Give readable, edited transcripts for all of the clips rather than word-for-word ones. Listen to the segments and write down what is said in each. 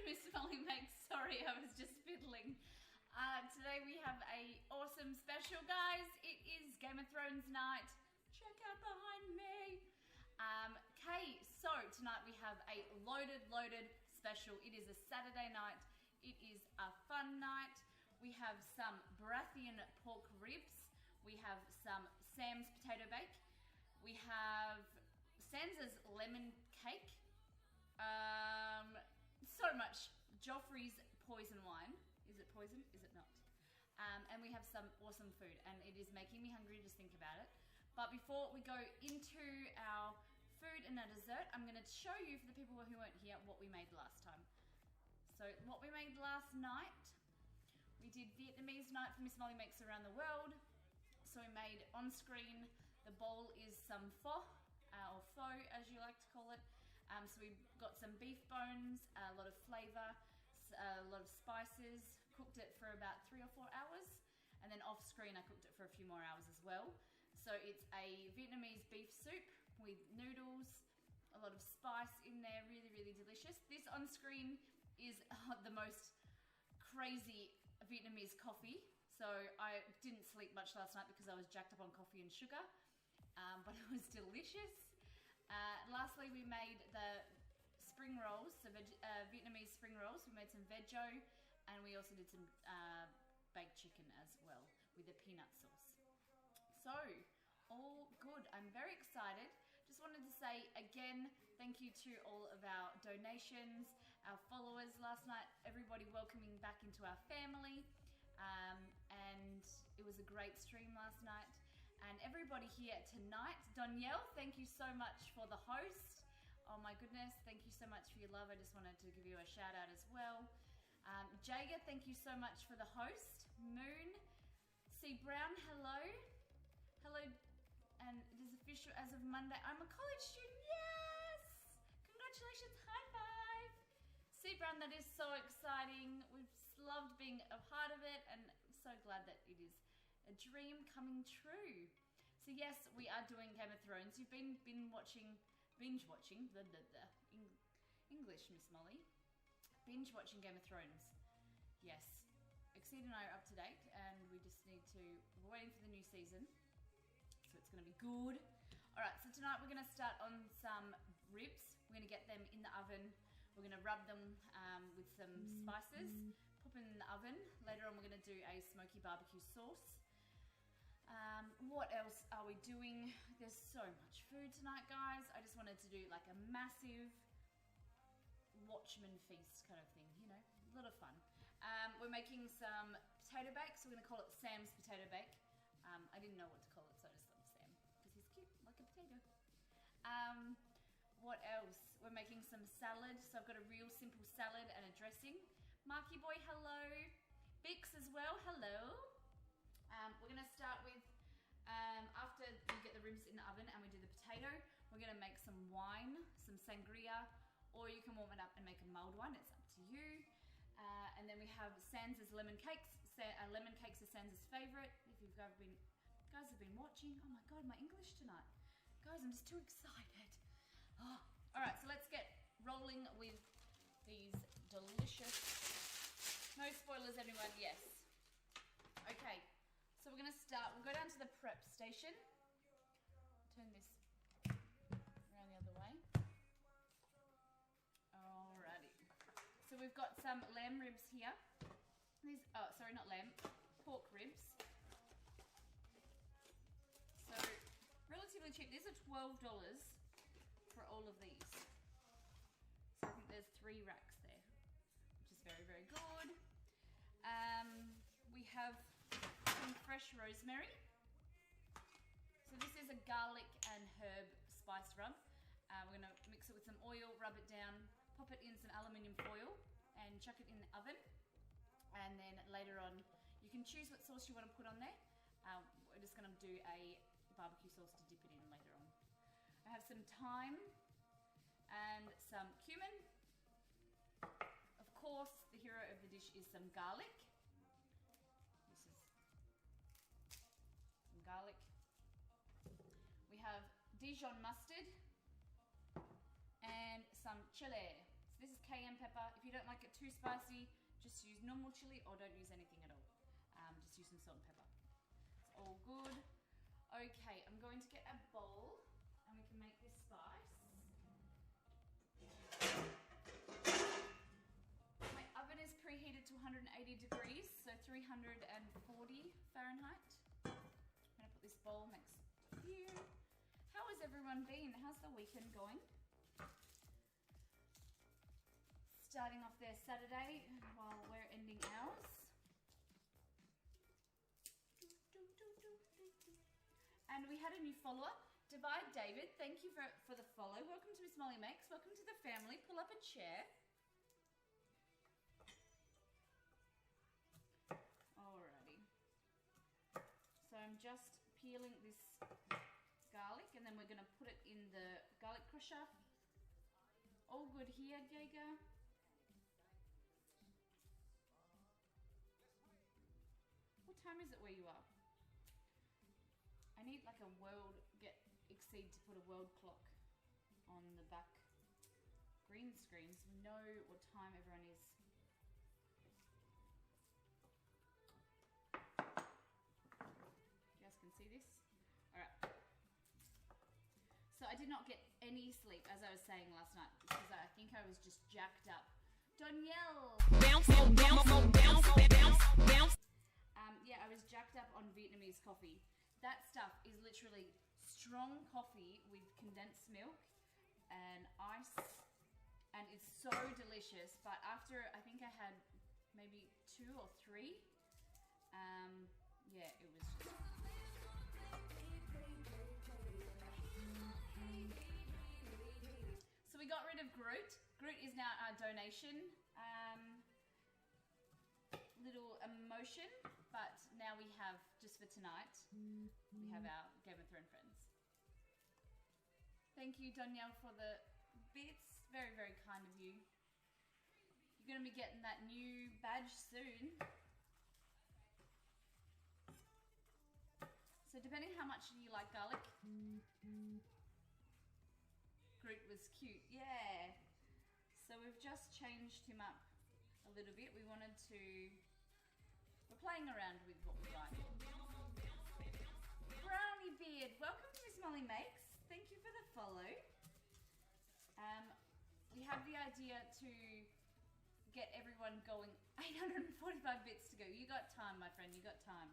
food Miss Molly makes. Sorry, I was just fiddling. Today we have a awesome special, guys. It is Game of Thrones night. Check out behind me. Okay, so tonight we have a loaded special. It is a Saturday night. It is a fun night. We have some Baratheon pork ribs. We have some Sam's potato bake. We have Sansa's lemon cake. So much. Joffrey's poison wine. Is it poison? Is it not? And we have some awesome food, and it is making me hungry to just think about it. But before we go into our food and our dessert, I'm going to show you, for the people who weren't here, what we made last time. So what we made last night, we did Vietnamese night for Miss Molly Makes Around the World. So we made on screen, the bowl is some pho, or pho as you like to call it. So we got some beef bones, a lot of flavour, a lot of spices, cooked it for about 3 or 4 hours, and then off screen I cooked it for a few more hours as well. So it's a Vietnamese beef soup with noodles, a lot of spice in there, really delicious. This on screen is the most crazy Vietnamese coffee. So I didn't sleep much last night because I was jacked up on coffee and sugar, but it was delicious. Lastly, we made the spring rolls, so Vietnamese spring rolls. We made some veggie, and we also did some baked chicken as well with a peanut sauce. So, all good. I'm very excited. Just wanted to say again, thank you to all of our donations, our followers last night, everybody welcoming back into our family. And it was a great stream last night. And everybody here tonight, Danielle, thank you so much for the host. Oh my goodness, thank you so much for your love. I just wanted to give you a shout out as well. Jager, thank you so much for the host. Moon, C. Brown, hello. Hello, and it is official as of Monday. I'm a college student, yes! Congratulations, high five. C. Brown, that is so exciting. We've loved being a part of it, and I'm so glad that it is a dream coming true. So yes, we are doing Game of Thrones. You've been binge watching, English, Miss Molly. Binge watching Game of Thrones. Yes, Exceed and I are up to date, and we just need to, we're waiting for the new season. So it's going to be good. All right, so tonight we're going to start on some ribs. We're going to get them in the oven. We're going to rub them with some spices, pop them in the oven. Later on, we're going to do a smoky barbecue sauce. What else are we doing? There's so much food tonight, guys. I just wanted to do like a massive Watchmen feast kind of thing, you know, a lot of fun. We're making some potato bake, so we're going to call it Sam's potato bake. I didn't know what to call it, so I just thought Sam, because he's cute, like a potato. What else? We're making some salad, so I've got a real simple salad and a dressing. Marky boy, hello. Bix as well, hello. We're going to start with, after we get the ribs in the oven and we do the potato, we're going to make some wine, some sangria, or you can warm it up and make a mulled one, it's up to you. And then we have Sansa's lemon cakes. Lemon cakes are Sansa's favourite. If you guys have been watching, oh my god, my English tonight. Guys, I'm just too excited. Oh. Alright, so let's get rolling with these delicious, no spoilers everyone, yes. Okay, so we're gonna start, we'll go down to the prep station. Turn this around the other way. Alrighty. So we've got some lamb ribs here. These, oh, sorry, not lamb, pork ribs. So, relatively cheap. These are $12 for all of these. So I think there's 3 racks there, which is very good. We have some fresh rosemary. So this is a garlic and herb spice rub. We're gonna mix it with some oil, rub it down, pop it in some aluminium foil and chuck it in the oven. And then later on, you can choose what sauce you want to put on there. We're just going to do a barbecue sauce to dip it in later on. I have some thyme and some cumin. Of course, the hero of the dish is some garlic. This is some garlic. We have Dijon mustard and some chili. So this is cayenne pepper. If you you don't like it too spicy, just use normal chili or don't use anything at all. Just use some salt and pepper. It's all good. Okay, I'm going to get a bowl and we can make this spice. My oven is preheated to 180 degrees, so 340 Fahrenheit. I'm gonna put this bowl next to you. How has everyone been? How's the weekend going? Starting off their Saturday while we're ending ours. And we had a new follower, Divide David. Thank you for the follow. Welcome to Miss Molly Makes. Welcome to the family. Pull up a chair. Alrighty. So I'm just peeling this garlic and then we're going to put it in the garlic crusher. All good here, Jaeger. What time is it where you are? I need like a Exceed to put a world clock on the back green screen so we know what time everyone is. You guys can see this? Alright. So I did not get any sleep, as I was saying last night, because I think I was just jacked up. Danielle! Bounce, bounce, bounce, bounce, bounce. Yeah, I was jacked up on Vietnamese coffee. That stuff is literally strong coffee with condensed milk and ice, and it's so delicious. But after, I think I had maybe 2 or 3, yeah, it was just... So we got rid of Groot. Groot is now our donation little emotion, but now we have, just for tonight, we have our Game of Thrones friends. Thank you, Danielle, for the bits. Very, very kind of you. You're going to be getting that new badge soon. So depending how much you like garlic. Groot was cute, yeah. So we've just changed him up a little bit. We wanted to... We're playing around with what we like. Brownie Beard, welcome to Miss Molly Makes. Thank you for the follow. We have the idea to get everyone going. 845 bits to go. You got time, my friend, you got time.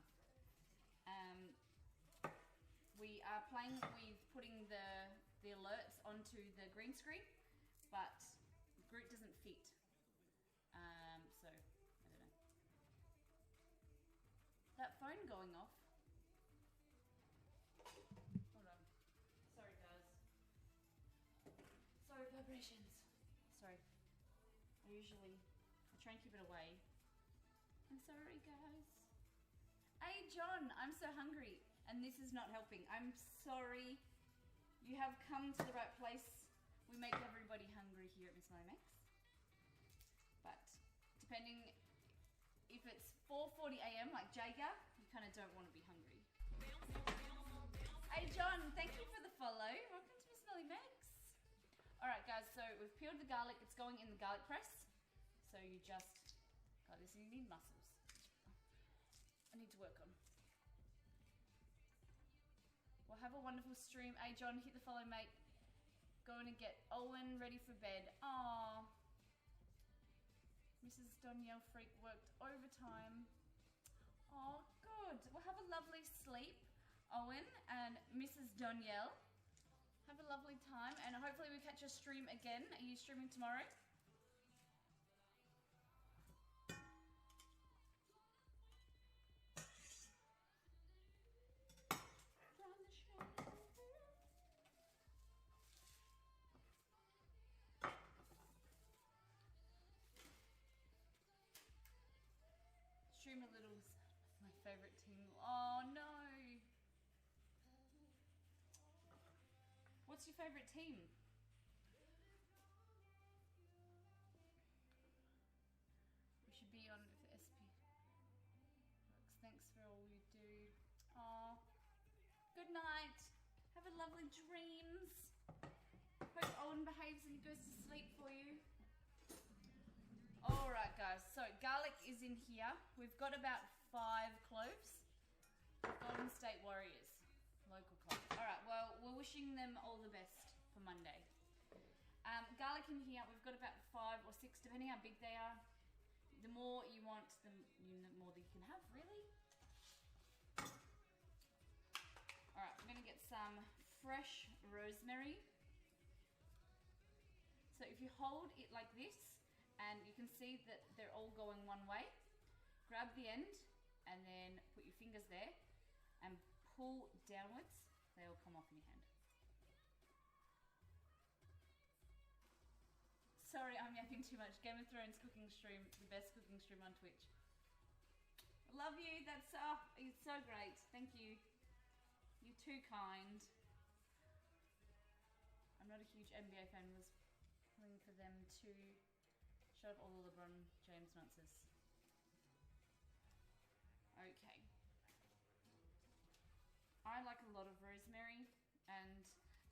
We are playing with putting the alerts onto the green screen, but Groot doesn't fit. So, I don't know. That phone going off. Hold on. Sorry, guys. Sorry, vibrations. Sorry. I try and keep it away. I'm sorry, guys. Hey, John, I'm so hungry, and this is not helping. I'm sorry. You have come to the right place. We make everybody hungry here at Miss Molly Makes. But depending if it's 4:40 a.m. like Jaeger, you kind of don't want to be hungry. Hey John, thank you for the follow. Welcome to Miss Molly Makes. Alright guys, so we've peeled the garlic. It's going in the garlic press. So you just got this, and you need muscles. I need to work on. Well, have a wonderful stream. Hey John, hit the follow, mate. Going to get Owen ready for bed. Aww. Mrs. Danielle Freak worked overtime. Oh, good. Well, have a lovely sleep, Owen and Mrs. Danielle. Have a lovely time, and hopefully we catch a stream again. Are you streaming tomorrow? Stream a little, my favorite team. Oh no! What's your favorite team? We should be on for SP. Thanks for all you do. Oh, good night. Have a lovely dreams. Hope Owen behaves and he goes to sleep for you. All right, guys, so garlic is in here. We've got about 5 cloves. Golden State Warriors, local cloves. All right, well, we're wishing them all the best for Monday. Garlic in here, we've got about 5 or 6, depending how big they are. The more you want, the more that you can have, really. All right, we're gonna get some fresh rosemary. So if you hold it like this, and you can see that they're all going one way, grab the end and then put your fingers there and pull downwards. They all come off in your hand. Sorry, I'm yapping too much. Game of Thrones cooking stream, the best cooking stream on Twitch. I love you, that's it's so great. Thank you. You're too kind. I'm not a huge NBA fan, was pulling for them to shut up all the LeBron James nonsense. Okay. I like a lot of rosemary, and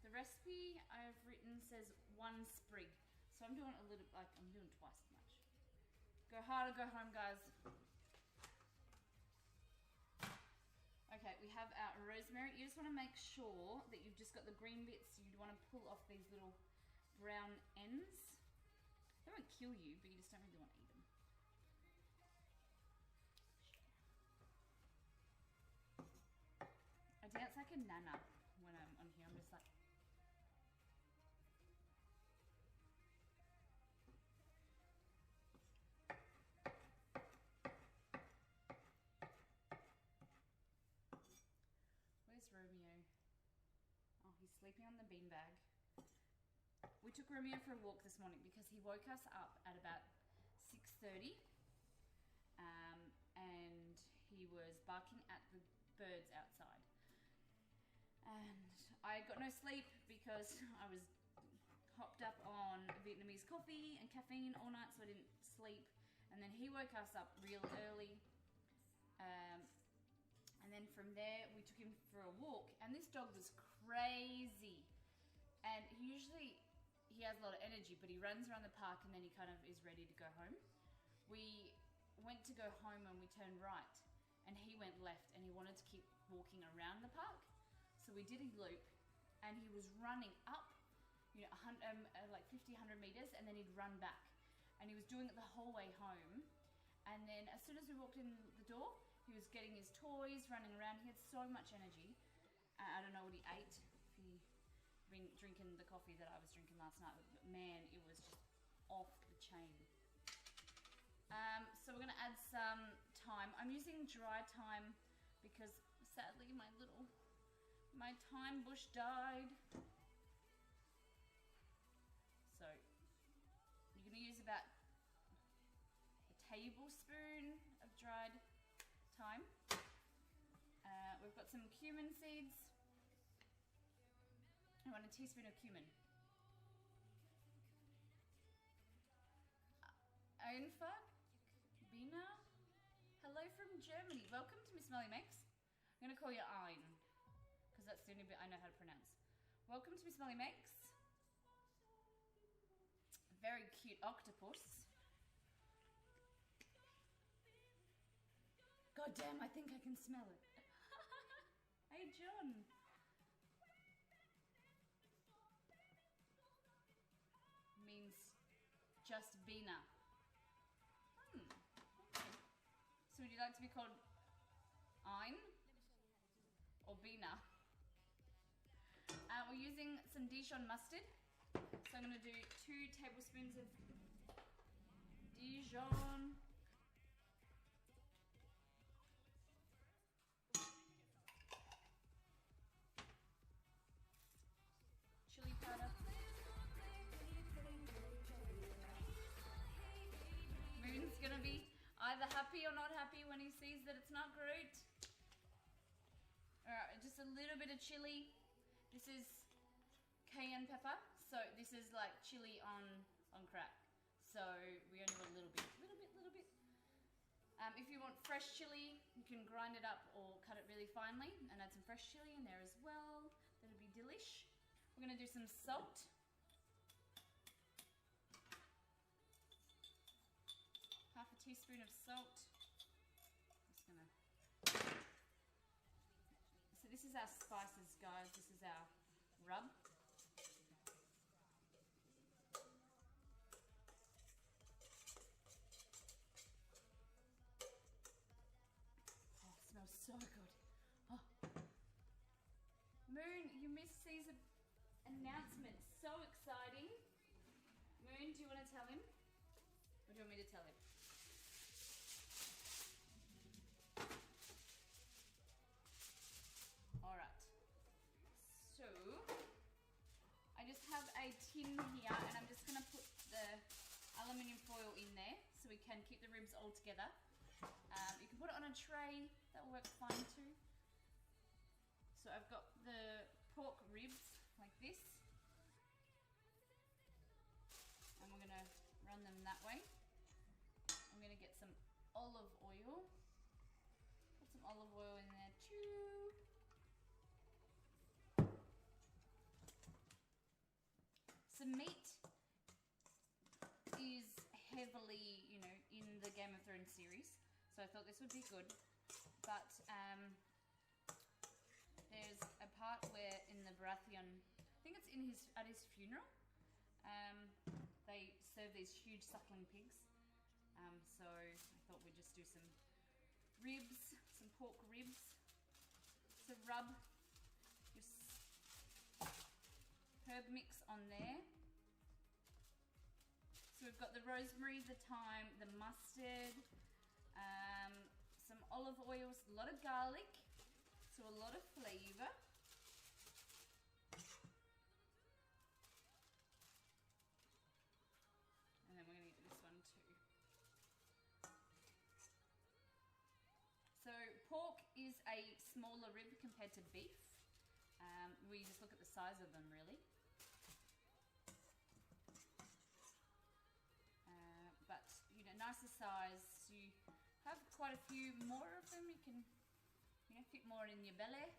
the recipe I've written says 1 sprig. So I'm doing a little, like I'm doing twice as much. Go hard or go home, guys. Okay, we have our rosemary. You just want to make sure that you've just got the green bits. You want to pull off these little brown ends. They won't kill you, but you just don't really want to eat them. I dance like a nana when I'm on here. I'm just like... Where's Romeo? Oh, he's sleeping on the beanbag. We took Romeo for a walk this morning because he woke us up at about 6:30, and he was barking at the birds outside. And I got no sleep because I was hopped up on Vietnamese coffee and caffeine all night, so I didn't sleep. And then he woke us up real early. And then from there, we took him for a walk, and this dog was crazy. And usually he has a lot of energy, but he runs around the park and then he kind of is ready to go home. We went to go home and we turned right, and he went left, and he wanted to keep walking around the park. So we did a loop, and he was running up, you know, like 50, 100 meters, and then he'd run back. And he was doing it the whole way home. And then as soon as we walked in the door, he was getting his toys, running around. He had so much energy. I don't know what he ate, if he been drinking the coffee that I was drinking last night, but man, it was just off the chain. So we're gonna add some thyme. I'm using dry thyme because sadly my thyme bush died. So you're gonna use about a tablespoon of dried thyme. We've got some cumin seeds. I want a teaspoon of cumin. Einfach Bina. Hello from Germany. Welcome to Miss Melly Makes. I'm going to call you Ein, because that's the only bit I know how to pronounce. Welcome to Miss Melly Makes. Very cute octopus. God damn, I think I can smell it. Hey, John. Means just Bina. Okay. So would you like to be called Ein or Bina? We're using some Dijon mustard. So I'm going to do 2 tablespoons of Dijon. Chili powder. Moon's gonna be either happy or not happy when he sees that it's not great. Alright, just a little bit of chili. This is cayenne pepper, so this is like chili on crack. So we only want a little bit. If you want fresh chili, you can grind it up or cut it really finely and add some fresh chili in there as well. That'll be delish. We're gonna do some salt. teaspoon of salt. Just gonna. So this is our spices, guys. This is our rub. Oh, it smells so good. Oh. Moon, you missed Caesar announcement. So exciting. Moon, do you want to tell him? Or do you want me to tell him? Alright. So, I just have a tin here and I'm just going to put the aluminium foil in there so we can keep the ribs all together. You can put it on a tray, that will work fine too. So I've got the pork ribs like this. And we're going to run them that way. I'm going to get some olive oil. Put some olive oil in there too. So meat is heavily, you know, in the Game of Thrones series. So I thought this would be good. But there's a part where in the Baratheon, I think it's at his funeral, they serve these huge suckling pigs. So I thought we'd just do some ribs, some pork ribs. So rub your herb mix on there. So we've got the rosemary, the thyme, the mustard, some olive oils, a lot of garlic, so a lot of flavour. And then we're going to get this one too. So pork is a smaller rib compared to beef. We just look at the size of them really. But you know, nicer size. You have quite a few more of them. You can, you know, fit more in your belly.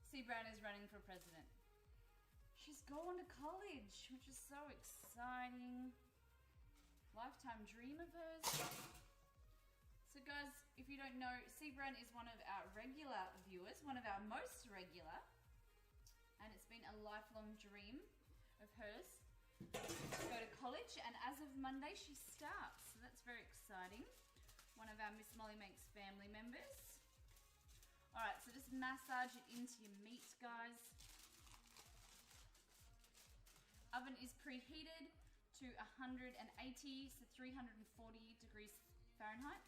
C. Brown is running for president. She's going to college, which is so exciting. Lifetime dream of hers. So guys, if you don't know, C. Brown is one of our regular viewers, one of our most regular, and it's been a lifelong dream of hers to go to college, and as of Monday she starts, so that's very exciting. One of our Miss Molly Makes family members. Alright, so just massage it into your meat, guys. Oven is preheated to 180, so 340 degrees Fahrenheit.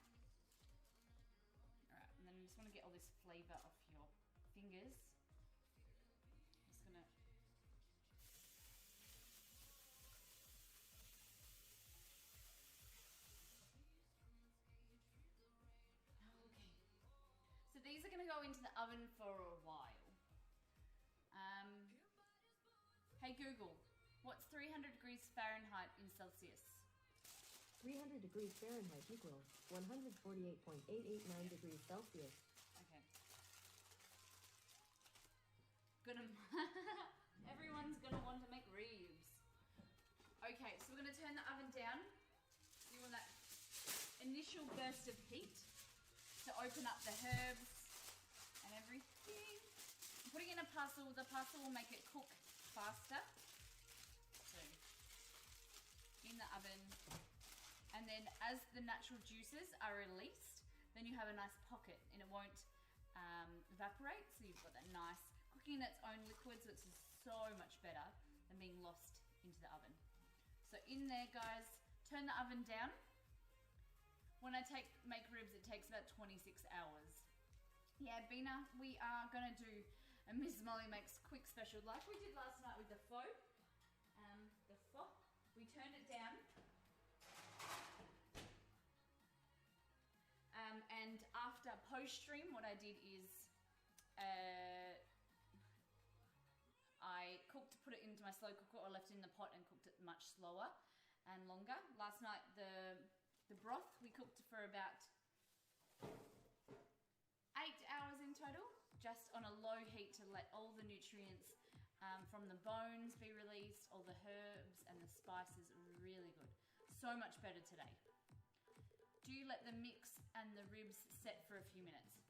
Alright, and then you just want to get all this flavour off your fingers. Just gonna So these are going to go into the oven for a while. Hey Google, what's 300 degrees Fahrenheit in Celsius? 300 degrees Fahrenheit equals 148.889 degrees Celsius. Okay. Everyone's gonna want to make ribs. Okay, so we're gonna turn the oven down. You want that initial burst of heat to open up the herbs and everything. I'm putting in a parcel. The parcel will make it cook faster. So in the oven, and then as the natural juices are released, then you have a nice pocket and it won't evaporate. So you've got that nice cooking in its own liquids, which is so much better than being lost into the oven. So in there, guys, turn the oven down. When I make ribs, it takes about 26 hours. Yeah, Bina, we are gonna do a Miss Molly Makes quick special like we did last night with the pho. We turned it down. And after post-stream, what I did is I put it into my slow cooker, or left it in the pot and cooked it much slower and longer. Last night, the broth we cooked for about 8 hours in total, just on a low heat to let all the nutrients from the bones be released, all the herbs and the spices. Really good. So much better today. do let the mix and the ribs set for a few minutes.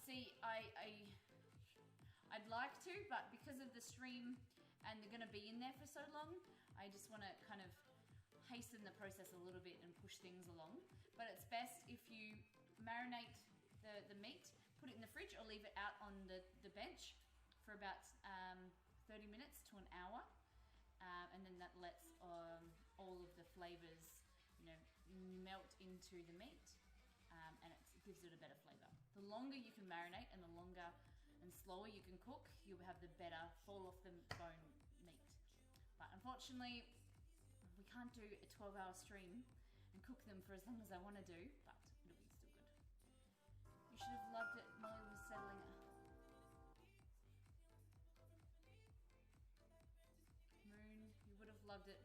See, I'd like to, but because of the stream and they're going to be in there for so long, I just want to kind of hasten the process a little bit and push things along. But it's best if you marinate the meat, put it in the fridge or leave it out on the bench for about 30 minutes to an hour. And then that lets all of the flavors, melt into the meat, and it gives it a better flavor. The longer you can marinate and the longer and slower you can cook, you'll have the better fall off the bone meat. But unfortunately, we can't do a 12-hour stream and cook them for as long as I want to do, but it'll be still good. You should have loved it. Molly was settling. Moon, you would have loved it.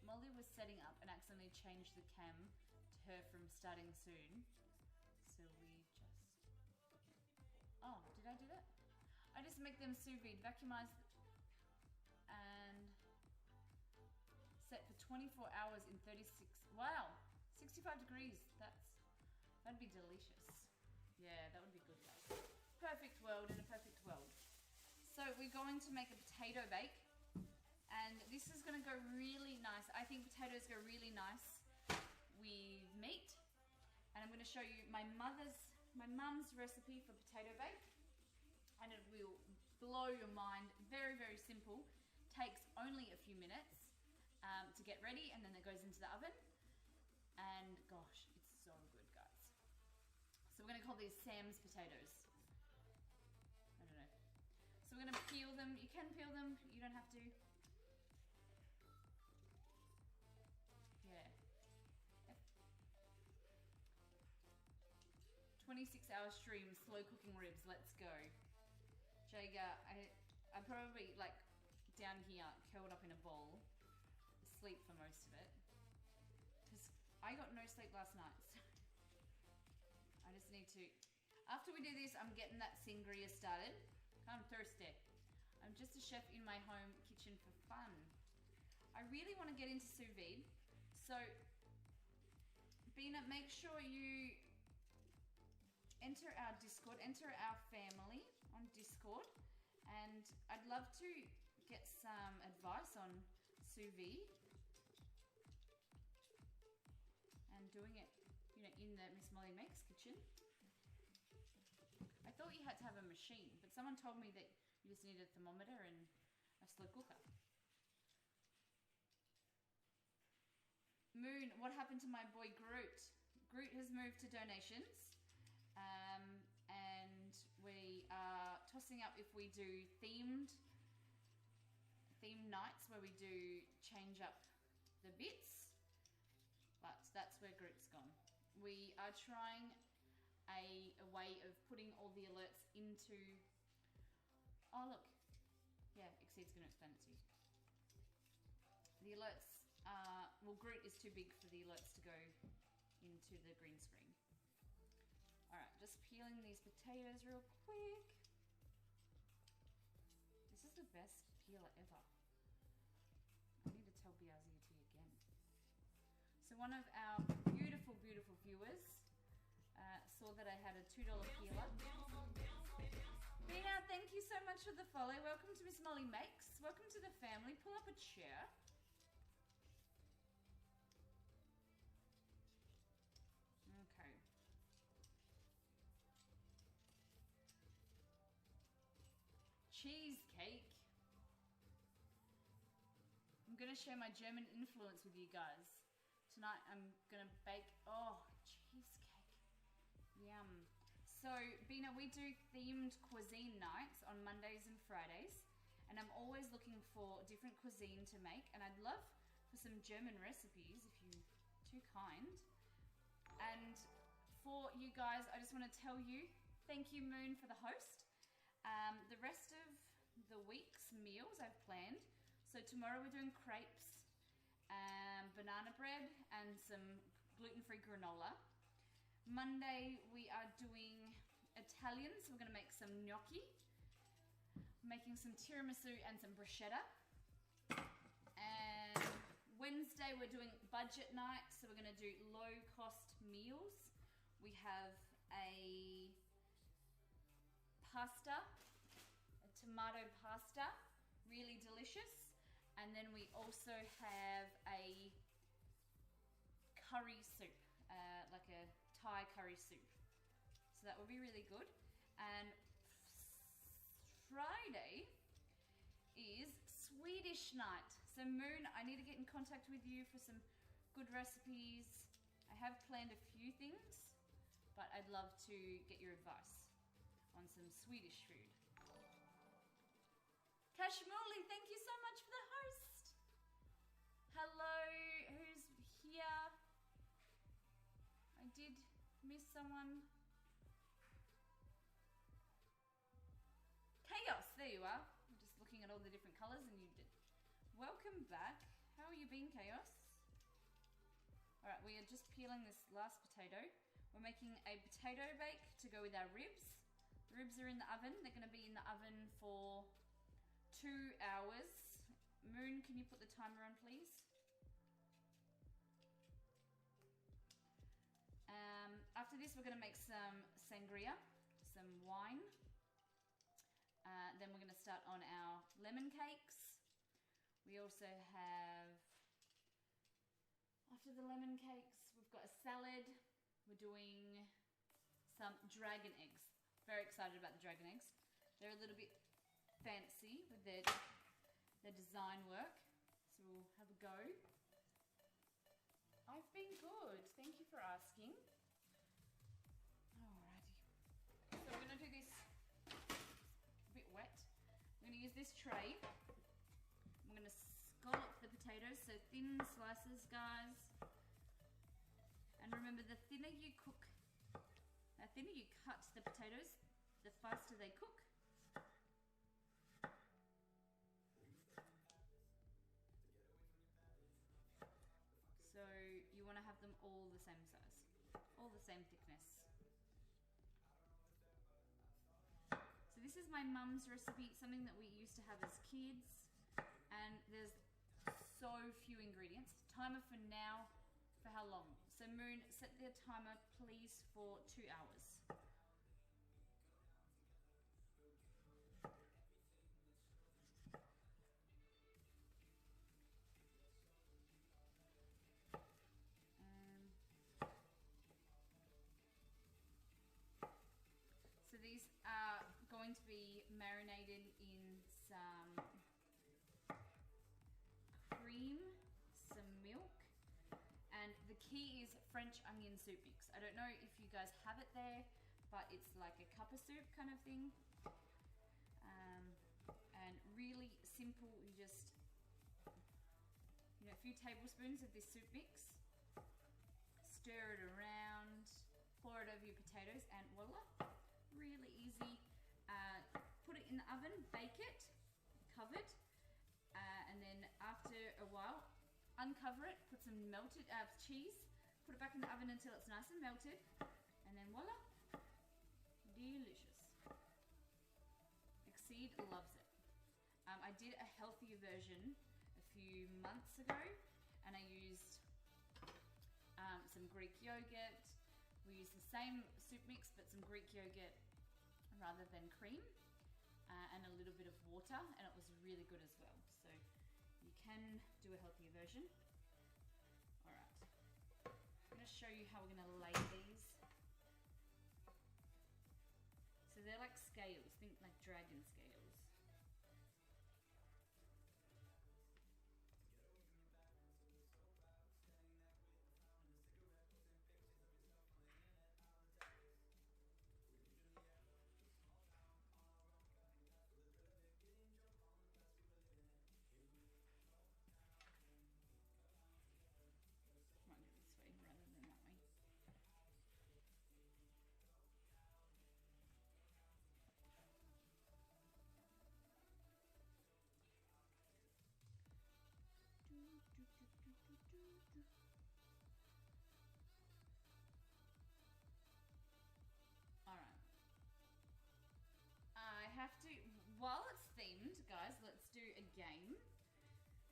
Molly was setting up and accidentally changed the cam to her from starting soon. So we just... Oh, did I do that? I just make them sous vide, vacuumize and set for 24 hours in 36... Wow! 65 degrees. That'd be delicious. Yeah, that would be good, guys. Perfect world in a perfect world. So we're going to make a potato bake. And this is going to go really nice. I think potatoes go really nice with meat. And I'm going to show you my mum's recipe for potato bake. And it will blow your mind. Very, very simple. Takes only a few minutes to get ready, and then it goes into the oven. And gosh, it's so good, guys. So we're going to call these Sam's potatoes. I don't know. So we're going to peel them. You can peel them. You don't have to. 26-hour stream, slow cooking ribs. Let's go. Jager, I'm probably like down here, curled up in a ball, asleep for most of it. Because I got no sleep last night. So I just need to... After we do this, I'm getting that sangria started. I'm thirsty. I'm just a chef in my home kitchen for fun. I really want to get into sous vide. So, Bina, make sure you enter our Discord, enter our family on Discord, and I'd love to get some advice on sous vide and doing it, in the Miss Molly Makes kitchen. I thought you had to have a machine, but someone told me that you just need a thermometer and a slow cooker. Moon, what happened to my boy Groot? Groot has moved to donations. And we are tossing up if we do themed nights where we do change up the bits, but that's where Groot's gone. We are trying a way of putting all the alerts into... Oh, look. Yeah, Exceed's going to explain it to you. The alerts are... Well, Groot is too big for the alerts to go into the green screen. Alright, just peeling these potatoes real quick. This is the best peeler ever. I need to tell BRZT again. So one of our beautiful, beautiful viewers saw that I had a $2 peeler. Bina, thank you so much for the follow. Welcome to Miss Molly Makes. Welcome to the family. Pull up a chair. Okay. Cheesecake. I'm going to share my German influence with you guys. Tonight I'm going to bake, cheesecake. Yum. So, Bina, we do themed cuisine nights on Mondays and Fridays. And I'm always looking for different cuisine to make. And I'd love for some German recipes, if you're too kind. And for you guys, I just want to tell you, thank you, Moon, for the host. The rest of the week's meals I've planned. So tomorrow we're doing crepes, banana bread, and some gluten-free granola. Monday we are doing Italian, so we're going to make some gnocchi. Making some tiramisu and some bruschetta. And Wednesday we're doing budget night, so we're gonna do low cost meals. We have a pasta, a tomato pasta, really delicious. And then we also have a curry soup, like a Thai curry soup. So that will be really good. And Friday is Swedish night. So Moon, I need to get in contact with you for some good recipes. I have planned a few things, but I'd love to get your advice on some Swedish food. Kashmuli, thank you so much for the host. Hello, who's here? I did miss someone. Chaos, there you are. I'm just looking at all the different colors and you did. Welcome back. How are you being, Chaos? All right, we are just peeling this last potato. We're making a potato bake to go with our ribs. The ribs are in the oven. They're going to be in the oven for 2 hours. Moon, can you put the timer on, please? After this, we're going to make some sangria, some wine. Then we're going to start on our lemon cakes. We also have, after the lemon cakes, we've got a salad. We're doing some dragon eggs. Very excited about the dragon eggs. They're a little bit fancy with their design work. So we'll have a go. I've been good. Thank you for asking. Alrighty. So we're going to do this a bit wet. I'm going to use this tray. I'm going to scallop the potatoes, so thin slices, guys. And remember, the thinner you cut the potatoes, the faster they cook. So you want to have them all the same size, all the same thickness. So this is my mum's recipe, something that we used to have as kids, and there's so few ingredients. Timer for now, for how long? So Moon, set the timer please for 2 hours. So these are going to be marinated in some cream, some milk, and the key is French onion soup mix. I don't know if you guys have it there, but it's like a cup of soup kind of thing. And really simple, you just, a few tablespoons of this soup mix, stir it around, pour it over your potatoes, and voila, really easy. Put it in the oven, bake it, covered, and then after a while, uncover it, put some melted cheese, put it back in the oven until it's nice and melted, and then voila, delicious. Exceed loves it. I did a healthier version a few months ago, and I used some Greek yogurt. We used the same soup mix, but some Greek yogurt rather than cream, and a little bit of water, and it was really good as well. So you can do a healthier version. All right, I'm going to show you how we're going to lay these. So they're like scales, think like dragon scales. Alright. I have to, while it's themed, guys, let's do a game.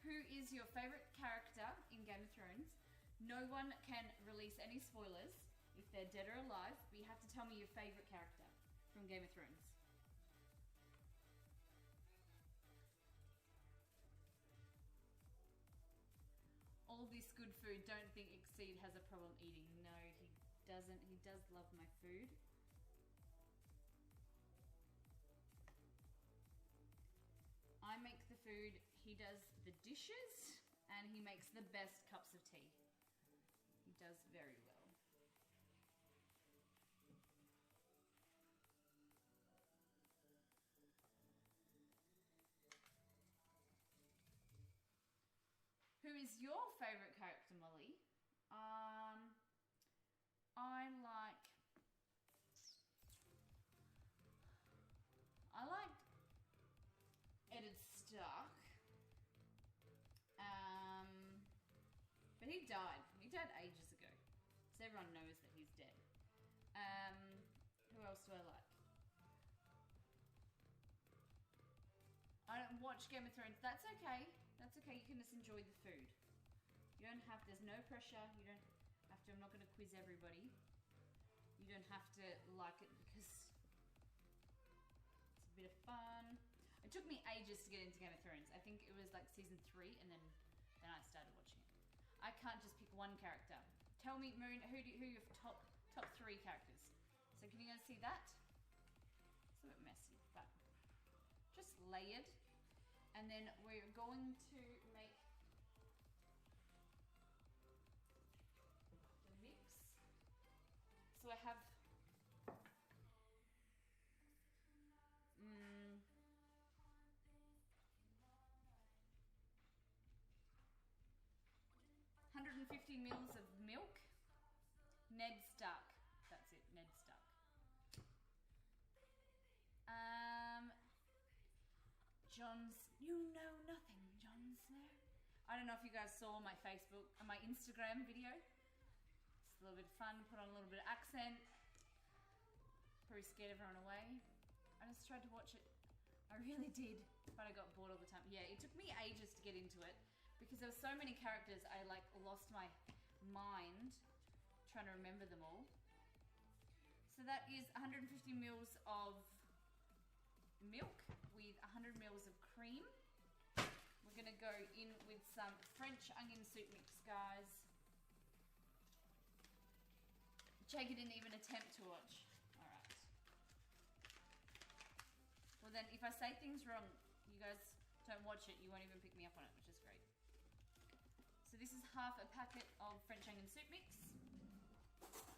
Who is your favorite character in Game of Thrones. No one can release any spoilers if they're dead or alive, but you have to tell me your favorite character from Game of Thrones. All this good food, don't think Exceed has a problem eating. No, he doesn't. He does love my food. I make the food, he does the dishes, and he makes the best cups of tea. He does very well. Who is your favorite character, Molly? I like Eddard Stark. But he died. He died ages ago. So everyone knows that he's dead. Who else do I like? I don't watch Game of Thrones. That's okay. That's okay. You can just enjoy the food. You don't have, there's no pressure. You don't have to, I'm not going to quiz everybody. You don't have to like it because it's a bit of fun. It took me ages to get into Game of Thrones. I think it was like season 3 and then I started watching it. I can't just pick one character. Tell me, Moon, who are your top 3 characters? So can you guys see that? It's a bit messy, but just layered. And then we're going to make the mix. So I have 150 mils of milk. Ned Stark. That's it, Ned Stark. Jon, you know nothing, Jon Snow. I don't know if you guys saw my Facebook and my Instagram video. It's a little bit fun, put on a little bit of accent. Probably scared everyone away. I just tried to watch it. I really did, but I got bored all the time. Yeah, it took me ages to get into it because there were so many characters, I like lost my mind trying to remember them all. So that is 150 mils of milk with 100 mils of cream. We're gonna go in with some French onion soup mix, guys. Jake didn't even attempt to watch. All right. Well then, if I say things wrong, you guys don't watch it, you won't even pick me up on it, which is great. So this is half a packet of French onion soup mix.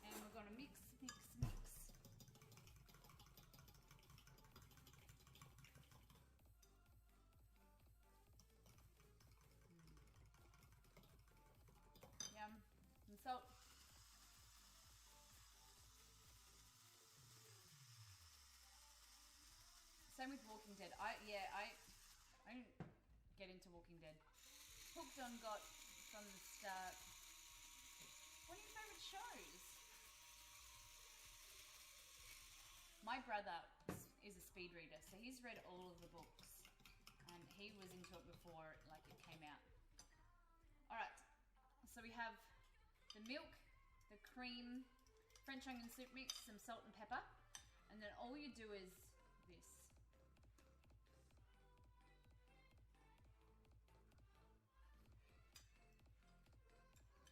And we're gonna mix, mix, mix. Yum. Some salt. Same with Walking Dead. I don't get into Walking Dead. Hooked on got from the start. What are your favourite shows? My brother is a speed reader, so he's read all of the books. And he was into it before like it came out. Alright, so we have the milk, the cream, French onion soup mix, some salt and pepper. And then all you do is this.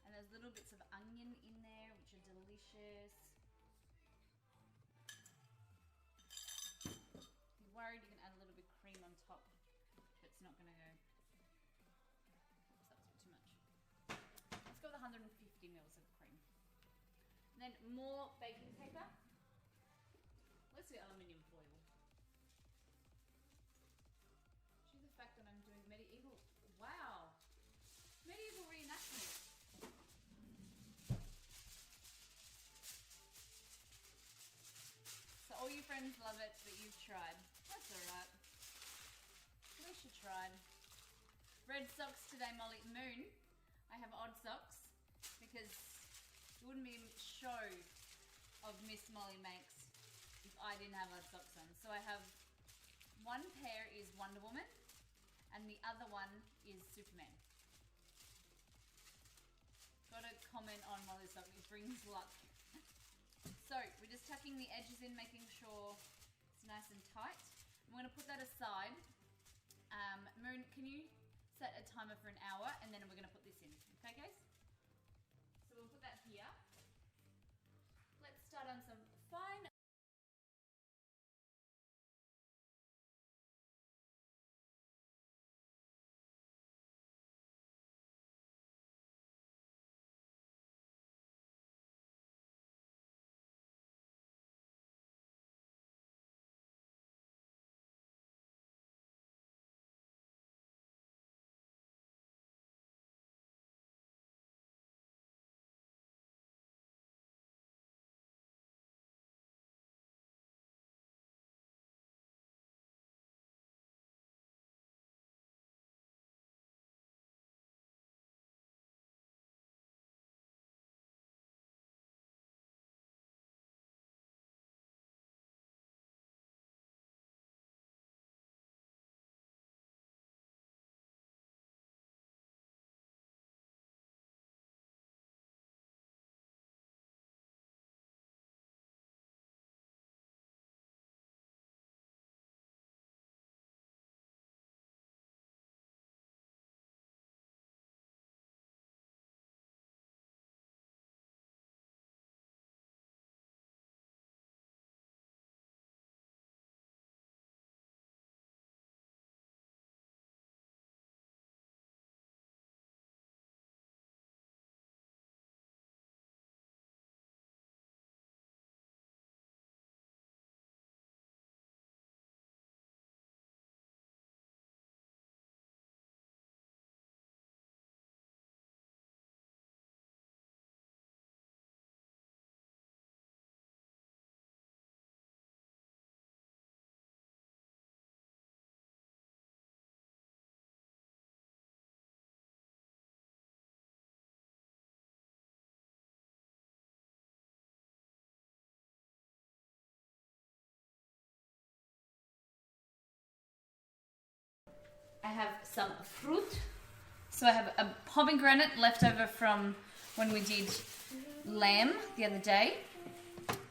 And there's little bits of onion in there, which are delicious. If you're worried, you can add a little bit of cream on top, but it's not going to go. So that's a bit too much. Let's go with 150 mils of cream. And then more baking paper. Let's do aluminium foil. Choose the fact that I'm doing medieval. Wow! Medieval reenactment. So all your friends love it, but you've tried. That's alright. At least you tried. Red socks today, Molly. Moon. I have odd socks because it wouldn't be a show of Miss Molly Makes if I didn't have odd socks on. So I have one pair is Wonder Woman and the other one is Superman. on while this stuff. It brings luck. So we're just tucking the edges in, making sure it's nice and tight. I'm going to put that aside. Moon, can you set a timer for an hour, and then we're going to put this in. Okay, guys? So we'll put that here. Let's start on some fine. I have some fruit. So I have a pomegranate left over from when we did lamb the other day.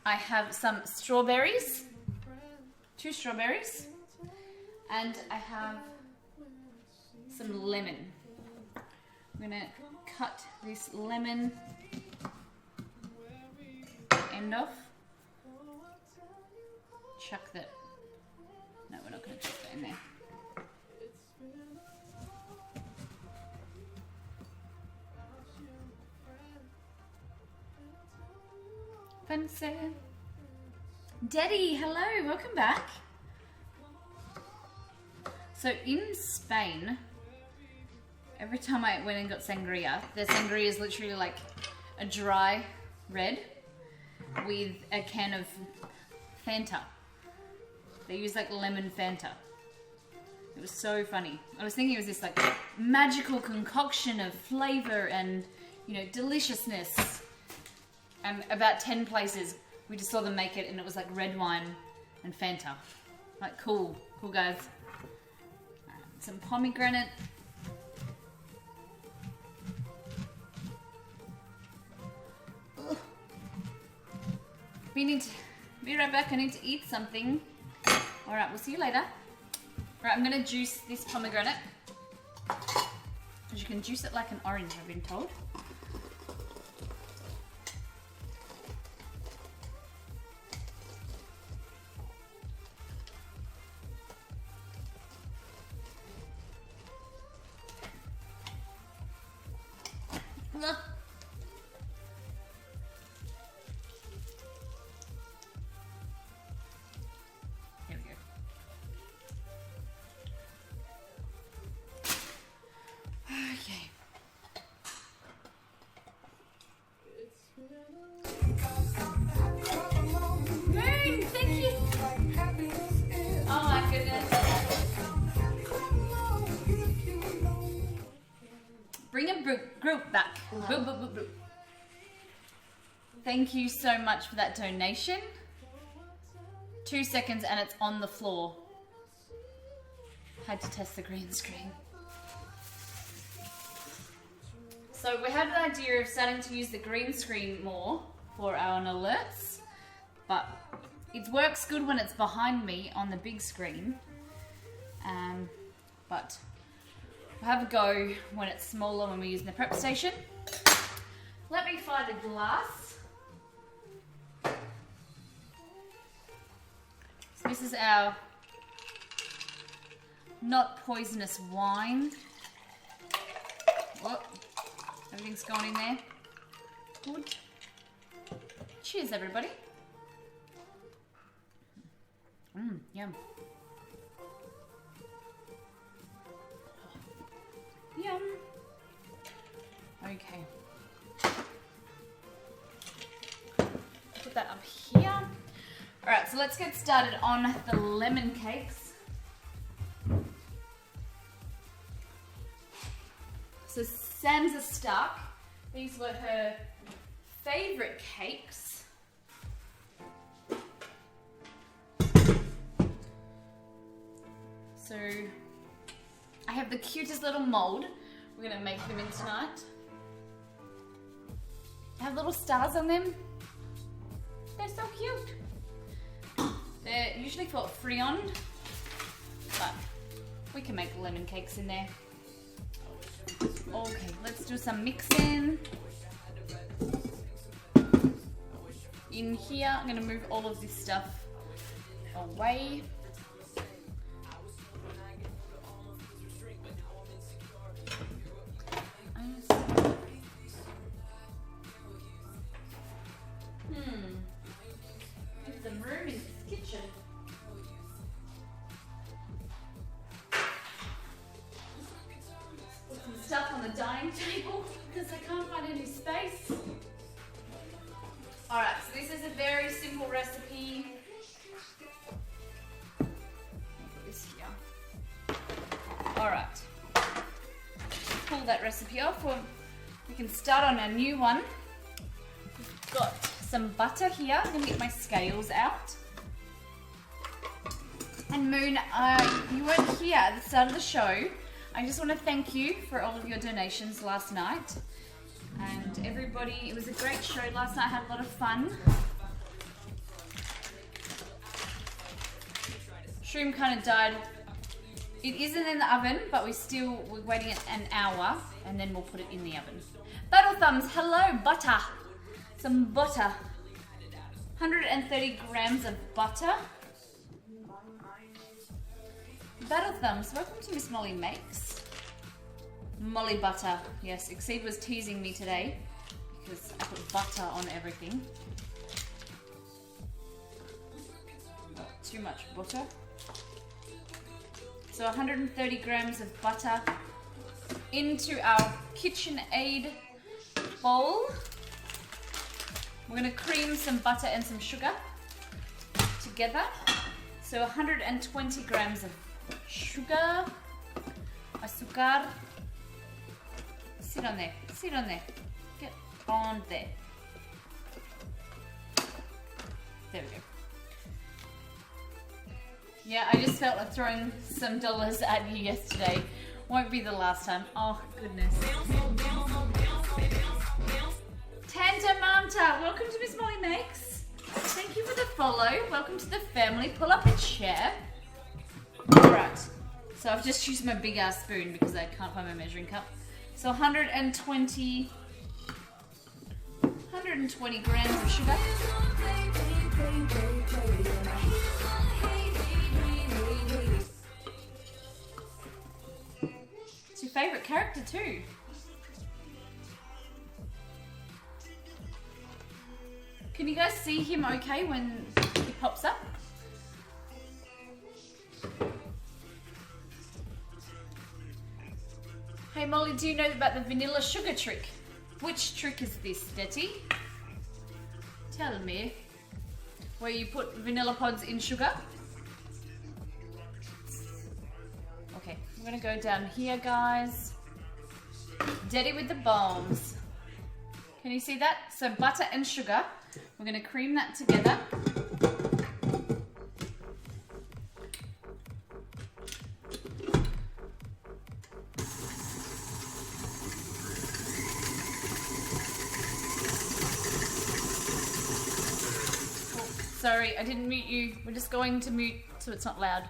I have some strawberries, 2 strawberries, and I have some lemon. I'm gonna cut this lemon end off. Chuck that. No, we're not gonna chuck that in there. Fancy. Daddy, hello, welcome back. So in Spain, every time I went and got sangria, the sangria is literally like a dry red with a can of Fanta. They use like lemon Fanta. It was so funny. I was thinking it was this like magical concoction of flavor and, you know, deliciousness. And about 10 places, we just saw them make it and it was like red wine and Fanta. Like, cool. Cool, guys. Some pomegranate. Ugh. We need to be right back. I need to eat something. Alright, we'll see you later. Alright, I'm going to juice this pomegranate. Because you can juice it like an orange, I've been told. There we go. Okay. Moon, thank you. Oh my goodness. Bring a group back. Boop, boop, boop, boop. Thank you so much for that donation. 2 seconds and it's on the floor. Had to test the green screen. So we had an idea of starting to use the green screen more for our alerts, but it works good when it's behind me on the big screen. But we'll have a go when it's smaller when we're using the prep station. Let me find a glass. So this is our not poisonous wine. Whoop. Everything's going in there. Good. Cheers, everybody. Yum. Yum. Okay. Put that up here. Alright, so let's get started on the lemon cakes. So Sansa Stark, these were her favourite cakes. So I have the cutest little mould. We're going to make them in tonight. They have little stars on them. They're so cute. They're usually for Friand, but we can make lemon cakes in there. Okay, let's do some mixing. In here, I'm going to move all of this stuff away. There's some room in this kitchen. Put some stuff on the dining table because I can't find any space. Alright, so this is a very simple recipe. Put this here. Alright. Pull that recipe off. We can start on a new one. We've got some butter here. I'm going to get my scales out. And Moon, you weren't here at the start of the show. I just want to thank you for all of your donations last night. And everybody, it was a great show last night. I had a lot of fun. Shroom kind of died. It isn't in the oven, but we're waiting an hour, and then we'll put it in the oven. Battle Thumbs, hello, butter. Some butter. 130 grams of butter. Battle Thumbs, welcome to Miss Molly Makes. Molly Butter. Yes, Exceed was teasing me today because I put butter on everything. Not too much butter. So 130 grams of butter into our KitchenAid bowl. We're going to cream some butter and some sugar together. So 120 grams of sugar, azúcar. Sit on there, sit on there, get on there. There we go. Yeah, I just felt like throwing some dollars at you yesterday. Won't be the last time. Oh, goodness. Tanta Manta, welcome to Miss Molly Makes. Thank you for the follow. Welcome to the family. Pull up a chair. Alright, so I've just used my big ass spoon because I can't find my measuring cup. So 120 grams of sugar. It's your favourite character too. Can you guys see him okay when he pops up? Hey Molly, do you know about the vanilla sugar trick? Which trick is this, Detty? Tell me. Where you put vanilla pods in sugar? Okay, I'm gonna go down here, guys. Detty with the bombs. Can you see that? So butter and sugar. We're gonna cream that together. sorry, I didn't mute you. We're just going to mute so it's not loud.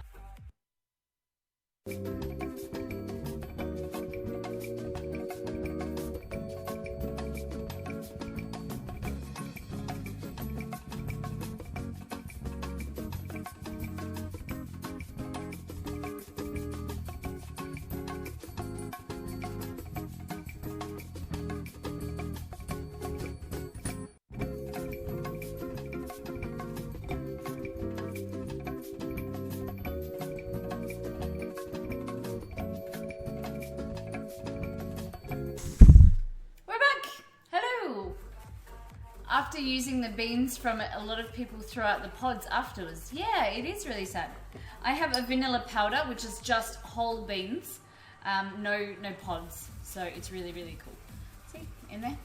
After using the beans from a lot of people throughout the pods afterwards. Yeah, it is really sad. I have a vanilla powder, which is just whole beans, no pods. So it's really, really cool. See, in there.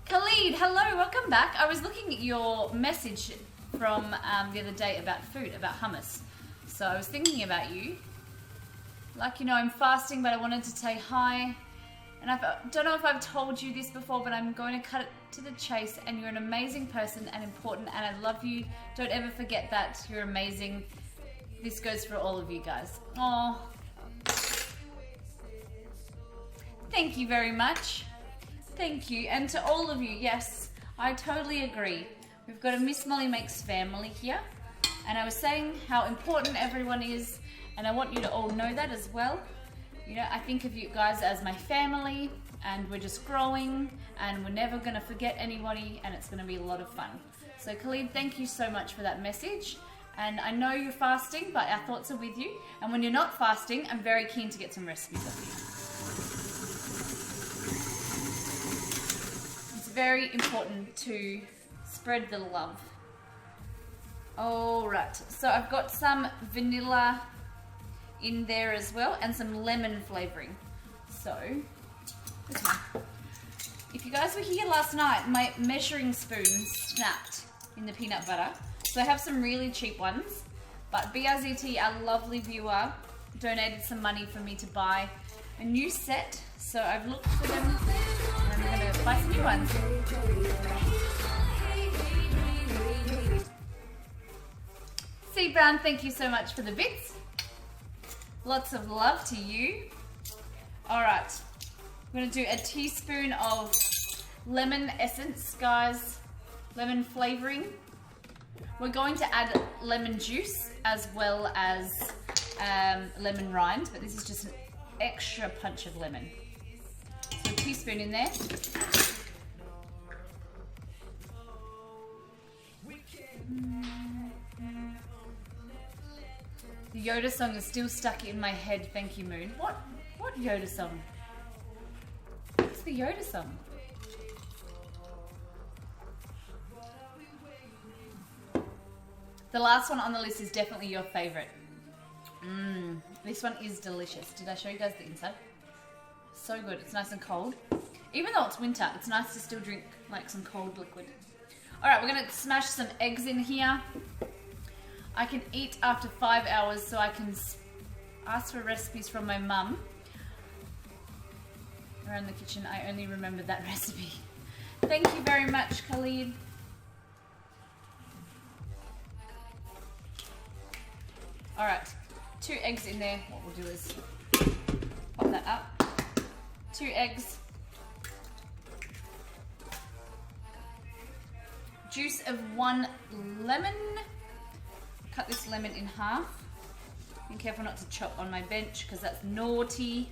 Khalid, hello, welcome back. I was looking at your message from the other day about food, about hummus. So I was thinking about you. Like, you know, I'm fasting, but I wanted to say hi. And I don't know if I've told you this before, but I'm going to cut it to the chase. And you're an amazing person and important, and I love you. Don't ever forget that. You're amazing. This goes for all of you guys. Oh, thank you very much. Thank you. And to all of you, yes, I totally agree. We've got a Miss Molly Makes family here. And I was saying how important everyone is, and I want you to all know that as well. You know, I think of you guys as my family, and we're just growing, and we're never going to forget anybody, and it's going to be a lot of fun. So Khalid, thank you so much for that message. And I know you're fasting, but our thoughts are with you. And when you're not fasting, I'm very keen to get some recipes of you. It's very important to spread the love. All right, so I've got some vanilla in there as well, and some lemon flavoring. So, if you guys were here last night, my measuring spoon snapped in the peanut butter. So I have some really cheap ones, but BRZT, our lovely viewer, donated some money for me to buy a new set. So I've looked for them, and I'm gonna buy some new ones. C Brown, thank you so much for the bits. Lots of love to you. All right, I'm gonna do a teaspoon of lemon essence, guys, lemon flavoring. We're going to add lemon juice as well as lemon rind, but this is just an extra punch of lemon. So a teaspoon in there. The Yoda song is still stuck in my head. Thank you, Moon. What Yoda song? What's the Yoda song? The last one on the list is definitely your favorite. This one is delicious. Did I show you guys the inside? So good. It's nice and cold. Even though it's winter, it's nice to still drink like some cold liquid. All right, we're gonna smash some eggs in here. I can eat after 5 hours, so I can ask for recipes from my mum. Around the kitchen, I only remember that recipe. Thank you very much, Khalid. All right, 2 eggs in there. What we'll do is pop that up. 2 eggs. Juice of 1 lemon. Cut this lemon in half. Be careful not to chop on my bench because that's naughty.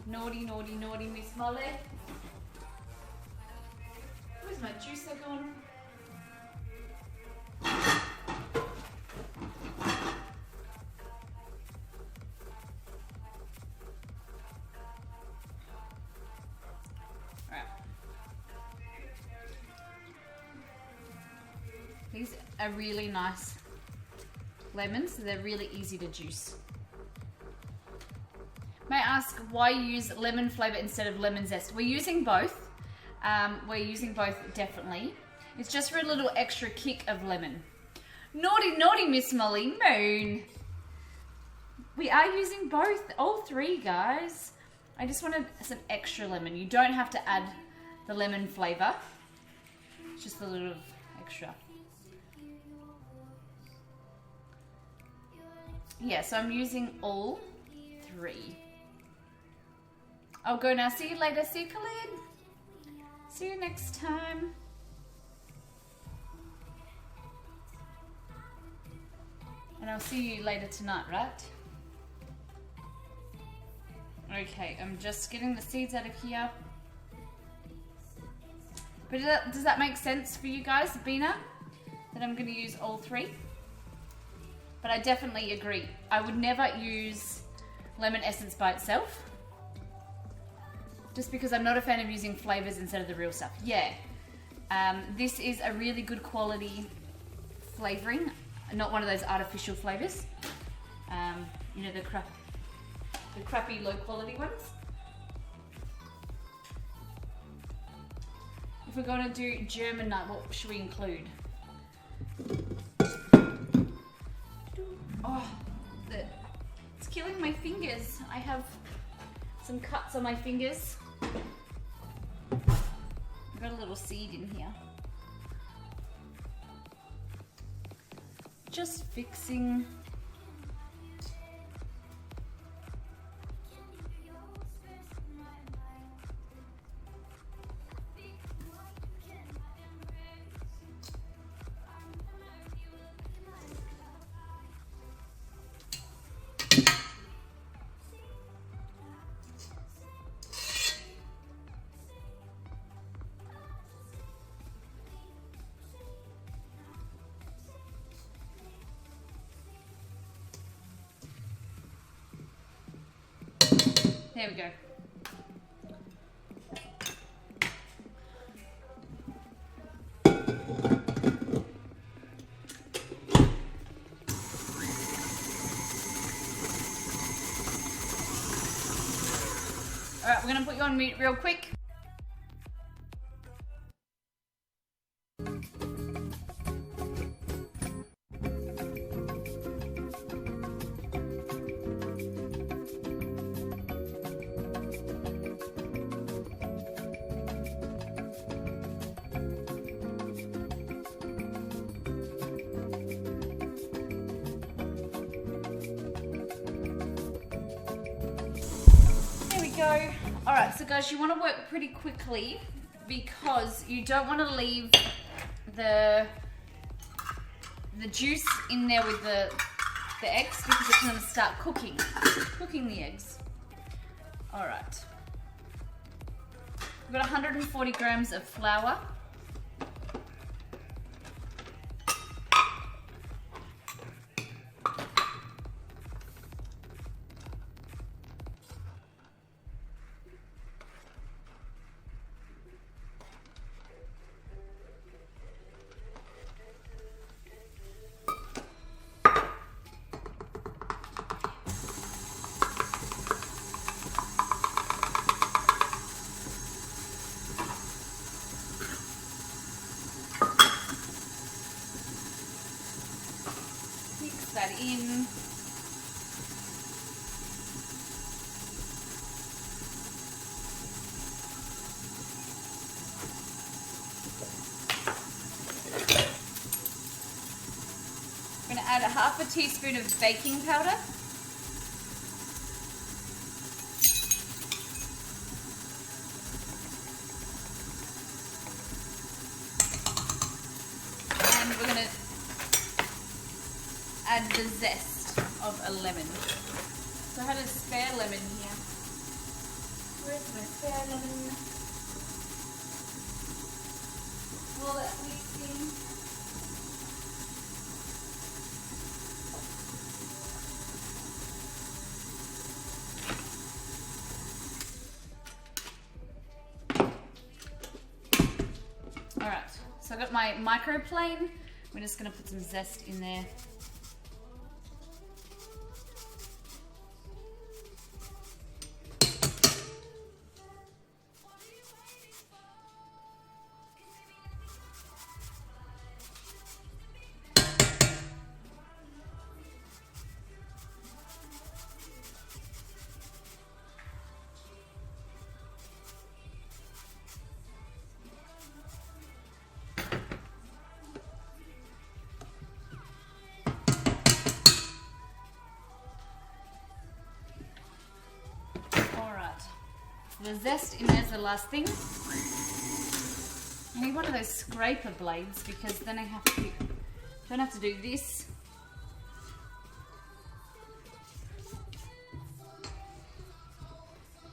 Naughty, naughty, naughty, Miss Molly. Where's my juicer gone? Alright. These are really nice lemons, so they're really easy to juice. May I ask why you use lemon flavor instead of lemon zest? We're using both. Definitely. It's just for a little extra kick of lemon. Naughty, naughty, Miss Molly. Moon. We are using both, all 3, guys. I just wanted some extra lemon. You don't have to add the lemon flavor. It's just a little extra. Yeah, so I'm using all 3. I'll go now. See you later. See you, Khalid. See you next time. And I'll see you later tonight, right? Okay, I'm just getting the seeds out of here. But does that make sense for you guys, Bina? That I'm going to use all 3? But I definitely agree. I would never use lemon essence by itself. Just because I'm not a fan of using flavors instead of the real stuff. Yeah. This is a really good quality flavoring. Not one of those artificial flavors. You know, the crappy low quality ones. If we're going to do German nut, what should we include? Oh, it's killing my fingers. I have some cuts on my fingers. I've got a little seed in here. Just fixing. There we go. All right, we're gonna put you on mute real quick. Go. All right, so guys, you want to work pretty quickly because you don't want to leave the juice in there with the eggs because it's going to start cooking the eggs. All right, we've got 140 grams of flour. That in. I'm going to add a half a teaspoon of baking powder. And we're going to add the zest of a lemon. So I had a spare lemon here. Where's my spare lemon? All that mixing. Alright, so I've got my microplane. We're just going to put some zest in there. The zest in there's the last thing. I need one of those scraper blades because then I don't have to do this.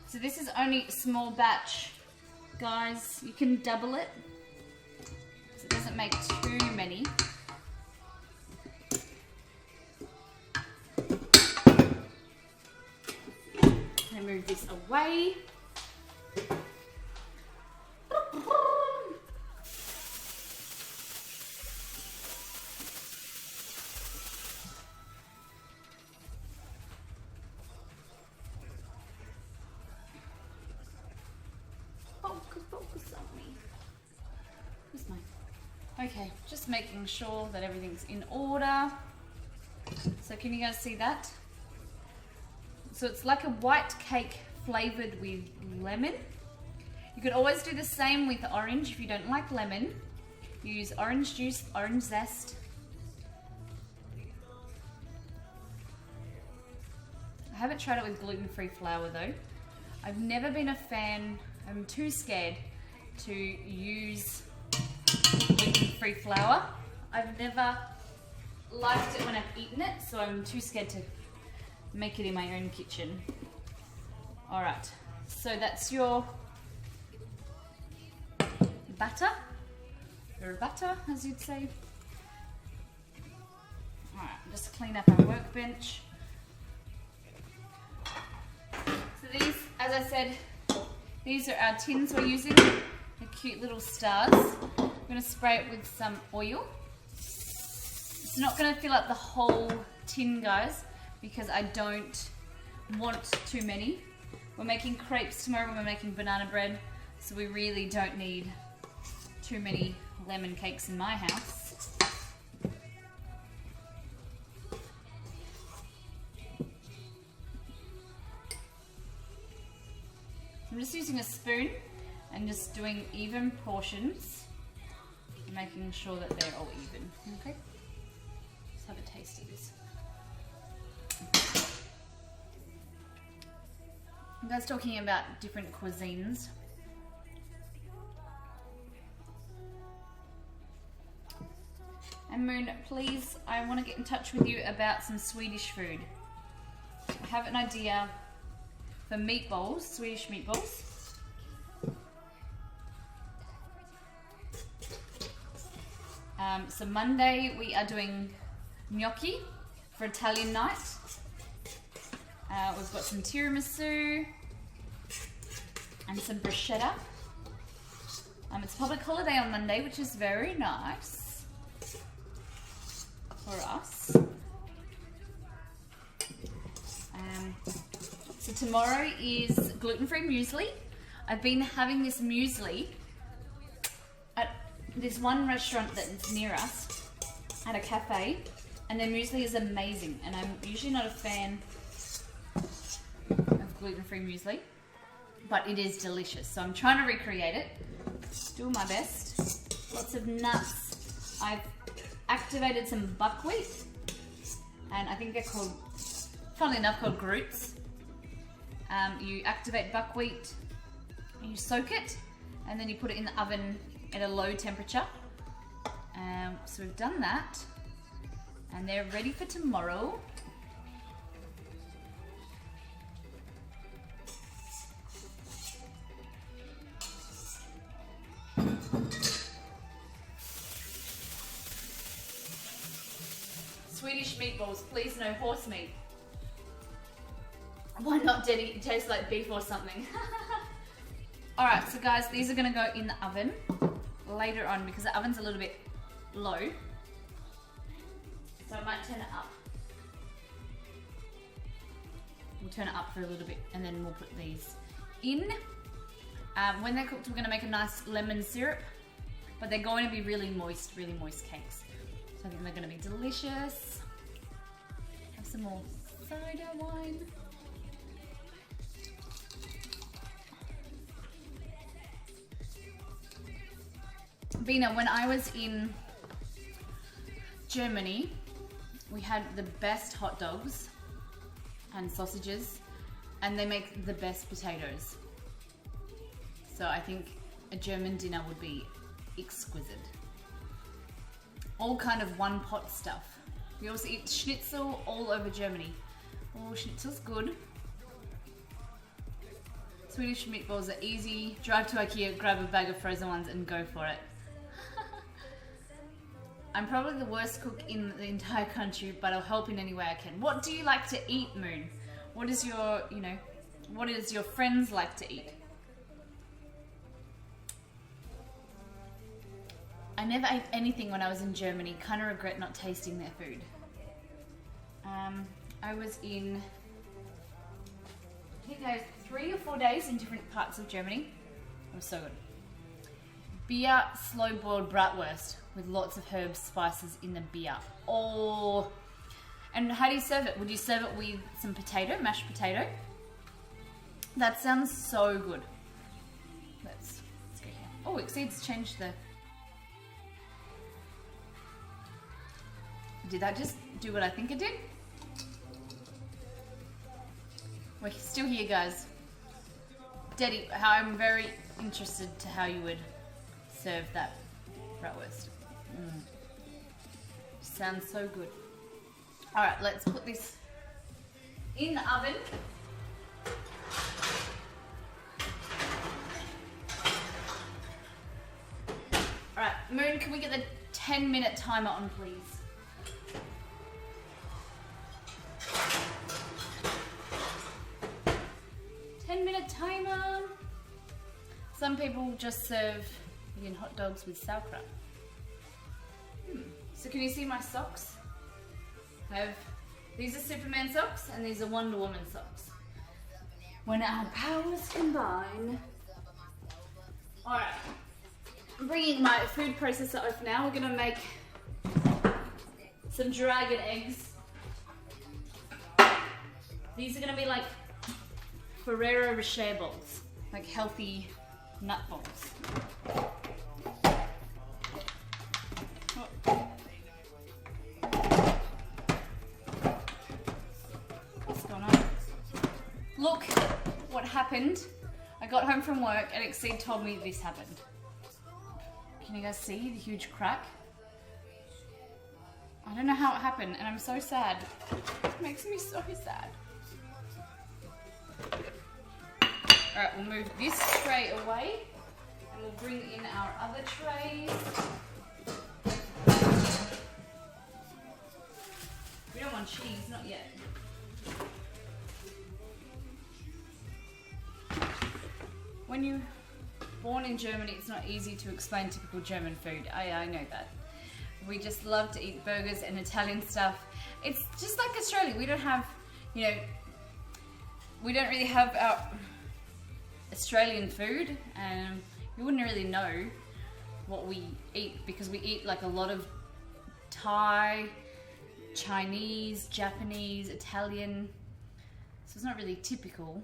So this is only a small batch, guys. You can double it so it doesn't make too many. I move this away. Focus on me. Where's mine? Okay, just making sure that everything's in order. So can you guys see that? So it's like a white cake flavored with lemon. You could always do the same with orange if you don't like lemon. Use orange juice, orange zest. I haven't tried it with gluten-free flour though. I've never been a fan, I'm too scared to use gluten-free flour. I've never liked it when I've eaten it, so I'm too scared to make it in my own kitchen. All right, so that's your batter, or butter as you'd say. All right, just clean up our workbench. So these, as I said, these are our tins we're using, the cute little stars. I'm gonna spray it with some oil. It's not gonna fill up the whole tin, guys, because I don't want too many. We're making crepes tomorrow, we're making banana bread, so we really don't need too many lemon cakes in my house. I'm just using a spoon and just doing even portions, making sure that they're all even, okay? Let's have a taste of this. You guys talking about different cuisines. And Moon, please, I want to get in touch with you about some Swedish food. I have an idea for meatballs, Swedish meatballs. So Monday we are doing gnocchi for Italian night. We've got some tiramisu and some bruschetta. It's a public holiday on Monday, which is very nice for us. So tomorrow is gluten-free muesli. I've been having this muesli at this one restaurant that's near us, at a cafe, and their muesli is amazing, and I'm usually not a fan of gluten-free muesli, but it is delicious, so I'm trying to recreate it, doing my best. Lots of nuts. I've activated some buckwheat, and I think they're called, funnily enough, called Grubs. You activate buckwheat, you soak it, and then you put it in the oven at a low temperature. So we've done that, and they're ready for tomorrow. Swedish meatballs, please no horse meat. Why not, Denny? It tastes like beef or something. Alright, so guys, these are going to go in the oven later on because the oven's a little bit low. So I might turn it up. We'll turn it up for a little bit and then we'll put these in. When they're cooked, we're going to make a nice lemon syrup, but they're going to be really moist cakes. So I think they're going to be delicious. Have some more cider wine. Bina, when I was in Germany, we had the best hot dogs and sausages, and they make the best potatoes. So I think a German dinner would be exquisite. All kind of one pot stuff. We also eat schnitzel all over Germany. Oh, schnitzel's good. Swedish meatballs are easy. Drive to IKEA, grab a bag of frozen ones and go for it. I'm probably the worst cook in the entire country, but I'll help in any way I can. What do you like to eat, Moon? What is your, what does your friends like to eat? I never ate anything when I was in Germany. Kind of regret not tasting their food. I was in, I think I was 3 or 4 days in different parts of Germany. It was so good. Beer slow-boiled bratwurst with lots of herbs, spices in the beer. Oh, and how do you serve it? Would you serve it with some potato, mashed potato? That sounds so good. Let's go here. Oh, Exceed's changed the... Did that just do what I think it did? We're still here, guys. Daddy, I'm very interested to how you would serve that bratwurst. Sounds so good. All right, let's put this in the oven. All right, Moon, can we get the 10-minute timer on, please? 10-minute timer. Some people just serve hot dogs with sauerkraut. So can you see my socks? These are Superman socks and these are Wonder Woman socks. When our powers combine. Alright, I'm bringing my food processor off now. We're gonna make some dragon eggs. These are gonna be like Ferrero Rocher balls, like healthy nut balls. What's going on? Look what happened. I got home from work and Exceed told me this happened. Can you guys see the huge crack? I don't know how it happened and I'm so sad. It makes me so sad. Alright, we'll move this tray away and we'll bring in our other trays. We don't want cheese, not yet. When you're born in Germany, it's not easy to explain typical German food. I know that. We just love to eat burgers and Italian stuff. It's just like Australia. We don't have, we don't really have our Australian food, and you wouldn't really know what we eat because we eat like a lot of Thai, Chinese, Japanese, Italian, so it's not really typical.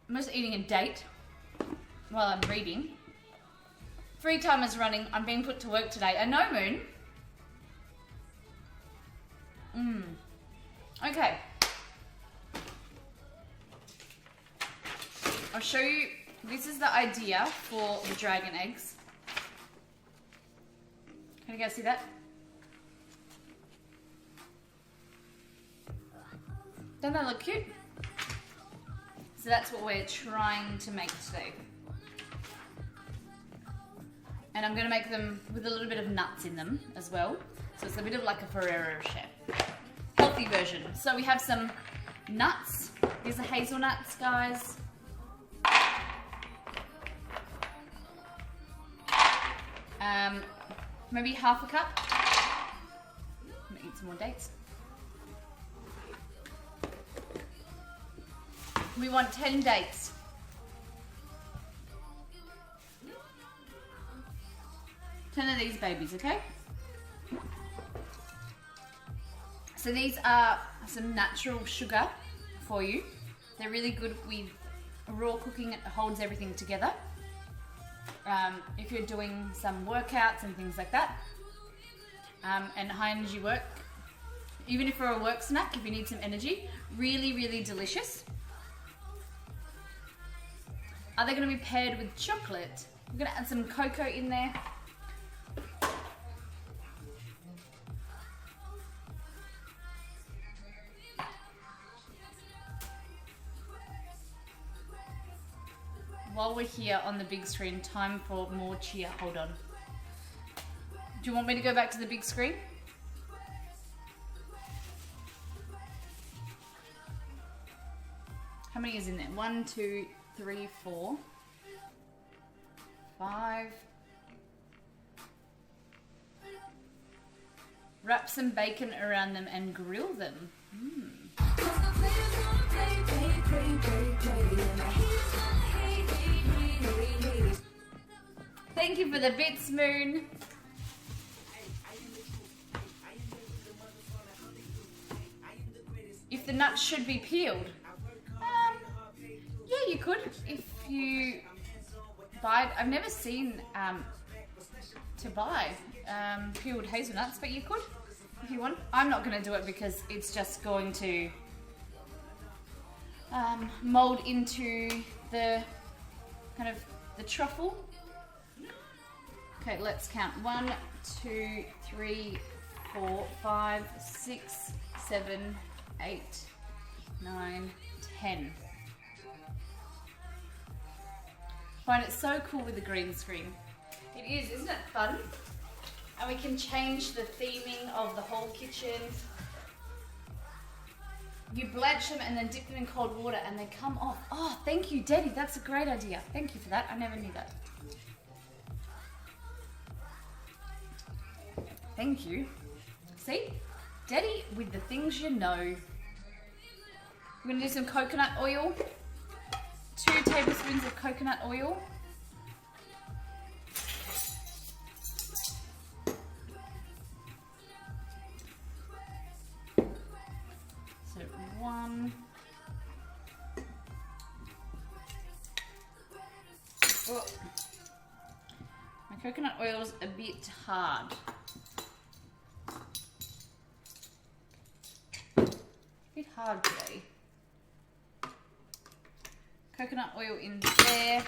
I'm just eating a date while I'm reading. 3 timers running. I'm being put to work today. I know, Moon. Okay. I'll show you. This is the idea for the dragon eggs. Can you guys see that? Doesn't that look cute? So that's what we're trying to make today. And I'm going to make them with a little bit of nuts in them as well. So it's a bit of like a Ferrero Rocher. Healthy version. So we have some nuts. These are hazelnuts, guys. Maybe half a cup. I'm going to eat some more dates. We want 10 dates. 10 of these babies, okay? So these are some natural sugar for you. They're really good with raw cooking. It holds everything together. If you're doing some workouts and things like that, and high energy work, even if for a work snack, if you need some energy, really, really delicious. Are they going to be paired with chocolate? I'm going to add some cocoa in there. While we're here on the big screen, time for more cheer. Hold on. Do you want me to go back to the big screen? How many is in there? 1, 2, 3, 4, 5. Wrap some bacon around them and grill them. Thank you for the bits, Moon. If the nuts should be peeled. Yeah, you could if you buy. I've never seen to buy peeled hazelnuts, but you could if you want. I'm not going to do it because it's just going to mold into the kind of the truffle. Okay, let's count. 1, 2, 3, 4, 5, 6, 7, 8, 9, 10. Find it so cool with the green screen. It is, isn't it fun? And we can change the theming of the whole kitchen. You blanch them and then dip them in cold water and they come off. Oh, thank you, Daddy. That's a great idea. Thank you for that. I never knew that. Thank you. See? Daddy with the things you know. We're going to do some coconut oil. 2 tablespoons of coconut oil. So 1. Oh. My coconut oil's a bit hard. Bit hard today. Coconut oil in there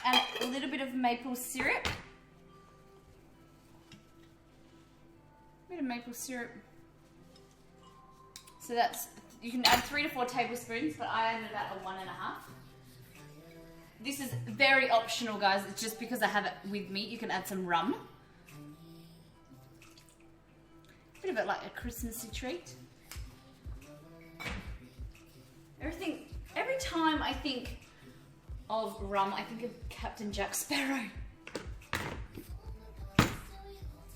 and a little bit of maple syrup. A bit of maple syrup. So that's, you can add 3 to 4 tablespoons, but I added about a 1.5. This is very optional, guys. It's just because I have it with me. You can add some rum. A bit of it like a Christmassy treat. Every time I think of rum, I think of Captain Jack Sparrow.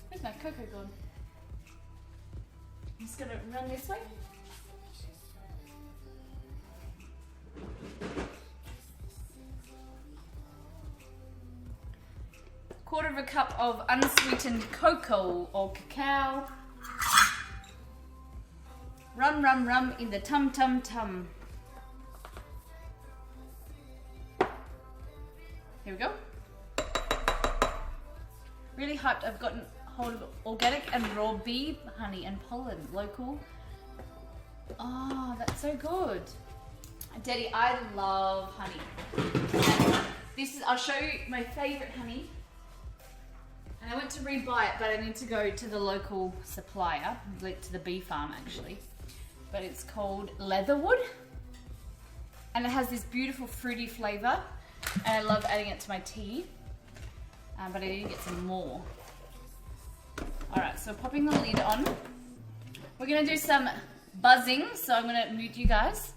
Where's my cocoa gone? I'm just gonna run this way. Quarter of a cup of unsweetened cocoa or cacao. Rum, rum, rum in the tum, tum, tum. Here we go. Really hyped. I've gotten hold of organic and raw bee honey and pollen, local. Oh, that's so good. Daddy, I love honey. And this is, I'll show you my favorite honey. And I went to rebuy it, but I need to go to the local supplier, to the bee farm actually. But it's called Leatherwood. And it has this beautiful fruity flavor. And I love adding it to my tea, but I need to get some more. Alright, so popping the lid on. We're going to do some buzzing, so I'm going to mute you guys.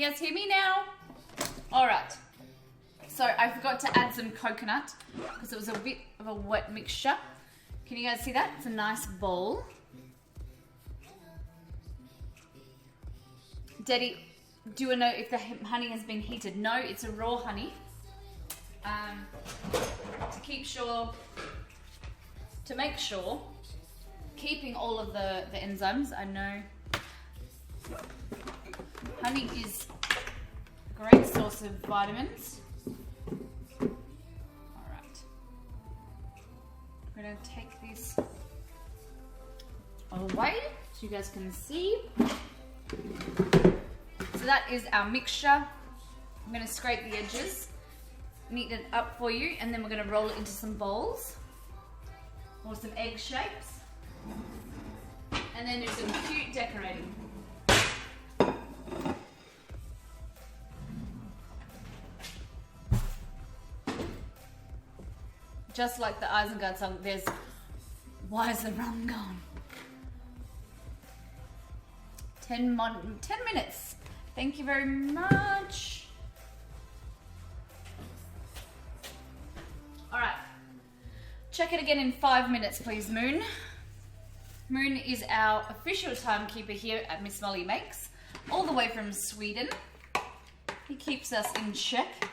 you guys hear me now? All right. So I forgot to add some coconut because it was a bit of a wet mixture. Can you guys see that? It's a nice bowl. Daddy, do you know if the honey has been heated? No, it's a raw honey. To make sure, keeping all of the enzymes. I know honey is a great source of vitamins. Alright. I'm going to take this away so you guys can see. So that is our mixture. I'm going to scrape the edges, neaten it up for you, and then we're going to roll it into some bowls or some egg shapes, and then do some cute decorating. Just like the Isengard song, there's why is the rum gone? 10 minutes. Thank you very much. All right. Check it again in 5 minutes, please, Moon. Moon is our official timekeeper here at Miss Molly Makes, all the way from Sweden. He keeps us in check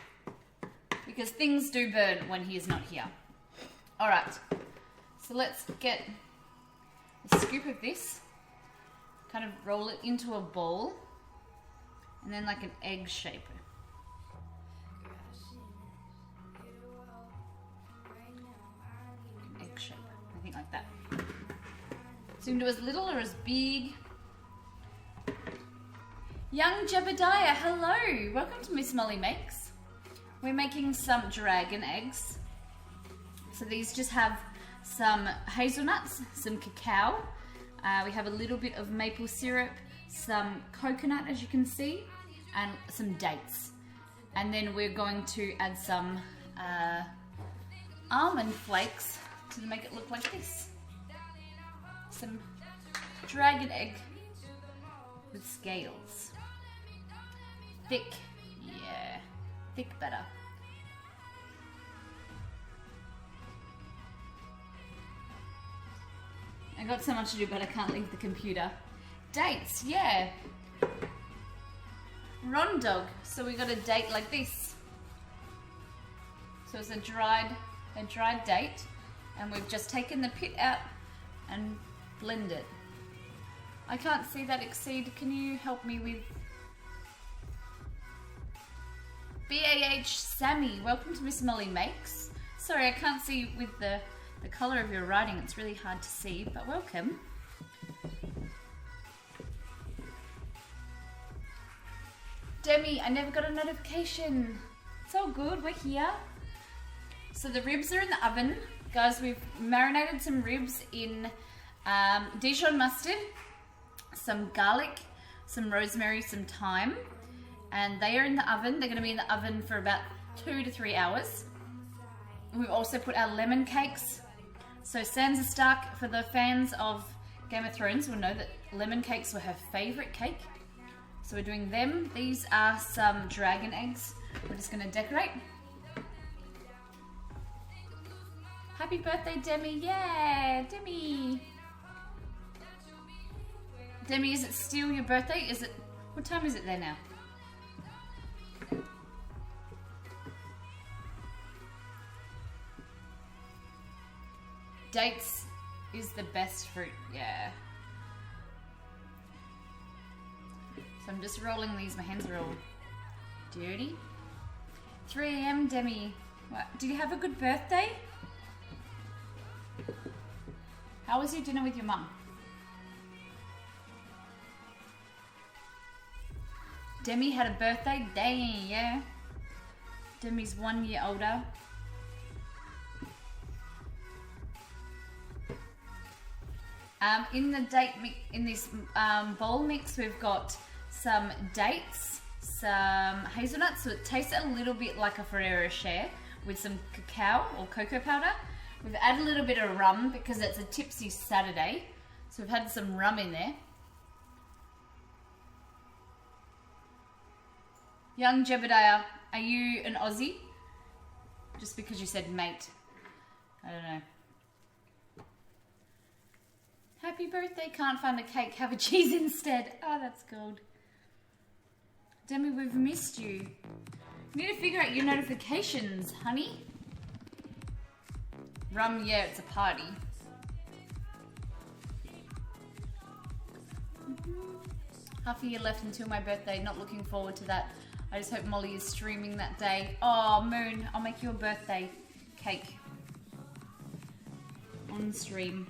because things do burn when he is not here. All right, so let's get a scoop of this, kind of roll it into a bowl, and then like an egg shape. An egg shape, I think like that. So you can do as little or as big. Young Jebediah, hello! Welcome to Miss Molly Makes. We're making some dragon eggs. So these just have some hazelnuts, some cacao. We have a little bit of maple syrup, some coconut as you can see, and some dates. And then we're going to add some almond flakes to make it look like this. Some dragon egg with scales. Thick, yeah, thick butter. I got so much to do, but I can't leave the computer. Dates, yeah. Rondog. So we got a date like this. So it's a dried date, and we've just taken the pit out and blend it. I can't see that exceed. Can you help me with BAH Sammy? Welcome to Miss Molly Makes. Sorry, I can't see with the color of your writing. It's really hard to see, but welcome. Demi, I never got a notification. It's all good, we're here. So the ribs are in the oven. Guys, we've marinated some ribs in Dijon mustard, some garlic, some rosemary, some thyme, and they are in the oven. They're gonna be in the oven for about 2 to 3 hours. We've also put our lemon cakes. So Sansa Stark, for the fans of Game of Thrones, will know that lemon cakes were her favourite cake. So we're doing them. These are some dragon eggs. We're just going to decorate. Happy birthday, Demi. Yeah, Demi. Demi, is it still your birthday? Is it? What time is it there now? Dates is the best fruit, yeah. So I'm just rolling these. My hands are all dirty. 3 a.m. Demi. What? Did you have a good birthday? How was your dinner with your mum? Demi had a birthday? Dang, yeah. Demi's 1 year older. In the in this bowl mix, we've got some dates, some hazelnuts, so it tastes a little bit like a Ferrero Rocher with some cacao or cocoa powder. We've added a little bit of rum because it's a tipsy Saturday, so we've had some rum in there. Young Jebediah, are you an Aussie? Just because you said mate. I don't know. Happy birthday, can't find a cake, have a cheese instead. Oh, that's gold. Demi, we've missed you. You need to figure out your notifications, honey. Rum, yeah, it's a party. Half a year left until my birthday, not looking forward to that. I just hope Molly is streaming that day. Oh, Moon, I'll make you a birthday cake. On stream.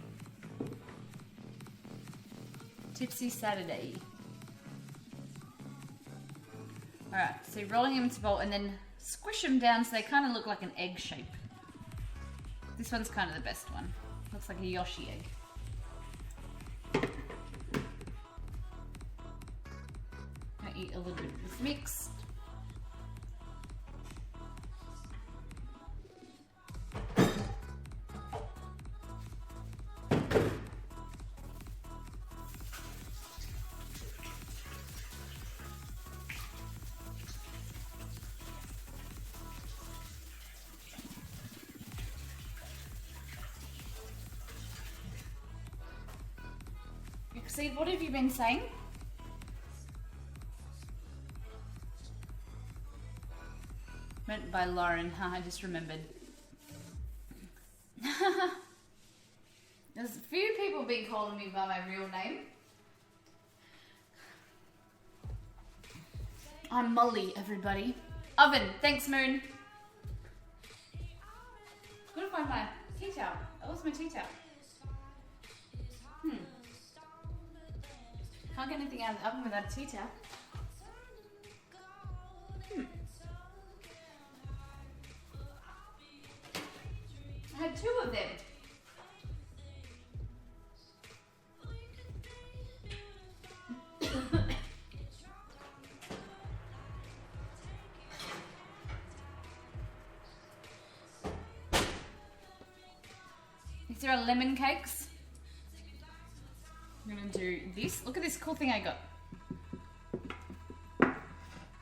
Tipsy Saturday. Alright, so rolling them into a bowl and then squish them down so they kind of look like an egg shape. This one's kind of the best one. Looks like a Yoshi egg. I eat a little bit of this mix. Exceed, what have you been saying? Meant by Lauren, I just remembered. There's a few people been calling me by my real name. I'm Molly, everybody. Oven, thanks Moon. Couldn't find my tea towel. I lost my tea towel. Can't get anything out of the oven without a tea towel. I had 2 of them. Is there a lemon cakes? I'm gonna do this. Look at this cool thing I got.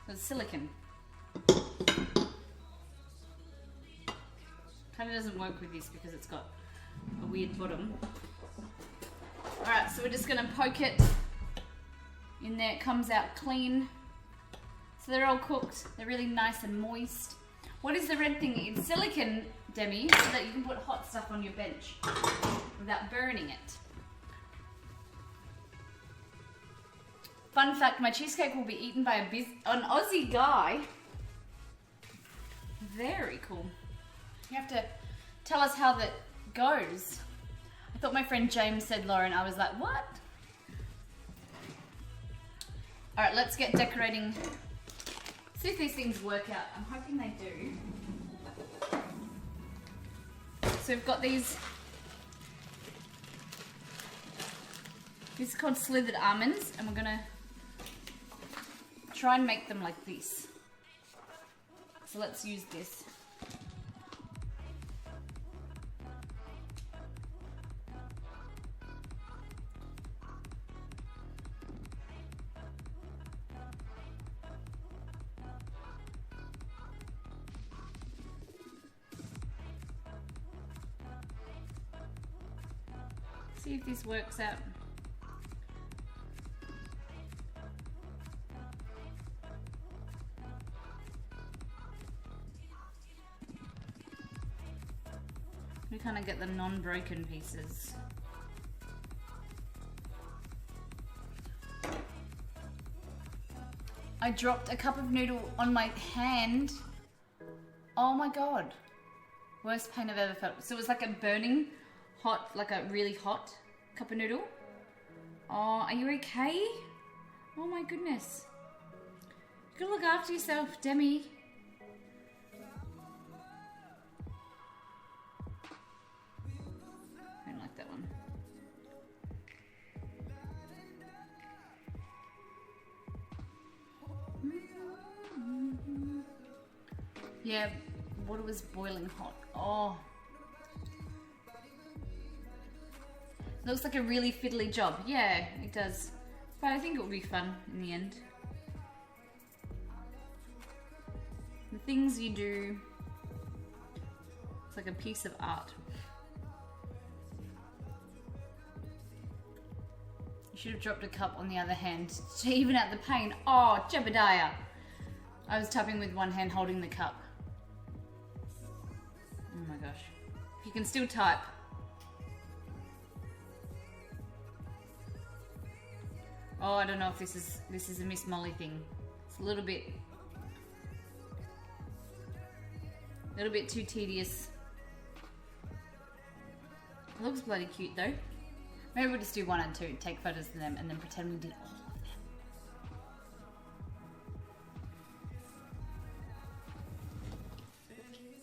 It's silicone. Kind of doesn't work with this because it's got a weird bottom. Alright, so we're just gonna poke it in there. It comes out clean. So they're all cooked. They're really nice and moist. What is the red thing? It's silicone, Demi, so that you can put hot stuff on your bench without burning it. Fun fact, my cheesecake will be eaten by an Aussie guy. Very cool. You have to tell us how that goes. I thought my friend James said Lauren. I was like, what? Alright, let's get decorating. See if these things work out. I'm hoping they do. So we've got these. This is called slithered almonds, and we're gonna try and make them like this. So let's use this. See if this works out. We kind of get the non-broken pieces. I dropped a cup of noodle on my hand. Oh my god. Worst pain I've ever felt. So it was like a burning hot, like a really hot cup of noodle. Oh, are you okay? Oh my goodness. You gotta look after yourself, Demi. I don't like that one. Yeah, water was boiling hot. Oh. Looks like a really fiddly job. Yeah, it does. But I think it will be fun in the end. things you do. It's like a piece of art. You should have dropped a cup on the other hand to even out the pain. Oh, Jebediah. I was tapping with one hand holding the cup. Oh my gosh. If you can still type. Oh, I don't know if this is a Miss Molly thing. It's a little bit too tedious. It looks bloody cute though. Maybe we'll just do 1 and 2, take photos of them, and then pretend we did all of them.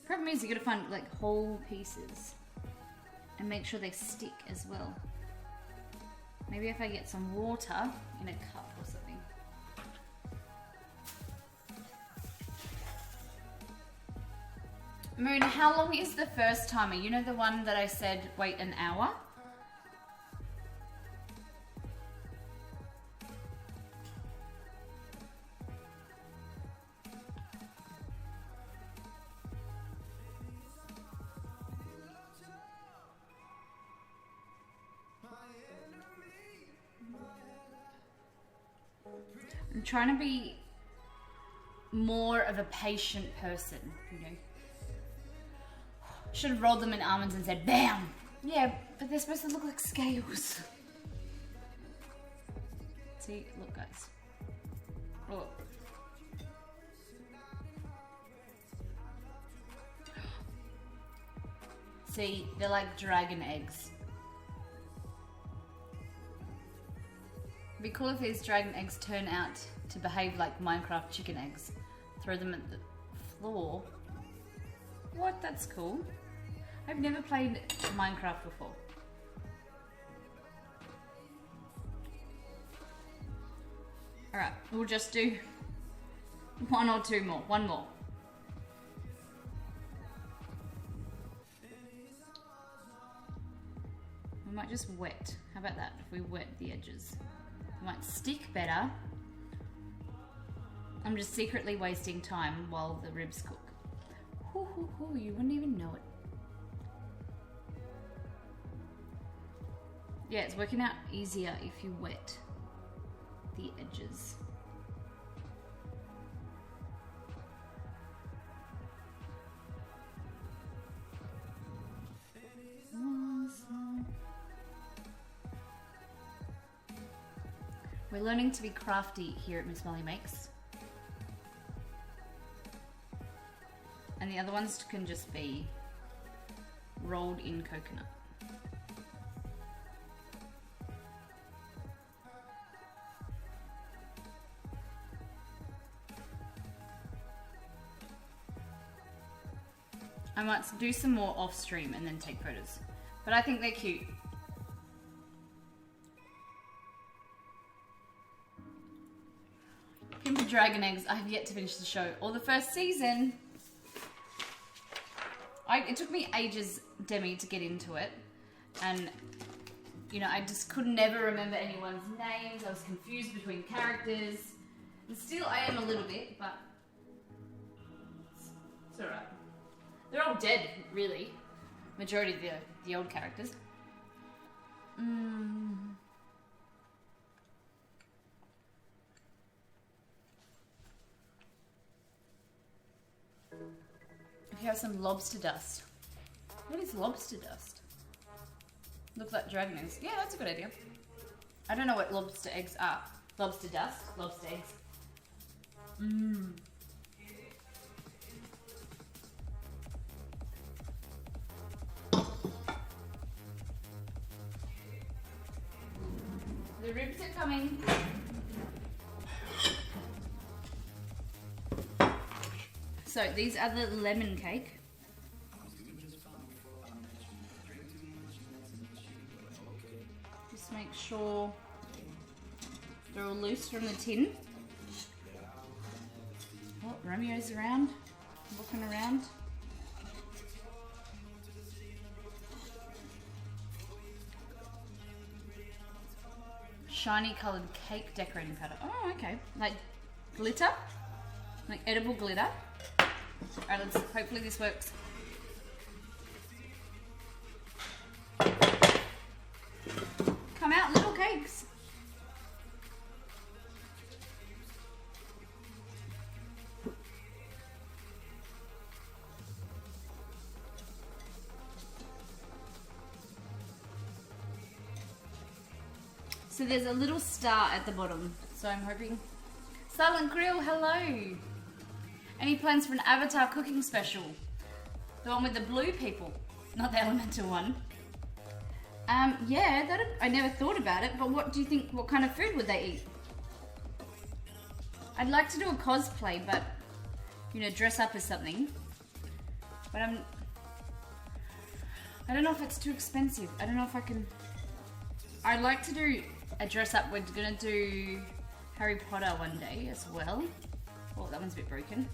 Problem is, you gotta find like whole pieces and make sure they stick as well. Maybe if I get some water in a cup or something. Moon, how long is the first timer? You know the one that I said wait an hour? I'm trying to be more of a patient person, you know. Should have rolled them in almonds and said BAM! Yeah, but they're supposed to look like scales. See, look guys. Oh. See, they're like dragon eggs. It'd be cool if these dragon eggs turn out to behave like Minecraft chicken eggs. Throw them at the floor. What? That's cool. I've never played Minecraft before. Alright, we'll just do 1 or 2 more. 1 more. We might just wet. How about that? If we wet the edges. It might stick better. I'm just secretly wasting time while the ribs cook. Hoo, hoo, hoo, you wouldn't even know it. Yeah, it's working out easier if you wet the edges. We're learning to be crafty here at Miss Molly Makes. And the other ones can just be rolled in coconut. I might do some more off stream and then take photos. But I think they're cute. Pimp of Dragon Eggs, I have yet to finish the show. Or the first season. It took me ages, Demi, to get into it. And, you know, I just could never remember anyone's names. I was confused between characters. And still I am a little bit, but it's alright. They're all dead, really. Majority of the old characters. If you have some lobster dust. What is lobster dust? Looks like dragon eggs. Yeah, that's a good idea. I don't know what lobster eggs are. Lobster dust, lobster eggs. The ribs are coming. So these are the lemon cake. Just make sure they're all loose from the tin. Oh, Romeo's around, looking around. Shiny coloured cake decorating powder. Oh, okay. Like glitter? Like edible glitter? Alright, hopefully this works. Come out, little cakes. So there's a little star at the bottom. So I'm hoping. Silent Grill, hello. Any plans for an Avatar cooking special? The one with the blue people, not the elemental one. Yeah, I never thought about it, but what do you think, what kind of food would they eat? I'd like to do a cosplay, but, you know, dress up as something. But I don't know if it's too expensive. I don't know if I can. I'd like to do a dress up. We're gonna do Harry Potter one day as well. Oh, that one's a bit broken.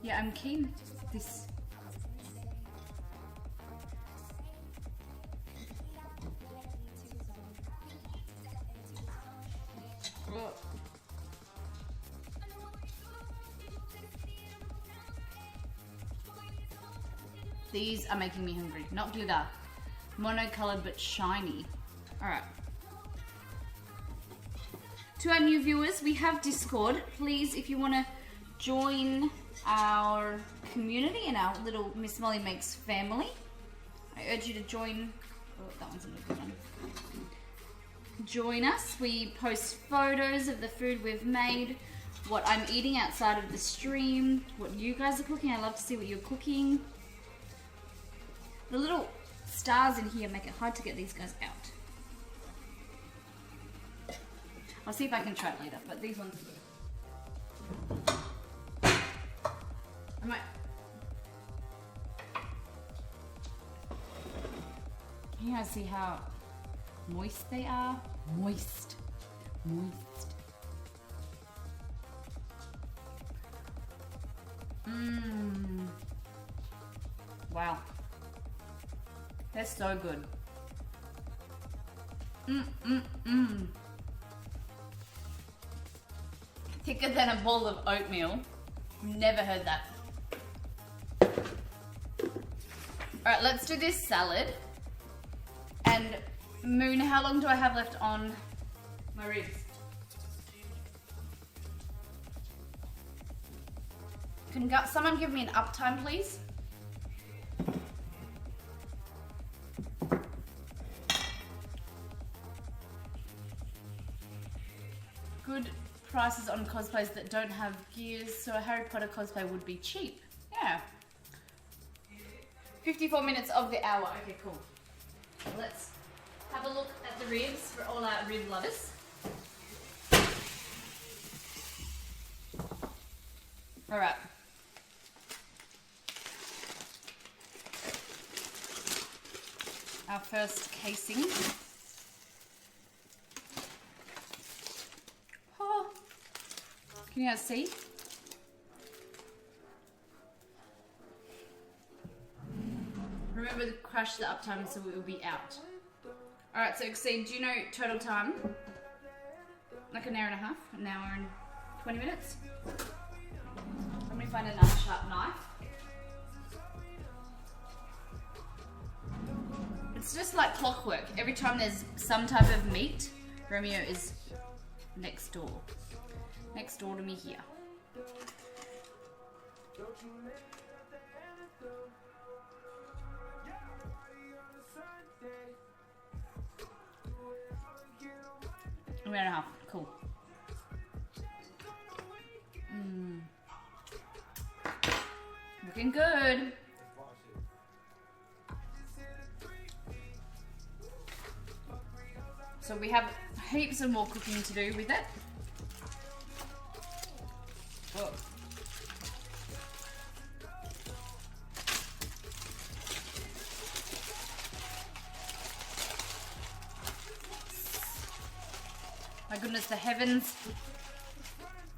Yeah, I'm keen. This. These are making me hungry. Not glitter. Monocolored but shiny. Alright. To our new viewers, we have Discord. Please, if you want to join our community and our little Miss Molly Makes family, I urge you to join. Oh, that one's a good one. Join us. We post photos of the food we've made, what I'm eating outside of the stream, what you guys are cooking. I love to see what you're cooking. The little stars in here make it hard to get these guys out. I'll see if I can try it later, but these ones are good. I might. Can you guys see how moist they are? Moist. Moist. Mmm. Wow. They're so good. Thicker than a bowl of oatmeal. Never heard that. Alright, let's do this salad. And Moon, how long do I have left on my ribs? Can someone give me an uptime, please? Good prices on cosplays that don't have gears, so a Harry Potter cosplay would be cheap. Yeah. 54 minutes of the hour. Okay, cool. Let's have a look at the ribs for all our rib lovers. All right. Our first casing. Oh. Can you guys see? Remember to crash the uptime so we will be out. Alright, so Exceed, do you know total time? Like an hour and a half? An hour and 20 minutes? Let me find a nice sharp knife. It's just like clockwork. Every time there's some type of meat, Romeo is next door. Next door to me here. An hour and a half. Cool. Looking good. So we have heaps of more cooking to do with it. Whoa. My goodness, the heavens.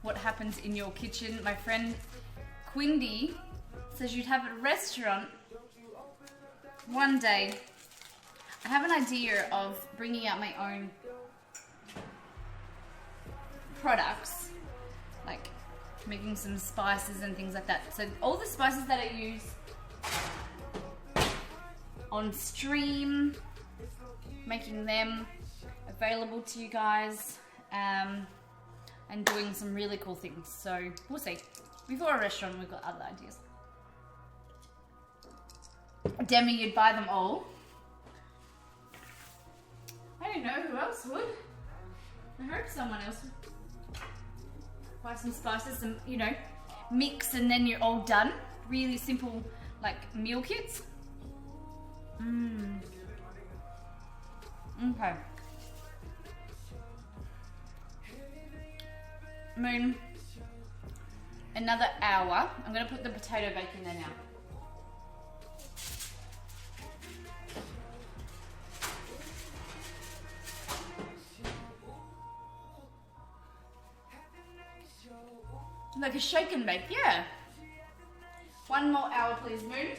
What happens in your kitchen? My friend Quindy says you'd have a restaurant one day. I have an idea of bringing out my own products, like making some spices and things like that. So all the spices that I use on stream, making them available to you guys, and doing some really cool things. So we'll see. Before a restaurant, we've got other ideas. Demi, you'd buy them all. I don't know who else would. I hope someone else would. Buy some spices, some, you know, mix, and then you're all done. Really simple, like meal kits. Okay. Moon, another hour. I'm gonna put the potato bake in there now. Like a shake and bake, yeah. 1 more hour, please, Moon.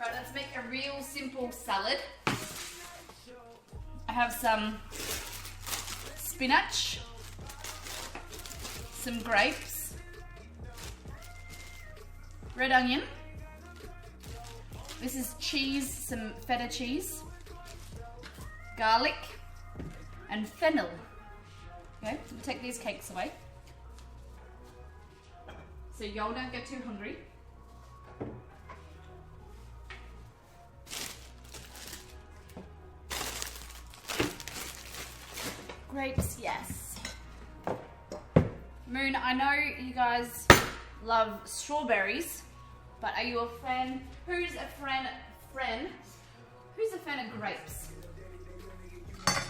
Right, let's make a real simple salad. I have some spinach, some grapes, red onion. This is cheese, some feta cheese, garlic, and fennel. Okay, so we'll take these cakes away. So y'all don't get too hungry. Grapes, yes. Moon, I know you guys love strawberries, but are you a fan? Who's a fan of grapes?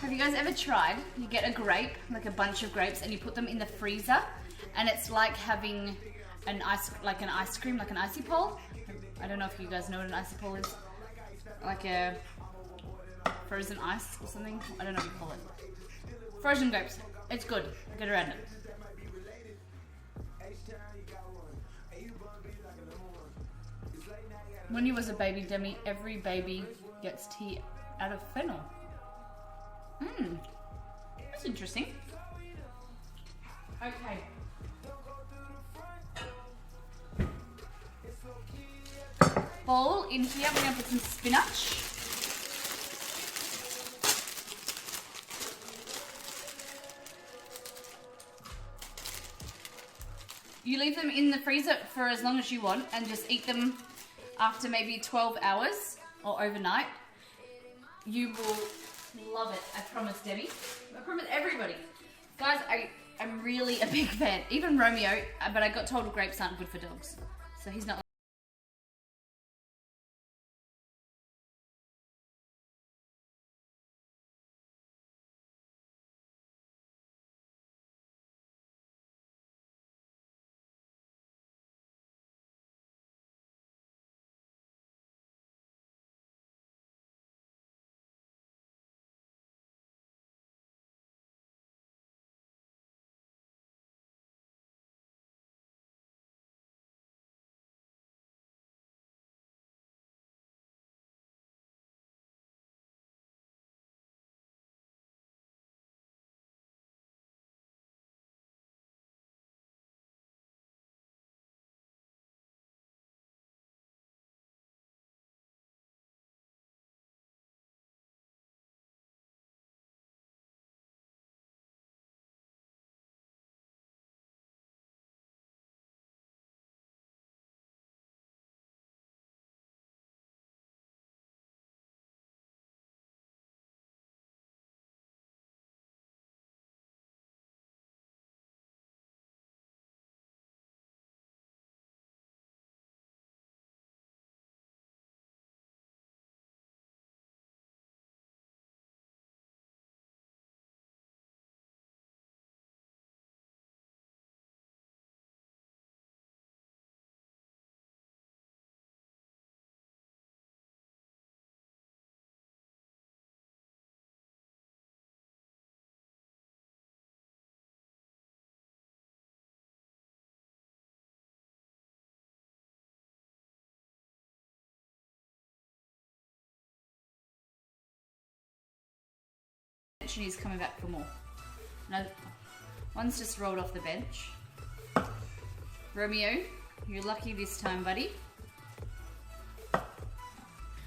Have you guys ever tried? You get a grape, like a bunch of grapes, and you put them in the freezer, and it's like having an ice cream, like an icy pole. I don't know if you guys know what an icy pole is. Like a frozen ice or something. I don't know what you call it. Frozen grapes. It's good. Get around it. When you was a baby, Demi, every baby gets tea out of fennel. That's interesting. Okay. Bowl in here, we're going to put some spinach. You leave them in the freezer for as long as you want and just eat them after maybe 12 hours or overnight. You will love it, I promise, Debbie. I promise everybody. Guys, I'm really a big fan. Even Romeo, but I got told grapes aren't good for dogs. So he's not. She's coming back for more. No, one's just rolled off the bench. Romeo, you're lucky this time, buddy.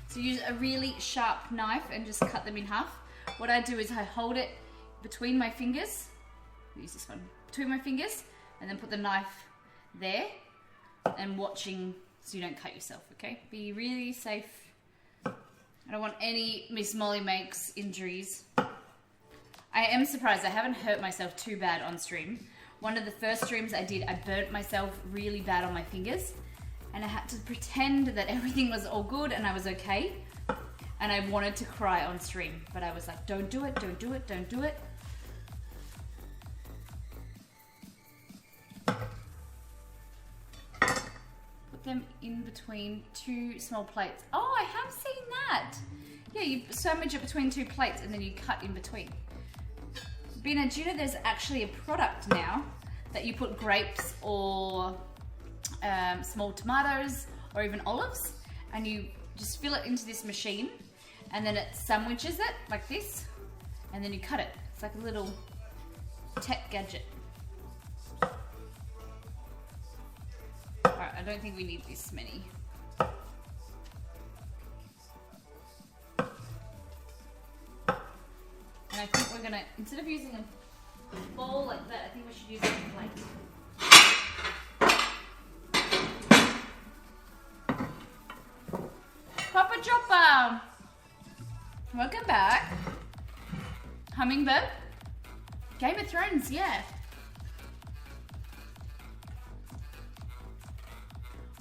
So use a really sharp knife and just cut them in half. What I do is I hold it between my fingers. Use this one. Between my fingers, and then put the knife there and watching so you don't cut yourself, okay? Be really safe. I don't want any Miss Molly Makes injuries. I am surprised I haven't hurt myself too bad on stream. One of the first streams I did, I burnt myself really bad on my fingers, and I had to pretend that everything was all good and I was okay, and I wanted to cry on stream, but I was like, don't do it, don't do it, don't do it. Them in between two small plates. Oh, I have seen that. Yeah, you sandwich it between two plates and then you cut in between. Bina, do you know there's actually a product now that you put grapes or small tomatoes or even olives, and you just fill it into this machine, and then it sandwiches it like this, and then you cut it. It's like a little tech gadget. Alright, I don't think we need this many. And I think we're gonna, instead of using a bowl like that, I think we should use a plate. Papa Chopper! Welcome back. Hummingbird? Game of Thrones, yeah.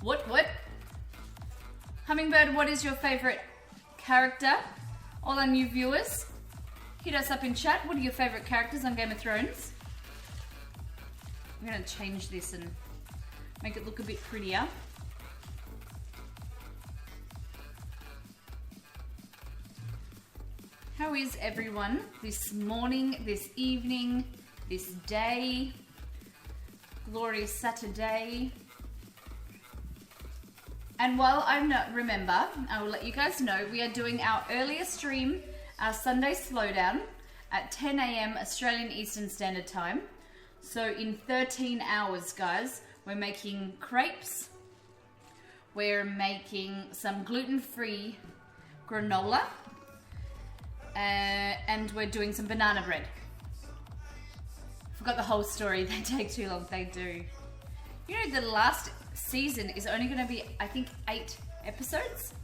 What? Hummingbird, what is your favorite character? All our new viewers, hit us up in chat. What are your favorite characters on Game of Thrones? I'm gonna change this and make it look a bit prettier. How is everyone this morning, this evening, this day? Glorious Saturday. And while I remember, I will let you guys know we are doing our earlier stream, our Sunday Slowdown, at 10 a.m. Australian Eastern Standard Time. So in 13 hours, guys, we're making crepes. We're making some gluten-free granola. And we're doing some banana bread. Forgot the whole story. They take too long. They do. You know, the last season is only going to be, I think, 8 episodes.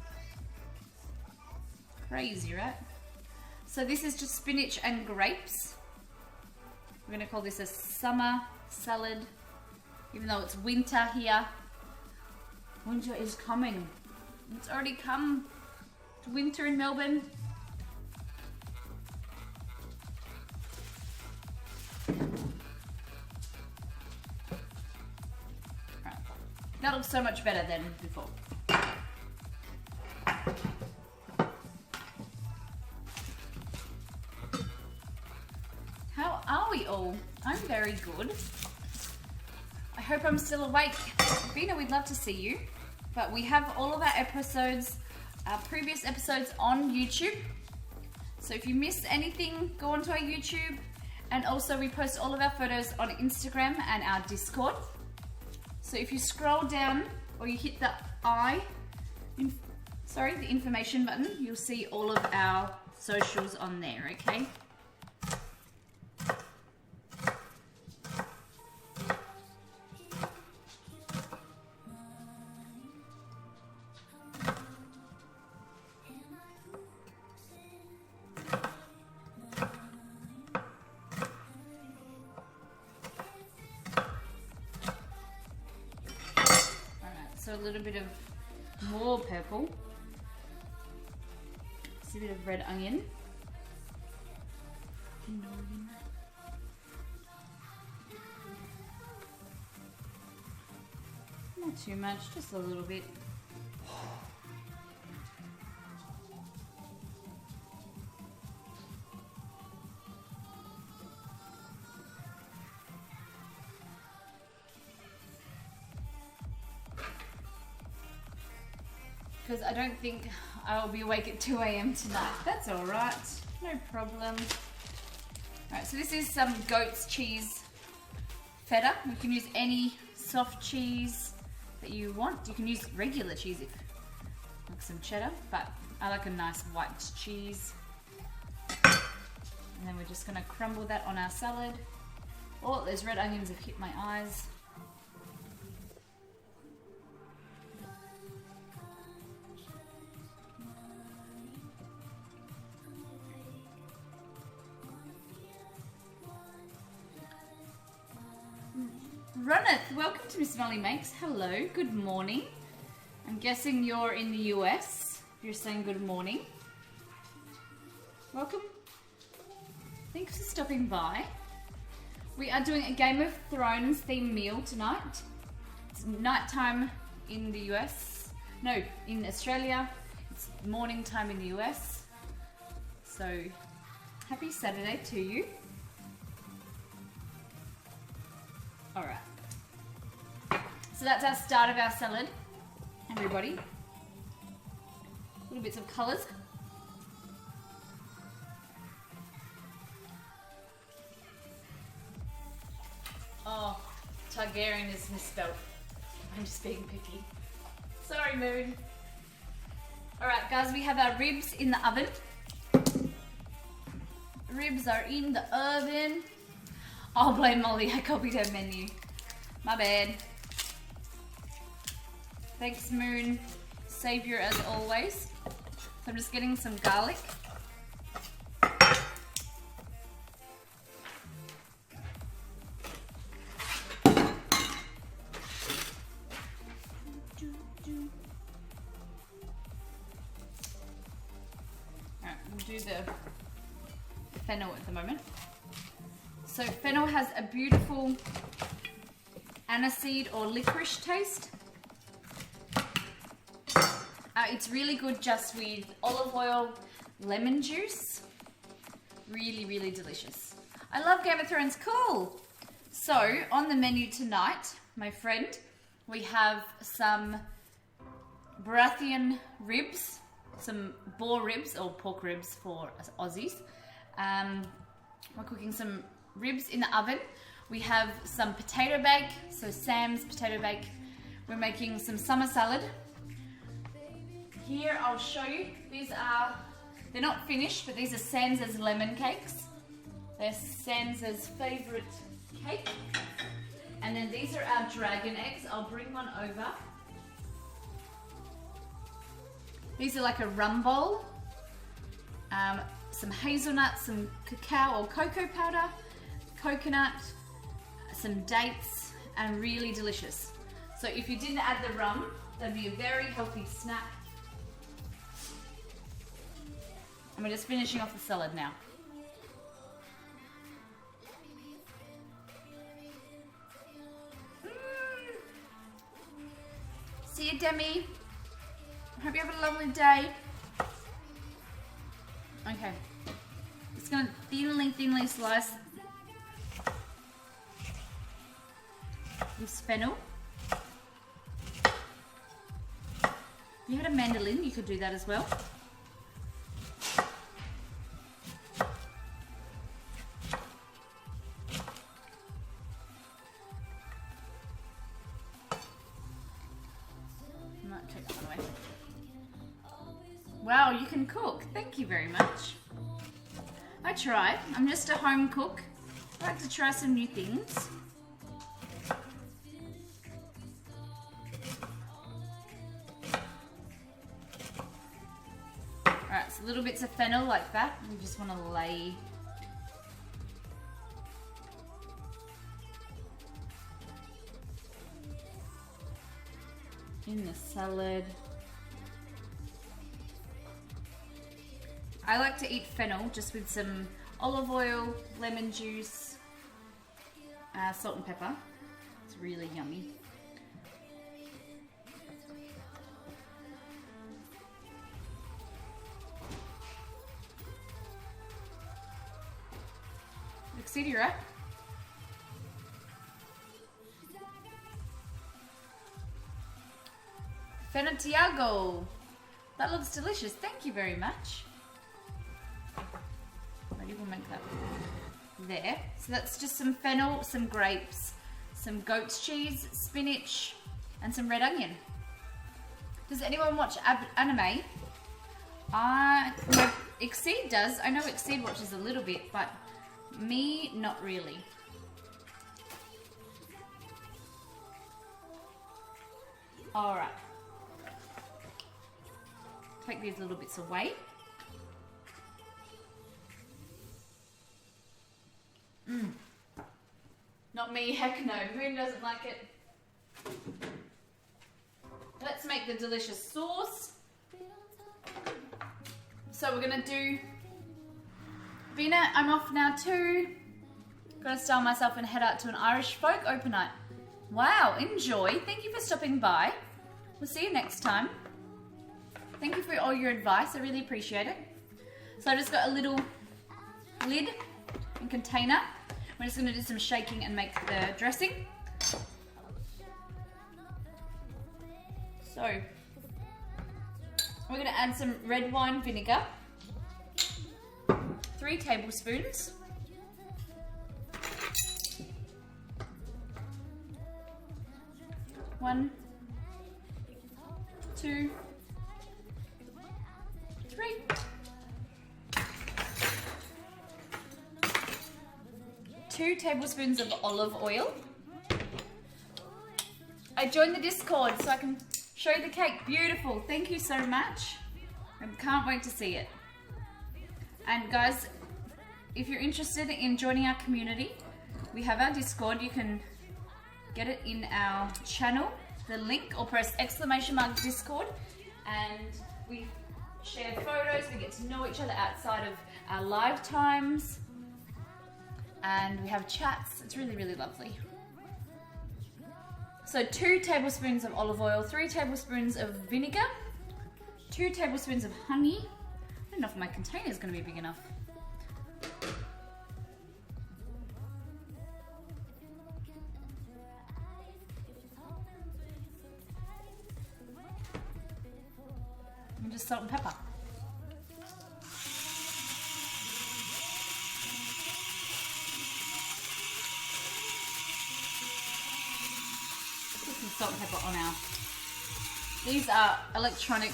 Crazy, right? So this is just spinach and grapes. We're going to call this a summer salad, even though it's winter here. Winter is coming. It's already come. It's winter in Melbourne. That looks so much better than before. How are we all? I'm very good. I hope I'm still awake. Bina, we'd love to see you. But we have all of our episodes, our previous episodes on YouTube. So if you missed anything, go onto our YouTube. And also we post all of our photos on Instagram and our Discord. So if you scroll down or you hit the the information button, you'll see all of our socials on there, okay? So a little bit of more purple. Just a bit of red onion. Not too much, just a little bit. Because I don't think I'll be awake at 2 a.m. tonight. That's alright, no problem. Alright, so this is some goat's cheese feta. You can use any soft cheese that you want. You can use regular cheese if like some cheddar, but I like a nice white cheese. And then we're just gonna crumble that on our salad. Oh, those red onions have hit my eyes. Runneth, welcome to Miss Molly Makes. Hello, good morning. I'm guessing you're in the US. You're saying good morning. Welcome. Thanks for stopping by. We are doing a Game of Thrones themed meal tonight. It's nighttime in the US. No, in Australia. It's morning time in the US. So, happy Saturday to you. Alright. So that's our start of our salad, everybody. Little bits of colours. Oh, Targaryen is misspelled. I'm just being picky. Sorry, Moon. Alright, guys, we have our ribs in the oven. Ribs are in the oven. I'll blame Molly, I copied her menu. My bad. Thanks, Moon. Savior as always. So I'm just getting some garlic. Alright, we'll do the fennel at the moment. So fennel has a beautiful aniseed or licorice taste. It's really good just with olive oil, lemon juice. Really, really delicious. I love Game of Thrones. Cool. So on the menu tonight, my friend, we have some Baratheon ribs, some boar ribs or pork ribs for us Aussies. We're cooking some ribs in the oven. We have some potato bake, so Sam's potato bake. We're making some summer salad. Here I'll show you, they're not finished, but these are Sansa's lemon cakes. They're Sansa's favourite cake. And then these are our dragon eggs. I'll bring one over. These are like a rum bowl. Some hazelnut, some cacao or cocoa powder, coconut, some dates, and really delicious. So if you didn't add the rum, that'd be a very healthy snack. And we're just finishing off the salad now. See you, Demi. Hope you have a lovely day. Okay. Just gonna thinly slice this fennel. If you had a mandolin, you could do that as well. Wow, you can cook. Thank you very much. I try. I'm just a home cook. I like to try some new things. Alright, so little bits of fennel like that. We just want to lay in the salad. I like to eat fennel just with some olive oil, lemon juice, salt and pepper. It's really yummy. Excited, right? Fennel Tiago. That looks delicious. Thank you very much. Maybe we'll make that there. So that's just some fennel, some grapes, some goat's cheese, spinach, and some red onion. Does anyone watch anime? Exceed does. I know Exceed watches a little bit, but me, not really. Alright. Take these little bits away. Not me, heck no. Who doesn't like it? Let's make the delicious sauce. So we're gonna do Vina, I'm off now too. Gonna style myself and head out to an Irish folk open night. Wow, enjoy. Thank you for stopping by. We'll see you next time. Thank you for all your advice. I really appreciate it. So I just got a little lid and container. We're just gonna do some shaking and make the dressing. So we're gonna add some red wine vinegar, 3 tablespoons. One, 2, 3. 2 tablespoons of olive oil. I joined the Discord so I can show you the cake. Beautiful. Thank you so much. I can't wait to see it. And guys, if you're interested in joining our community, we have our Discord. You can get it in our channel, the link, or press !Discord, and we share photos, we get to know each other outside of our live times, and we have chats. It's really, really lovely. So 2 tablespoons of olive oil, 3 tablespoons of vinegar, 2 tablespoons of honey. I don't know if my container is going to be big enough. And just salt and pepper. Put some salt and pepper on our. These are electronic.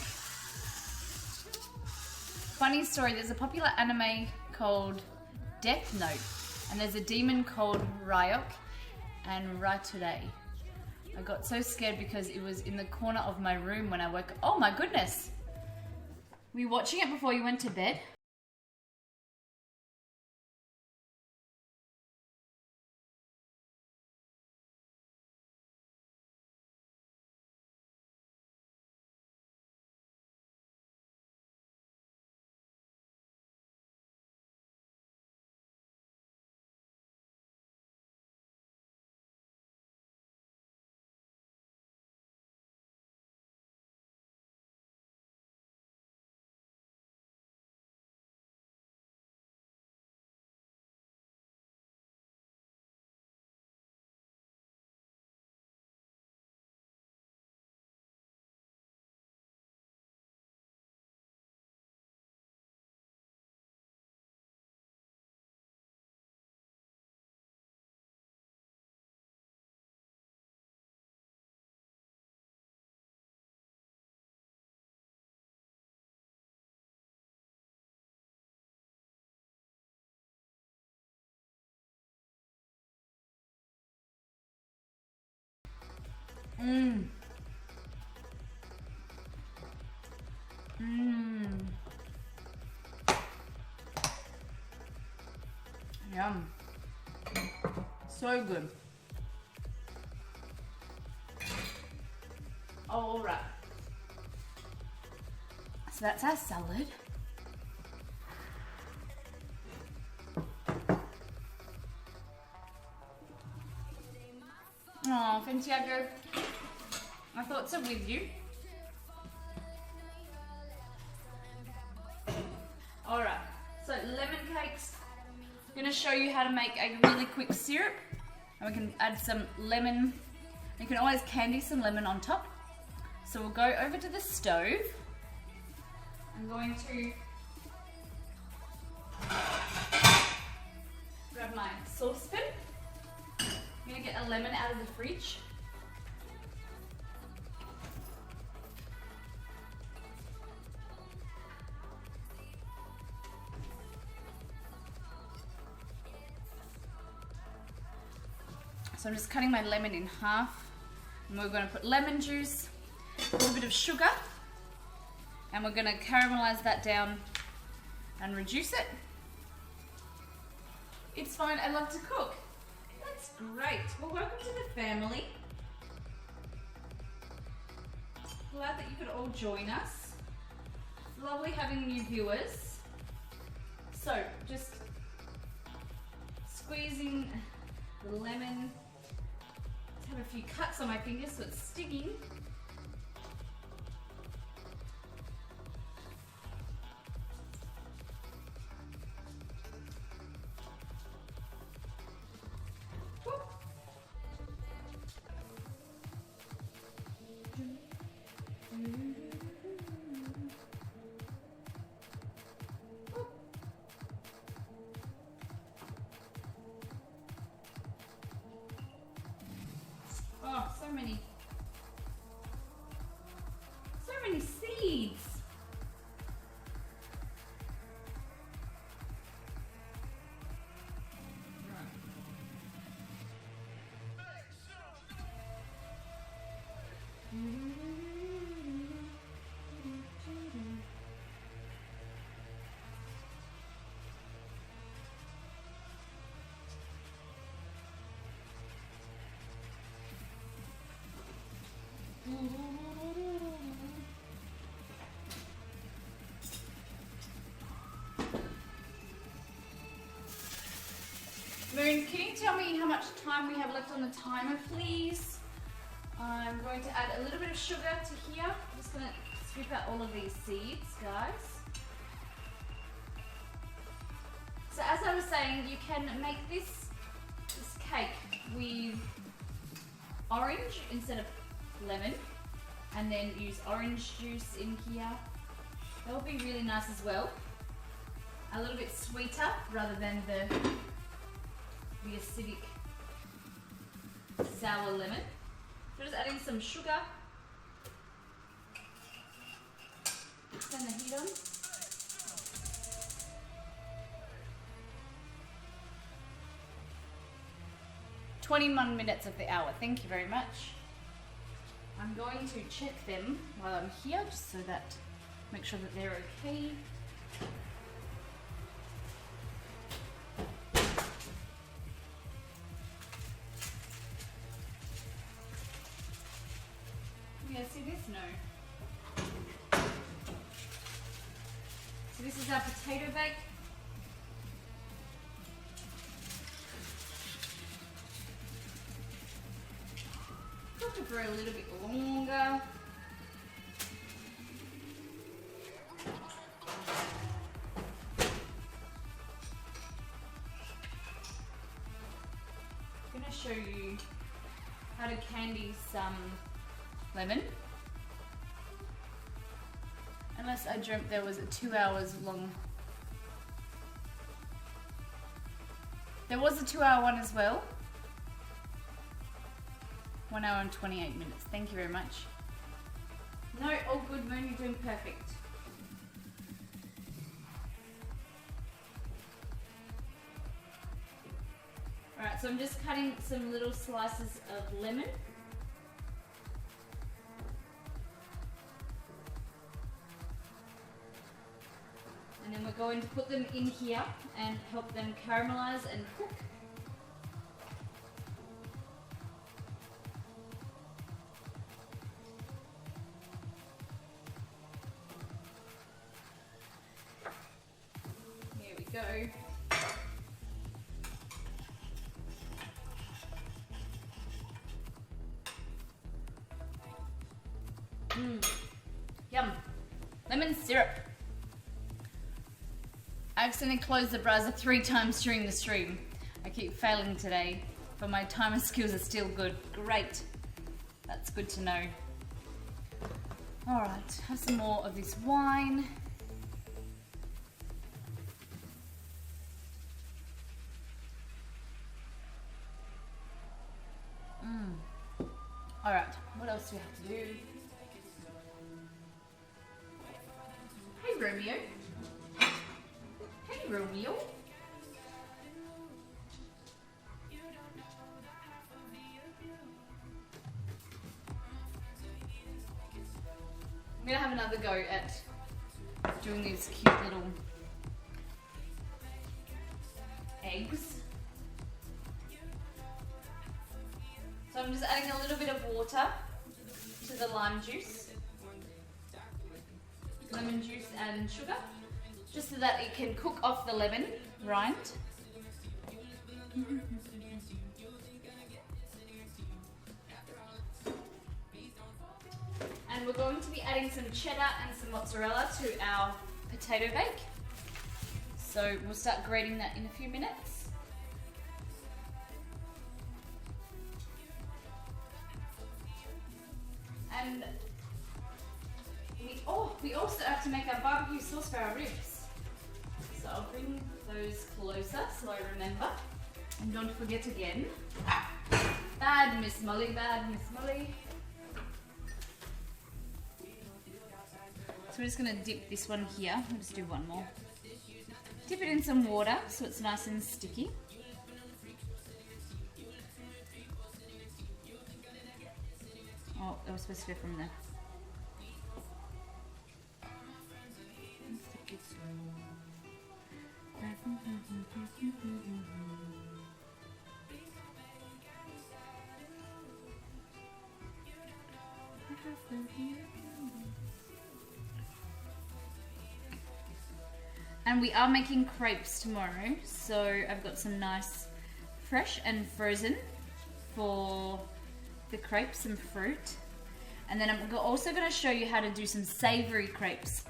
Funny story, there's a popular anime called Death Note, and there's a demon called Ryok and Rature. I got so scared because it was in the corner of my room when I woke up. Oh my goodness! Were you watching it before you went to bed? Mmm. Mmm. Yum. So good. All right. So that's our salad. Oh, Santiago, my thoughts are with you. Alright, so lemon cakes. I'm going to show you how to make a really quick syrup. And we can add some lemon. You can always candy some lemon on top. So we'll go over to the stove. I'm going to grab my saucepan. I'm gonna get a lemon out of the fridge. So I'm just cutting my lemon in half, and we're going to put lemon juice, a little bit of sugar, and we're going to caramelize that down and reduce it. It's fine, I love to cook. That's great. Well, welcome to the family. Glad that you could all join us. Lovely having new viewers. So, just squeezing the lemon. Have a few cuts on my fingers so it's sticking. Oh, so many seeds. Moon, can you tell me how much time we have left on the timer, please? I'm going to add a little bit of sugar to here. I'm just going to scoop out all of these seeds, guys. So as I was saying, you can make this cake with orange instead of lemon, and then use orange juice in here. That will be really nice as well. A little bit sweeter rather than the acidic sour lemon. So just adding some sugar. Turn the heat on. "21 minutes of the hour." Thank you very much. I'm going to check them while I'm here, just so that make sure that they're okay. Yeah, see this? No. So this is our potato bake. Cook it for a little bit longer. I'm going to show you how to candy some lemon. Unless I dreamt there was a 2 hours long. There was a 2-hour one as well. 1 hour and 28 minutes. Thank you very much. No, all good, Moon. You're doing perfect. Alright, so I'm just cutting some little slices of lemon. And then we're going to put them in here and help them caramelize and cook. Here we go. Yum. Lemon syrup. I accidentally closed the browser 3 times during the stream. I keep failing today, but my timer skills are still good. Great. That's good to know. Alright, have some more of this wine. else do we have to do? Hey, Romeo. Hey, Romeo. I'm gonna have another go at doing these cute little eggs. So I'm just adding a little bit of water to the lime juice, lemon juice and sugar, just so that it can cook off the lemon rind. And we're going to be adding some cheddar and some mozzarella to our potato bake. So we'll start grating that in a few minutes. And we also have to make our barbecue sauce for our ribs. So I'll bring those closer so I remember. And don't forget again. Bad Miss Molly, bad Miss Molly. So we're just going to dip this one here. I'll just do one more. Dip it in some water so it's nice and sticky. Oh, it was supposed to go from there. And we are making crepes tomorrow, so I've got some nice fresh and frozen for the crepes, some fruit. And then I'm also going to show you how to do some savory crepes.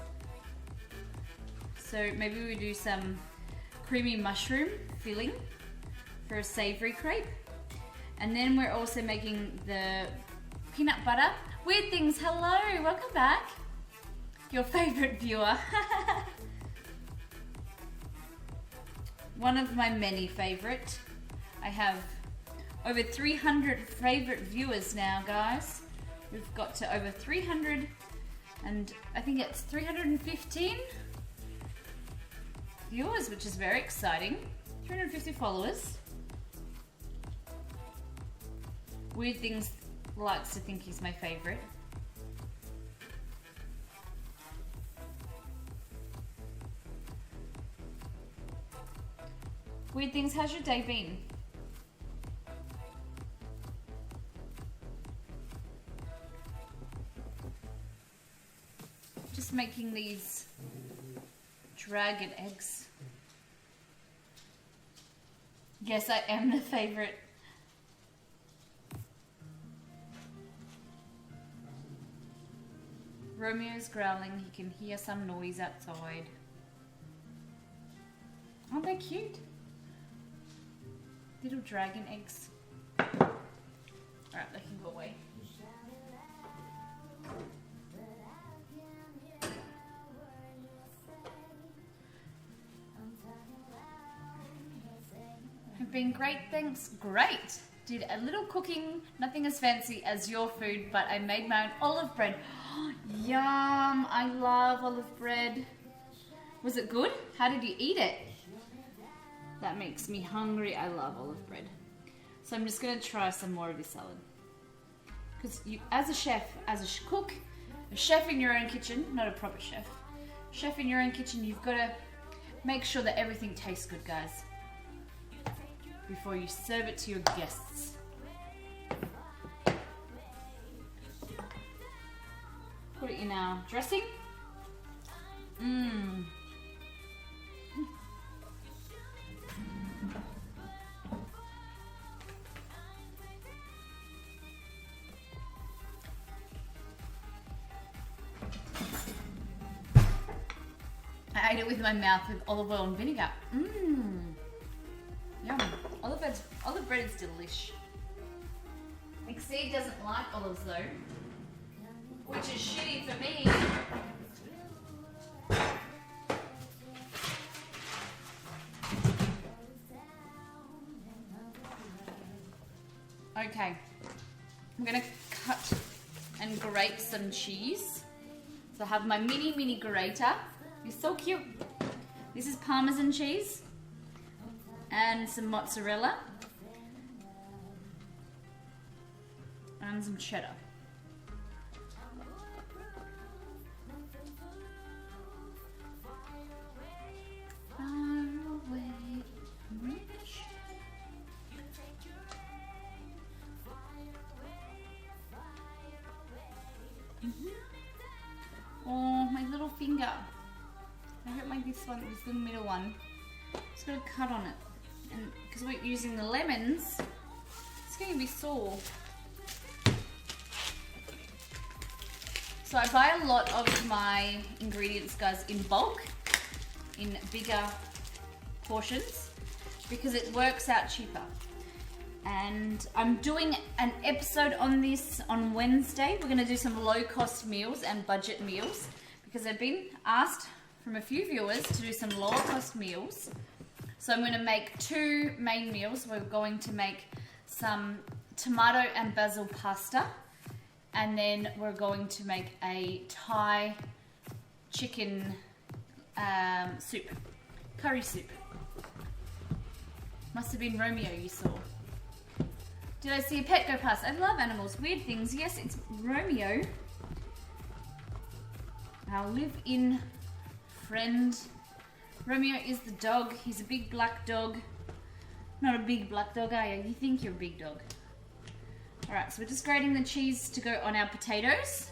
So maybe we do some creamy mushroom filling for a savory crepe. And then we're also making the peanut butter. Weird Things, hello, welcome back. Your favorite viewer. One of my many favorite. I have over 300 favorite viewers now, guys. We've got to over 300 and I think it's 315 viewers, which is very exciting. 350 followers. Weird Things likes to think he's my favorite. Weird Things, how's your day been? Just making these dragon eggs. Yes, I am the favorite. Romeo's growling, he can hear some noise outside. Aren't they cute? Little dragon eggs. Alright, they can go away. I've been great, thanks. Great! Did a little cooking, nothing as fancy as your food, but I made my own olive bread. Yum! I love olive bread. Was it good? How did you eat it? That makes me hungry. I love olive bread. So I'm just going to try some more of this salad. Because you, as a chef, as a cook, a chef in your own kitchen, not a proper chef, chef in your own kitchen, you've got to make sure that everything tastes good, guys, before you serve it to your guests. Put it in our dressing. Mmm. I ate it with my mouth with olive oil and vinegar. Mmm. Yum. Olive bread is delish. Exceed doesn't like olives though, which is shitty for me. Okay. I'm gonna cut grate some cheese. So I have my mini grater. It's so cute. This is Parmesan cheese and some mozzarella and some cheddar. Oh, my little finger. I hurt my this one, this little middle one. Just got a cut on it. And because we're using the lemons, it's going to be sore. So I buy a lot of my ingredients, guys, in bulk, in bigger portions, because it works out cheaper. And I'm doing an episode on this on Wednesday. We're going to do some low-cost meals and budget meals, because I've been asked from a few viewers to do some lower-cost meals. So I'm going to make 2 main meals. We're going to make some tomato and basil pasta, and then we're going to make a Thai chicken soup, curry soup. Must have been Romeo you saw. Did I see a pet go past? I love animals. Weird things. Yes, it's Romeo. Our live-in friend. Romeo is the dog. He's a big black dog. Not a big black dog, are you? You think you're a big dog. Alright, so we're just grating the cheese to go on our potatoes.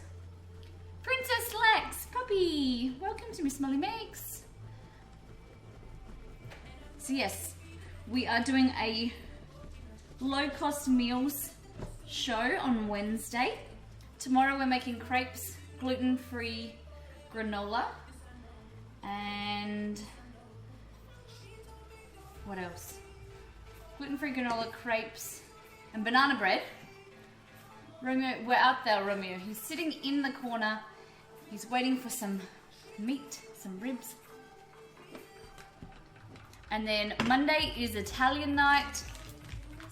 Princess Lex, puppy. Welcome to Miss Molly Makes. So yes, we are doing a low-cost meals show on Wednesday. Tomorrow we're making crepes, gluten-free granola, and what else? Gluten-free granola, crepes, and banana bread. Romeo, we're out there, Romeo. He's sitting in the corner. He's waiting for some meat, some ribs. And then Monday is Italian night.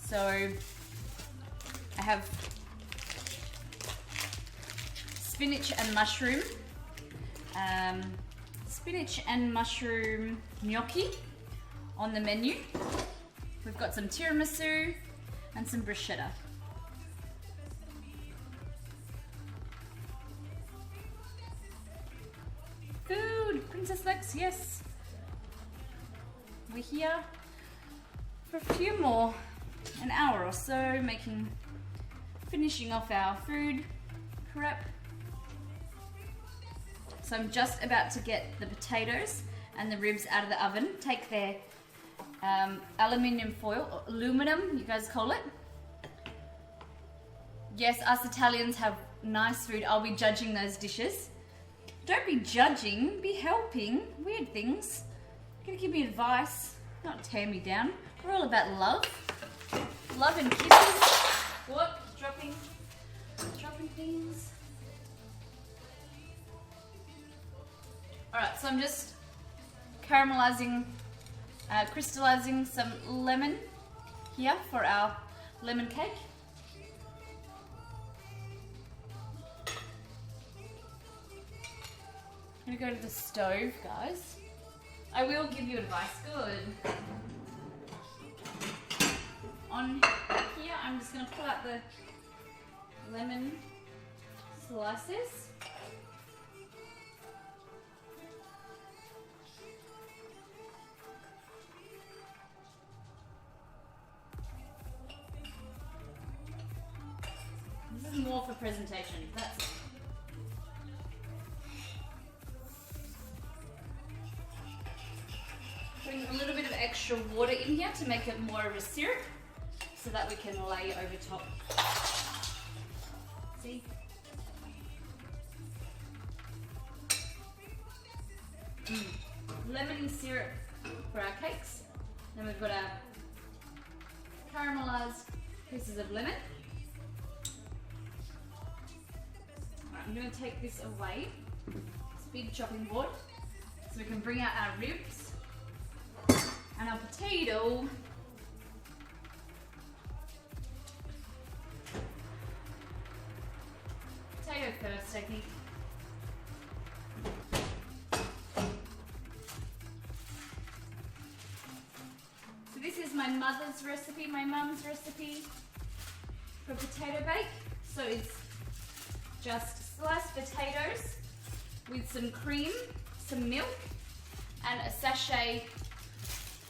So I have spinach and mushroom gnocchi on the menu. We've got some tiramisu and some bruschetta. Food, Princess Lex, yes. We're here for a few more, an hour or so, finishing off our food prep. So I'm just about to get the potatoes and the ribs out of the oven. Take their aluminium foil, or aluminum, you guys call it. Yes, us Italians have nice food. I'll be judging those dishes. Don't be judging, be helping. Weird things. You're gonna give me advice, not tear me down. We're all about love. Love and kisses. What? Dropping things. Alright, so I'm just caramelizing, crystallizing some lemon here for our lemon cake. I'm gonna go to the stove, guys. I will give you advice. Good. On here, I'm just gonna pull out the lemon slices. This is more for presentation. That's putting a little bit of extra water in here to make it more of a syrup, so that we can lay over top. See? Lemony syrup for our cakes. Then we've got our caramelized pieces of lemon. Alright, I'm going to take this away, this big chopping board, so we can bring out our ribs and our potato. Potato I think. So this is my mother's recipe, my mum's recipe for potato bake. So it's just sliced potatoes with some cream, some milk, and a sachet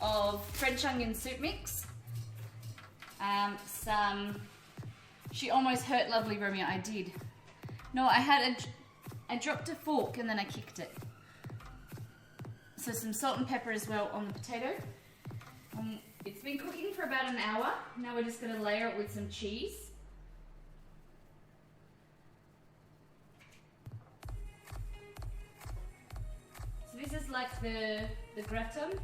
of French onion soup mix. She almost hurt lovely Romeo. I did. No, I dropped a fork and then I kicked it. So some salt and pepper as well on the potato. It's been cooking for about an hour. Now we're just going to layer it with some cheese. So this is like the gratin.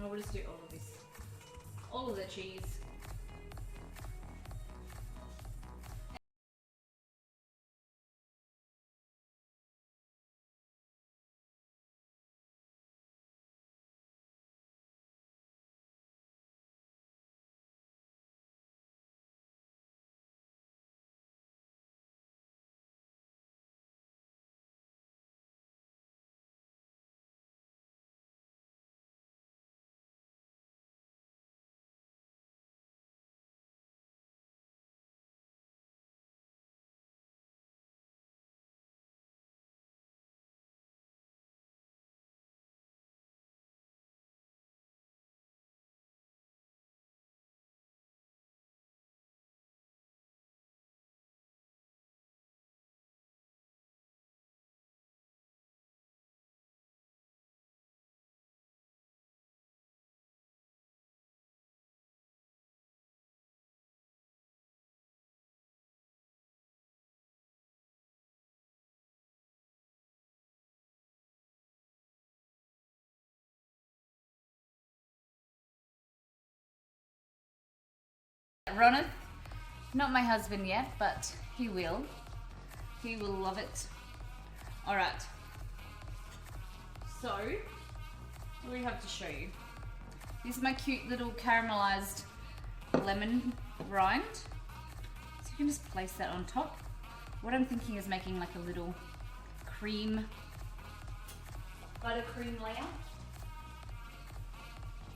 Oh, we'll just do all of this. All of the cheese. Ronan, not my husband yet, but he will. He will love it. All right. So, what do we have to show you? This is my cute little caramelized lemon rind. So you can just place that on top. What I'm thinking is making like a little cream, buttercream layer.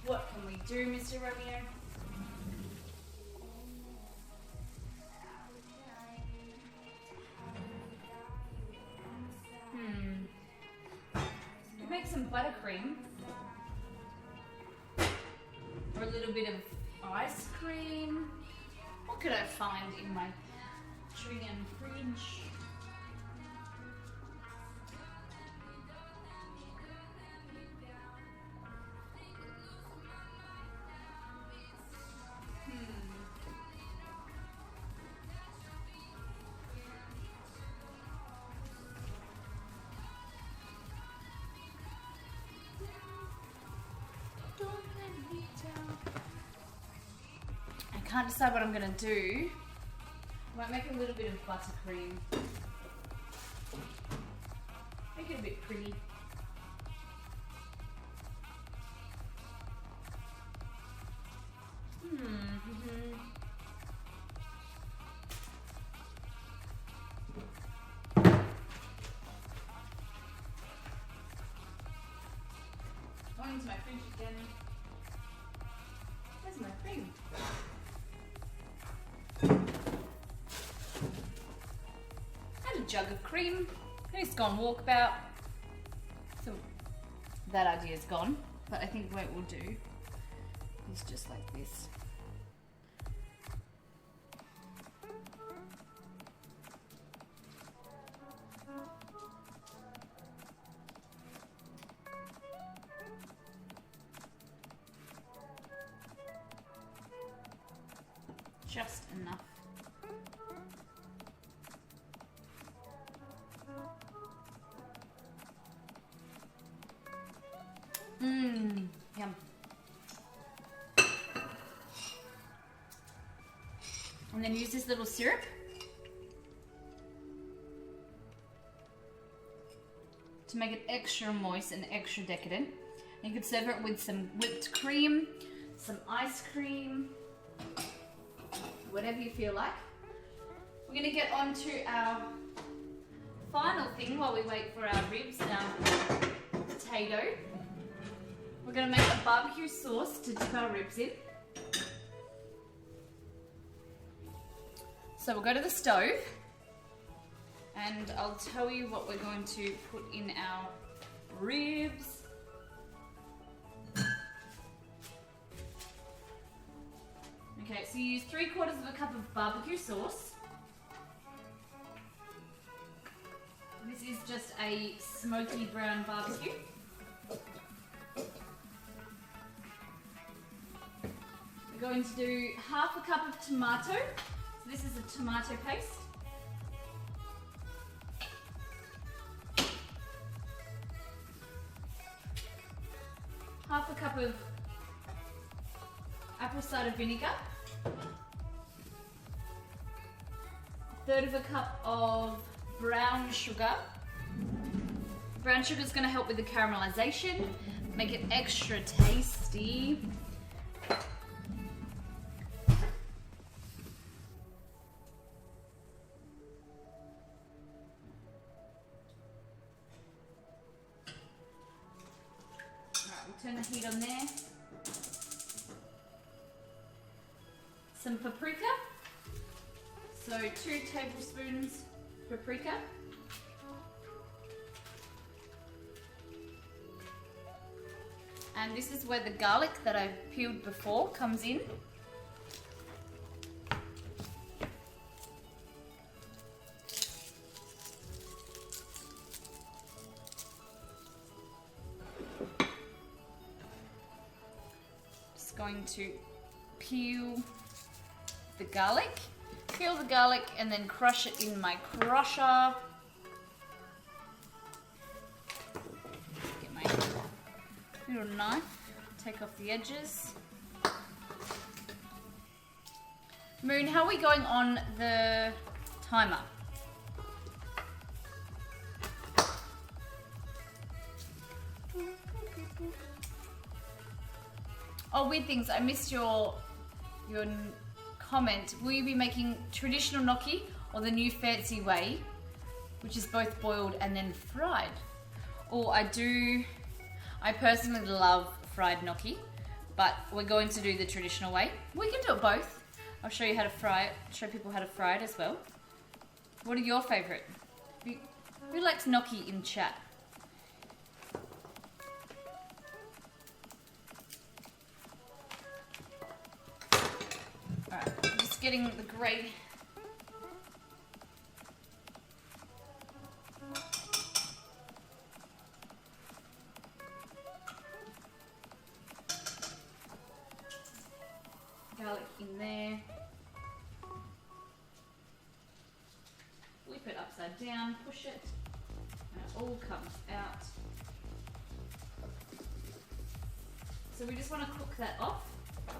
What can we do, Mr. Romeo? Make some buttercream or a little bit of ice cream. What could I find in my tree and fridge? I can't decide what I'm gonna do. I might make a little bit of buttercream. Make it a bit pretty. Going into my fridge again. Where's my cream? Had a jug of cream. It's gone walkabout. So that idea's gone. But I think what we'll do is just like this. Just enough. Yum. And then use this little syrup to make it extra moist and extra decadent. And you could serve it with some whipped cream, some ice cream, whatever you feel like. We're going to get on to our final thing while we wait for our ribs and our potato. We're going to make a barbecue sauce to dip our ribs in. So we'll go to the stove and I'll tell you what we're going to put in our ribs. Okay, so you use 3/4 of a cup of barbecue sauce. This is just a smoky brown barbecue. We're going to do 1/2 cup of tomato. So this is a tomato paste. Half a cup of apple cider vinegar. 1/3 cup of brown sugar. Brown sugar is going to help with the caramelization, make it extra tasty. Turn the heat on there. Some paprika. So 2 tablespoons paprika. And this is where the garlic that I peeled before comes in. Going to peel the garlic and then crush it in my crusher. Get my little knife, take off the edges. Moon, how are we going on the timer? Oh, weird things. I missed your comment. Will you be making traditional gnocchi or the new fancy way, which is both boiled and then fried? Oh, I personally love fried gnocchi, but we're going to do the traditional way. We can do it both. I'll show you how to fry it, show people how to fry it as well. What are your favorite? Who likes gnocchi in chat? Getting the grey. Garlic in there. Flip it upside down, push it, and it all comes out. So we just want to cook that off.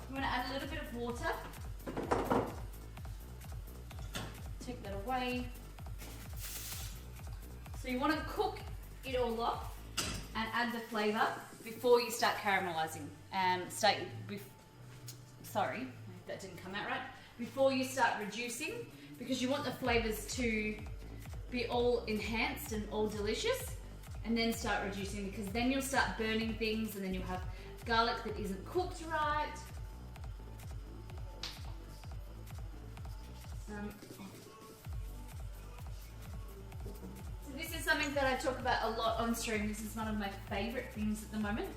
We want to add a little bit of water. Take that away. So you want to cook it all off and add the flavour before you start caramelizing. Sorry, that didn't come out right. Before you start reducing, because you want the flavours to be all enhanced and all delicious, and then start reducing, because then you'll start burning things and then you'll have garlic that isn't cooked right. So this is something that I talk about a lot on stream. This is one of my favourite things at the moment.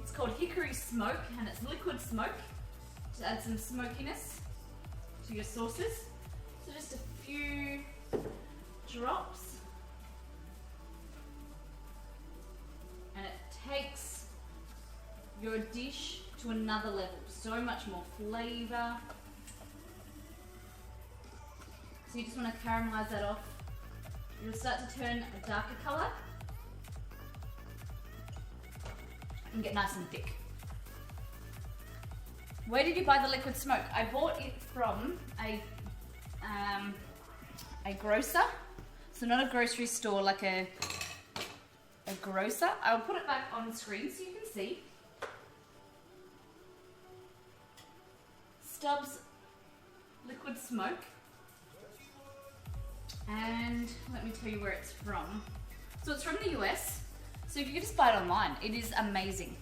It's called hickory smoke, and it's liquid smoke to add some smokiness to your sauces. So just a few drops, and it takes your dish to another level. So much more flavour. So you just want to caramelize that off. It'll start to turn a darker colour and get nice and thick. Where did you buy the liquid smoke? I bought it from a grocer. So not a grocery store, like a grocer. I'll put it back on screen so you can see. Stubbs liquid smoke. And let me tell you where it's from. So it's from the US. So if you could just buy it online, it is amazing.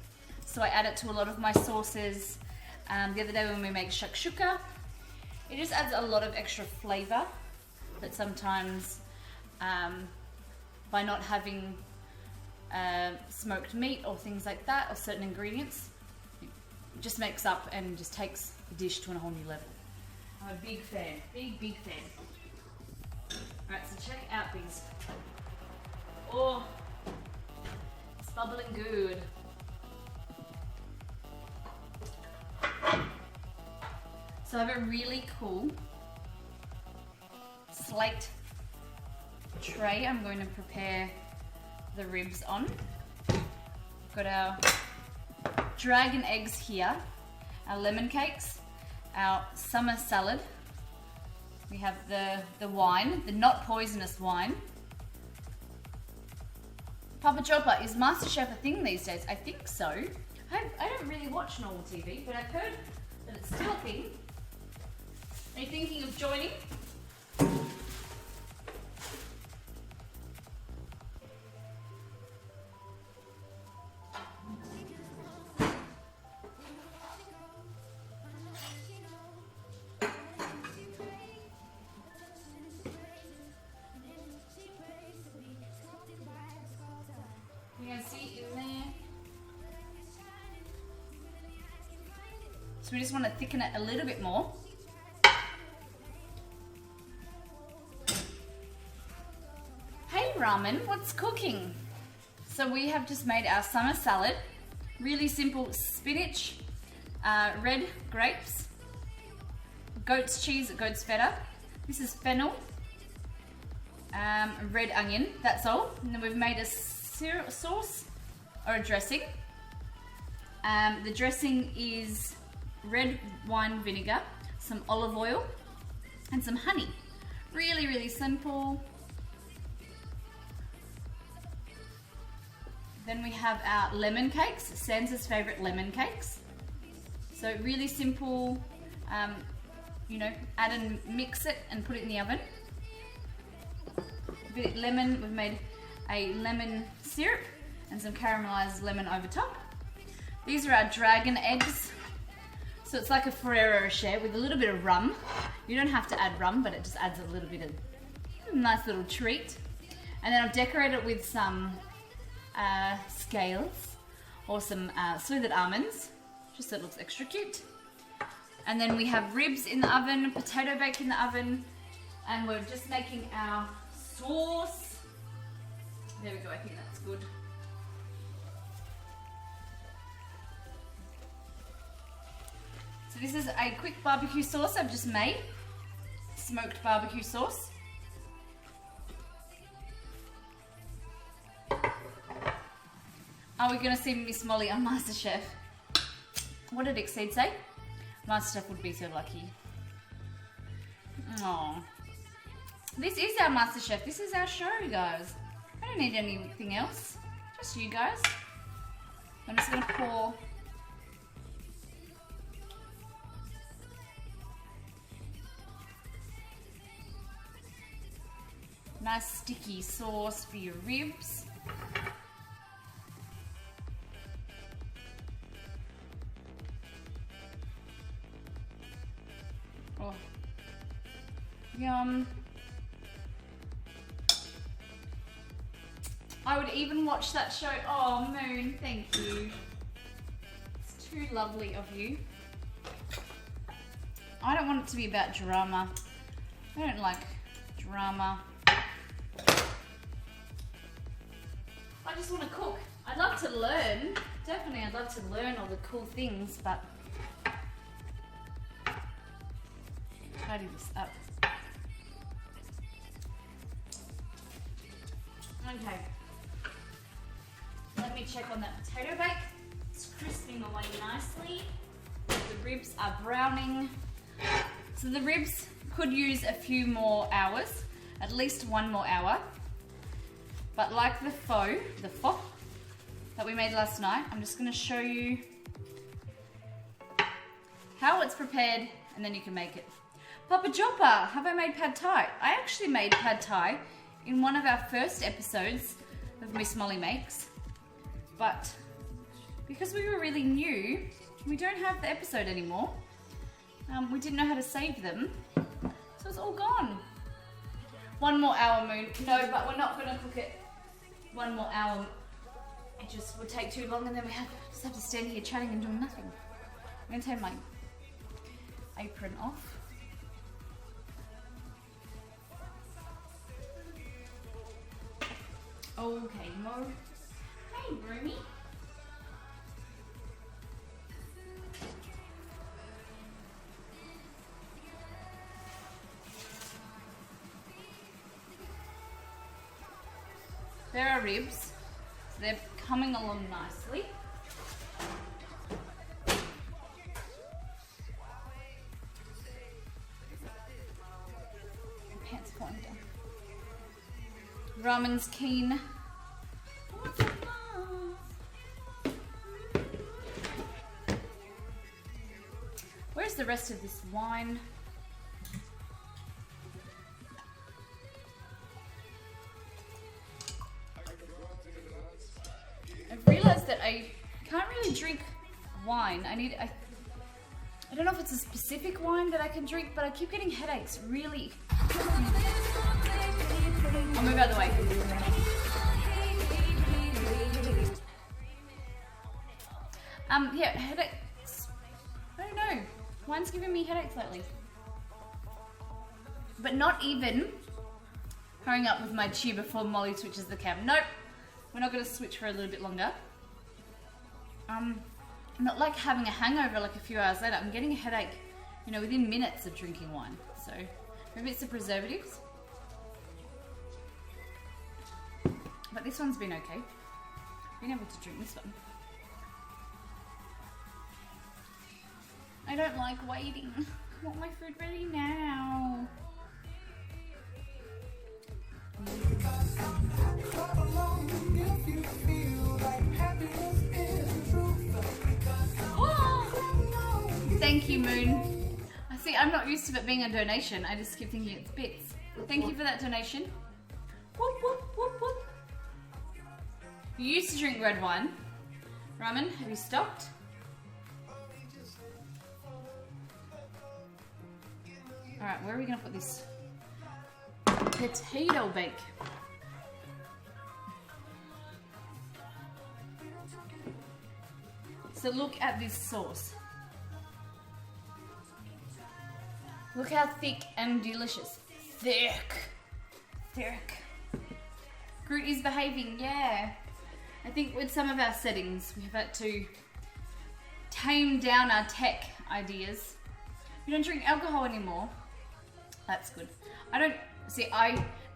So I add it to a lot of my sauces. The other day when we make shakshuka, it just adds a lot of extra flavor that sometimes by not having smoked meat or things like that, or certain ingredients, it just makes up and just takes the dish to a whole new level. I'm a big fan, big fan. Alright, so check out these. Oh, it's bubbling good. So I have a really cool slate tray I'm going to prepare the ribs on. Got our dragon eggs here, our lemon cakes, our summer salad. We have the wine, the not poisonous wine. Papa Chopper, is MasterChef a thing these days? I think so. I don't really watch normal TV, but I've heard that it's still a thing. Are you thinking of joining? You can see in there. So we just want to thicken it a little bit more. Hey Ramen, what's cooking? So we have just made our summer salad. Really simple: spinach, red grapes, goat's cheese, goat's feta. This is fennel, red onion, that's all. And then we've made a sauce or a dressing. The dressing is red wine vinegar, some olive oil, and some honey. Really, really simple. Then we have our lemon cakes, Sansa's favorite lemon cakes. So really simple, you know, add and mix it and put it in the oven. With lemon, we've made a lemon syrup and some caramelized lemon over top. These are our dragon eggs. So it's like a Ferrero Rocher with a little bit of rum. You don't have to add rum, but it just adds a little bit of nice little treat. And then I've decorated it with some scales or some slithered almonds, just so it looks extra cute. And then we have ribs in the oven, potato bake in the oven, and we're just making our sauce. There we go, I think that's good. So this is a quick barbecue sauce I've just made, smoked barbecue sauce. Are we going to see Miss Molly on MasterChef? What did Exceed say? MasterChef would be so lucky. Aww. This is our MasterChef. This is our show, guys. I don't need anything else. Just you guys. I'm just going to pour nice sticky sauce for your ribs. Oh, yum. I would even watch that show. Oh, Moon, thank you. It's too lovely of you. I don't want it to be about drama. I don't like drama. I just want to cook. I'd love to learn. Definitely, I'd love to learn all the cool things, but tidy this up. Okay. Let me check on that potato bake. It's crisping away nicely. The ribs are browning. So the ribs could use a few more hours, at least 1 more hour. But like the pho that we made last night, I'm just going to show you how it's prepared, and then you can make it. Papa Joppa, have I made pad thai? I actually made pad thai in one of our first episodes of Miss Molly Makes, but because we were really new, we don't have the episode anymore. We didn't know how to save them, so it's all gone. 1 more hour, Moon. No, but we're not going to cook it 1 more hour. It just would take too long, and then we just have to stand here chatting and doing nothing. I'm going to take my apron off. Okay, Mo. Hey, Roomy. There are ribs, so they're coming along nicely. Pants falling down. Ramen's keen. Where's the rest of this wine? I've realized that I can't really drink wine. I don't know if it's a specific wine that I can drink, but I keep getting headaches really. I'll move out of the way. Yeah, headaches. I don't know. Wine's giving me headaches lately. But not even hurrying up with my chew before Molly switches the cam. Nope. We're not going to switch for a little bit longer. Not like having a hangover like a few hours later. I'm getting a headache, you know, within minutes of drinking wine. So maybe it's the preservatives. But this one's been okay. Been able to drink this one. I don't like waiting. I want my food ready now. Thank you, Moon. I see, I'm not used to it being a donation. I just keep thinking it's bits. Thank you for that donation. Whoop, whoop, whoop, whoop. You used to drink red wine. Ramen, have you stopped? Alright, where are we going to put this potato bake? So look at this sauce. Look how thick and delicious. Thick. Thick. Groot is behaving, yeah. I think with some of our settings, we've had to tame down our tech ideas. We don't drink alcohol anymore. That's good.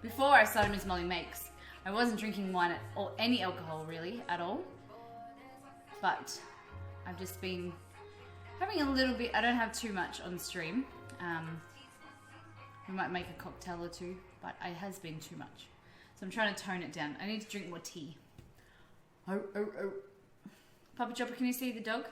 Before I started Miss Molly Makes, I wasn't drinking wine or any alcohol really at all. But I've just been having a little bit. I don't have too much on stream. We might make a cocktail or two, but it has been too much. So I'm trying to tone it down. I need to drink more tea. Oh, oh, oh. Papa Chopper, can you see the dog?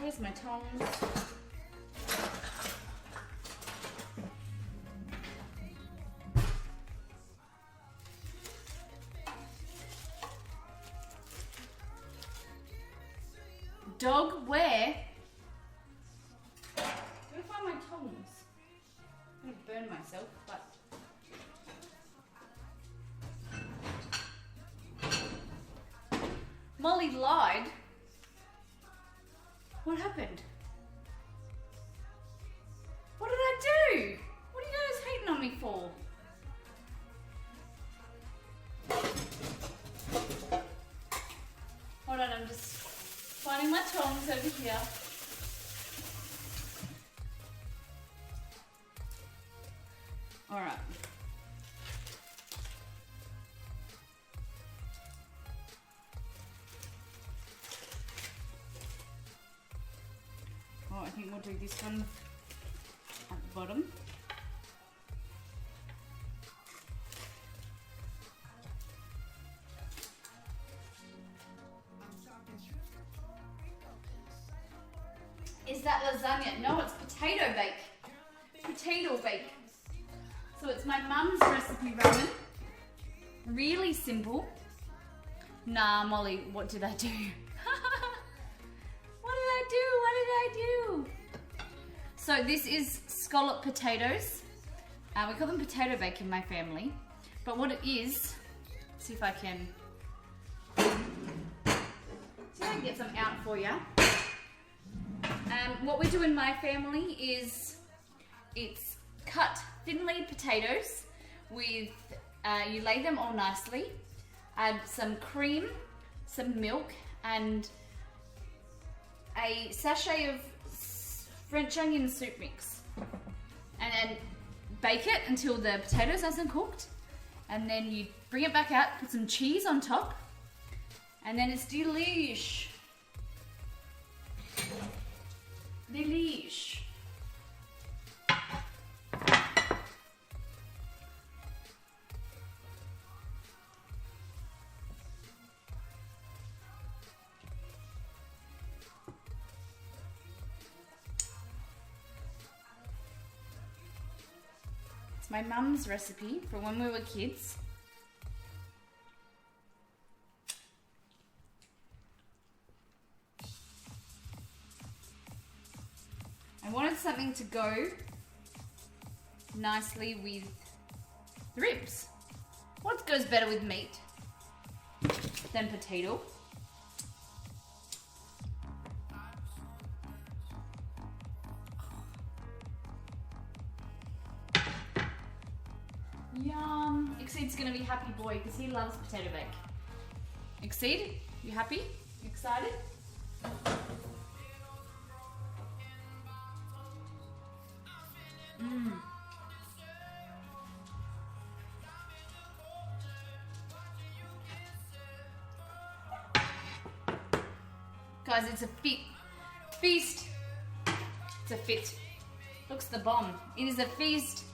Where's my tongs? Dog, where? I'm gonna find my tongs. I'm gonna burn myself, but Molly lied. What happened? What did I do? What are you guys hating on me for? Hold on, I'm just finding my tongs over here. All right. Oh, I think we'll do this one at the bottom. Is that lasagna? No, it's potato bake. Potato bake. So it's my mum's recipe ramen. Really simple. Nah, Molly, what did I do? What did I do? What did I do? So this is scallop potatoes. We call them potato bake in my family. But what it is, see if I can get some out for you. What we do in my family is it's cut thinly potatoes with, you lay them all nicely, add some cream, some milk, and a sachet of French onion soup mix. And then bake it until the potatoes are nice and cooked. And then you bring it back out, put some cheese on top, and then it's delish. Delish. It's my mum's recipe for when we were kids. I wanted something to go nicely with the ribs. What goes better with meat than potato? Yum. Exceed's gonna be happy boy because he loves potato bake. Exceed, you happy? Excited? Guys, it's a feast. It's a fit. Looks the bomb. It is a feast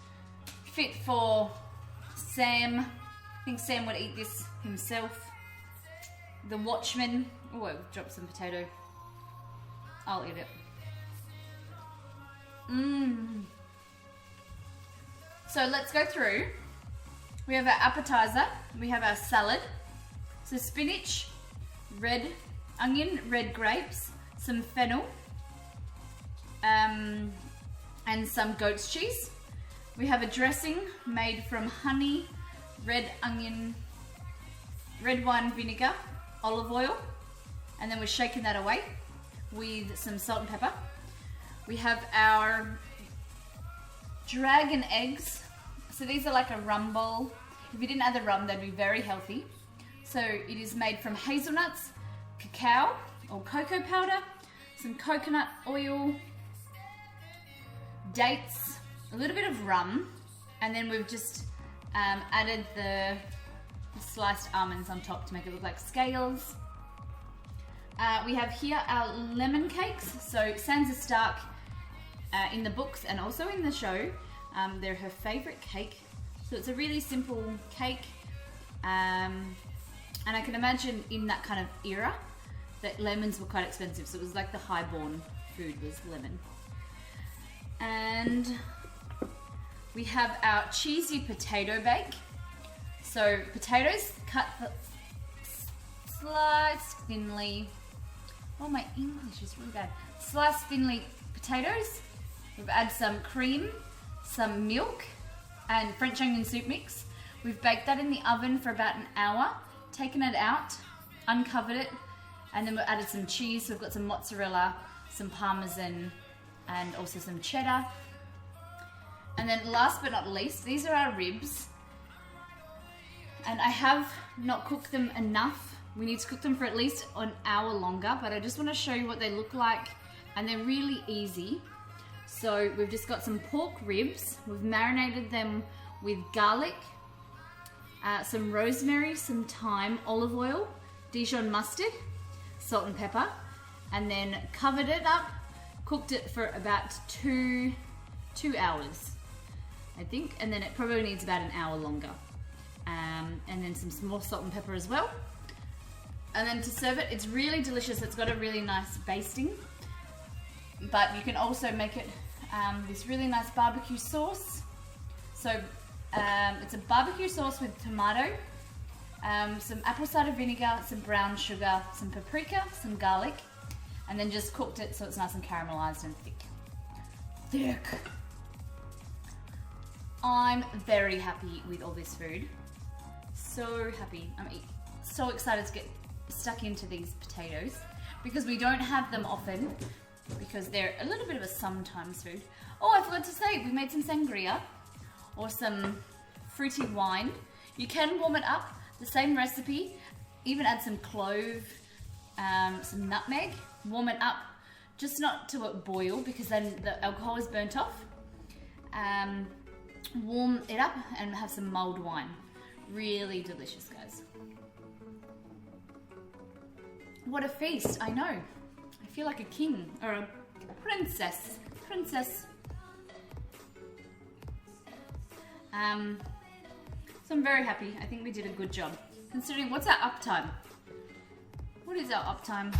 fit for Sam. I think Sam would eat this himself. The Watchman. Oh, I dropped some potato. I'll eat it. So let's go through. We have our appetizer. We have our salad. So spinach, red onion, red grapes, some fennel, and some goat's cheese. We have a dressing made from honey, red onion, red wine vinegar, olive oil, and then we're shaking that away with some salt and pepper. We have our dragon eggs. So these are like a rum bowl. If you didn't add the rum, they'd be very healthy. So it is made from hazelnuts, cacao or cocoa powder, some coconut oil, dates, a little bit of rum, and then we've just added the sliced almonds on top to make it look like scales. We have here our lemon cakes. So Sansa Stark, in the books and also in the show, they're her favourite cake. So it's a really simple cake, and I can imagine in that kind of era that lemons were quite expensive, so it was like the highborn food was lemon. And we have our cheesy potato bake. So potatoes cut sliced thinly. Oh, my English is really bad. Sliced thinly potatoes. We've added some cream, some milk, and French onion soup mix. We've baked that in the oven for about an hour, taken it out, uncovered it, and then we've added some cheese. So we've got some mozzarella, some parmesan, and also some cheddar. And then last but not least, these are our ribs. And I have not cooked them enough. We need to cook them for at least an hour longer, but I just want to show you what they look like, and they're really easy. So we've just got some pork ribs. We've marinated them with garlic, some rosemary, some thyme, olive oil, Dijon mustard, salt and pepper, and then covered it up, cooked it for about two hours, I think, and then it probably needs about an hour longer. And then some more salt and pepper as well. And then to serve it, it's really delicious. It's got a really nice basting, but you can also make it this really nice barbecue sauce. So it's a barbecue sauce with tomato, some apple cider vinegar, some brown sugar, some paprika, some garlic, and then just cooked it so it's nice and caramelized and thick. I'm very happy with all this food. So happy. I'm so excited to get stuck into these potatoes because we don't have them often because they're a little bit of a sometimes food. Oh, I forgot to say, we made some sangria or some fruity wine. You can warm it up, the same recipe, even add some clove, some nutmeg, warm it up, just not to boil because then the alcohol is burnt off. Warm it up and have some mulled wine. Really delicious, guys. What a feast, I know. I feel like a king or a princess. So I'm very happy. I think we did a good job. Considering, what's our uptime? What is our uptime?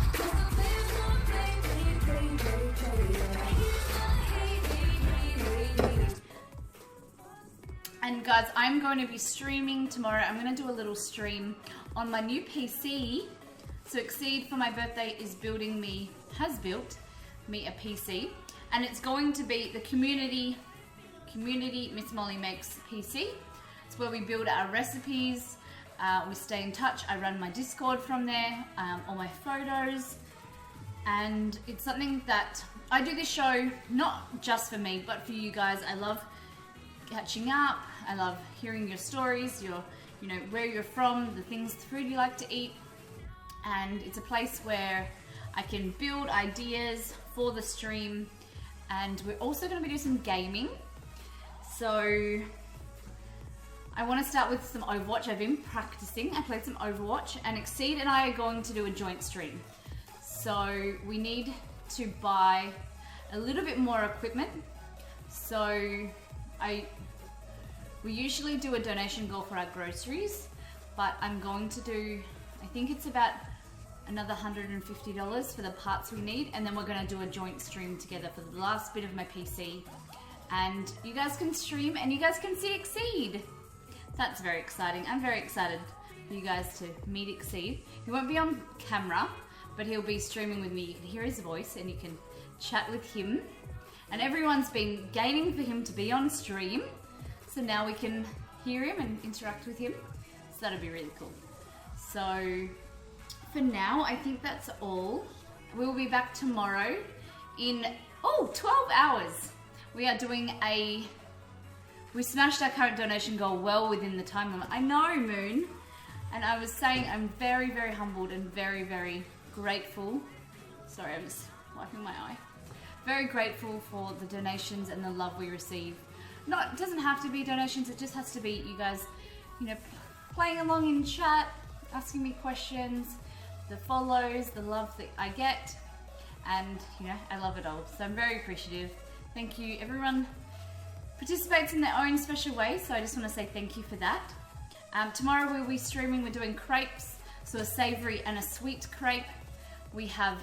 And guys, I'm going to be streaming tomorrow. I'm going to do a little stream on my new PC. So Exceed for my birthday has built me a PC. And it's going to be the community Miss Molly Makes PC. It's where we build our recipes. We stay in touch. I run my Discord from there, all my photos. And it's something that I do this show not just for me, but for you guys. I love catching up. I love hearing your stories, where you're from, the food you like to eat. And it's a place where I can build ideas for the stream. And we're also going to be doing some gaming. So I want to start with some Overwatch. I've been practicing. I played some Overwatch, and Exceed and I are going to do a joint stream. So we need to buy a little bit more equipment. So we usually do a donation goal for our groceries, but I'm going to do, I think it's about another $150 for the parts we need, and then we're going to do a joint stream together for the last bit of my PC. And you guys can stream and you guys can see Exceed. That's very exciting. I'm very excited for you guys to meet Exceed. He won't be on camera, but he'll be streaming with me. You can hear his voice and you can chat with him. And everyone's been gaining for him to be on stream. So now we can hear him and interact with him. So that'll be really cool. So for now, I think that's all. We'll be back tomorrow in, 12 hours. We are doing we smashed our current donation goal well within the time limit. I know, Moon. And I was saying I'm very, very humbled and very, very grateful. Sorry, I'm just wiping my eye. Very grateful for the donations and the love we receive. It doesn't have to be donations, it just has to be you guys, playing along in chat, asking me questions, the follows, the love that I get, and, I love it all. So I'm very appreciative. Thank you. Everyone participates in their own special way, so I just want to say thank you for that. Tomorrow we'll be streaming, we're doing crepes, so a savoury and a sweet crepe. We have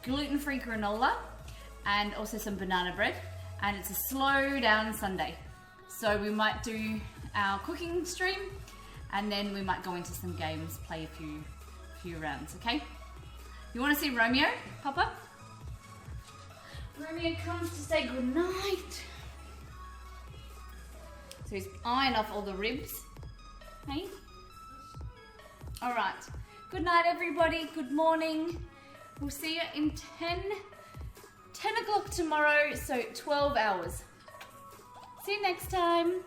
gluten-free granola and also some banana bread, and it's a slow down Sunday. So we might do our cooking stream, and then we might go into some games, play a few rounds, okay? You want to see Romeo, Papa? Romeo comes to say goodnight. So he's eyeing off all the ribs. Hey? Alright. Good night, everybody. Good morning. We'll see you in 10 o'clock tomorrow, so 12 hours. See you next time.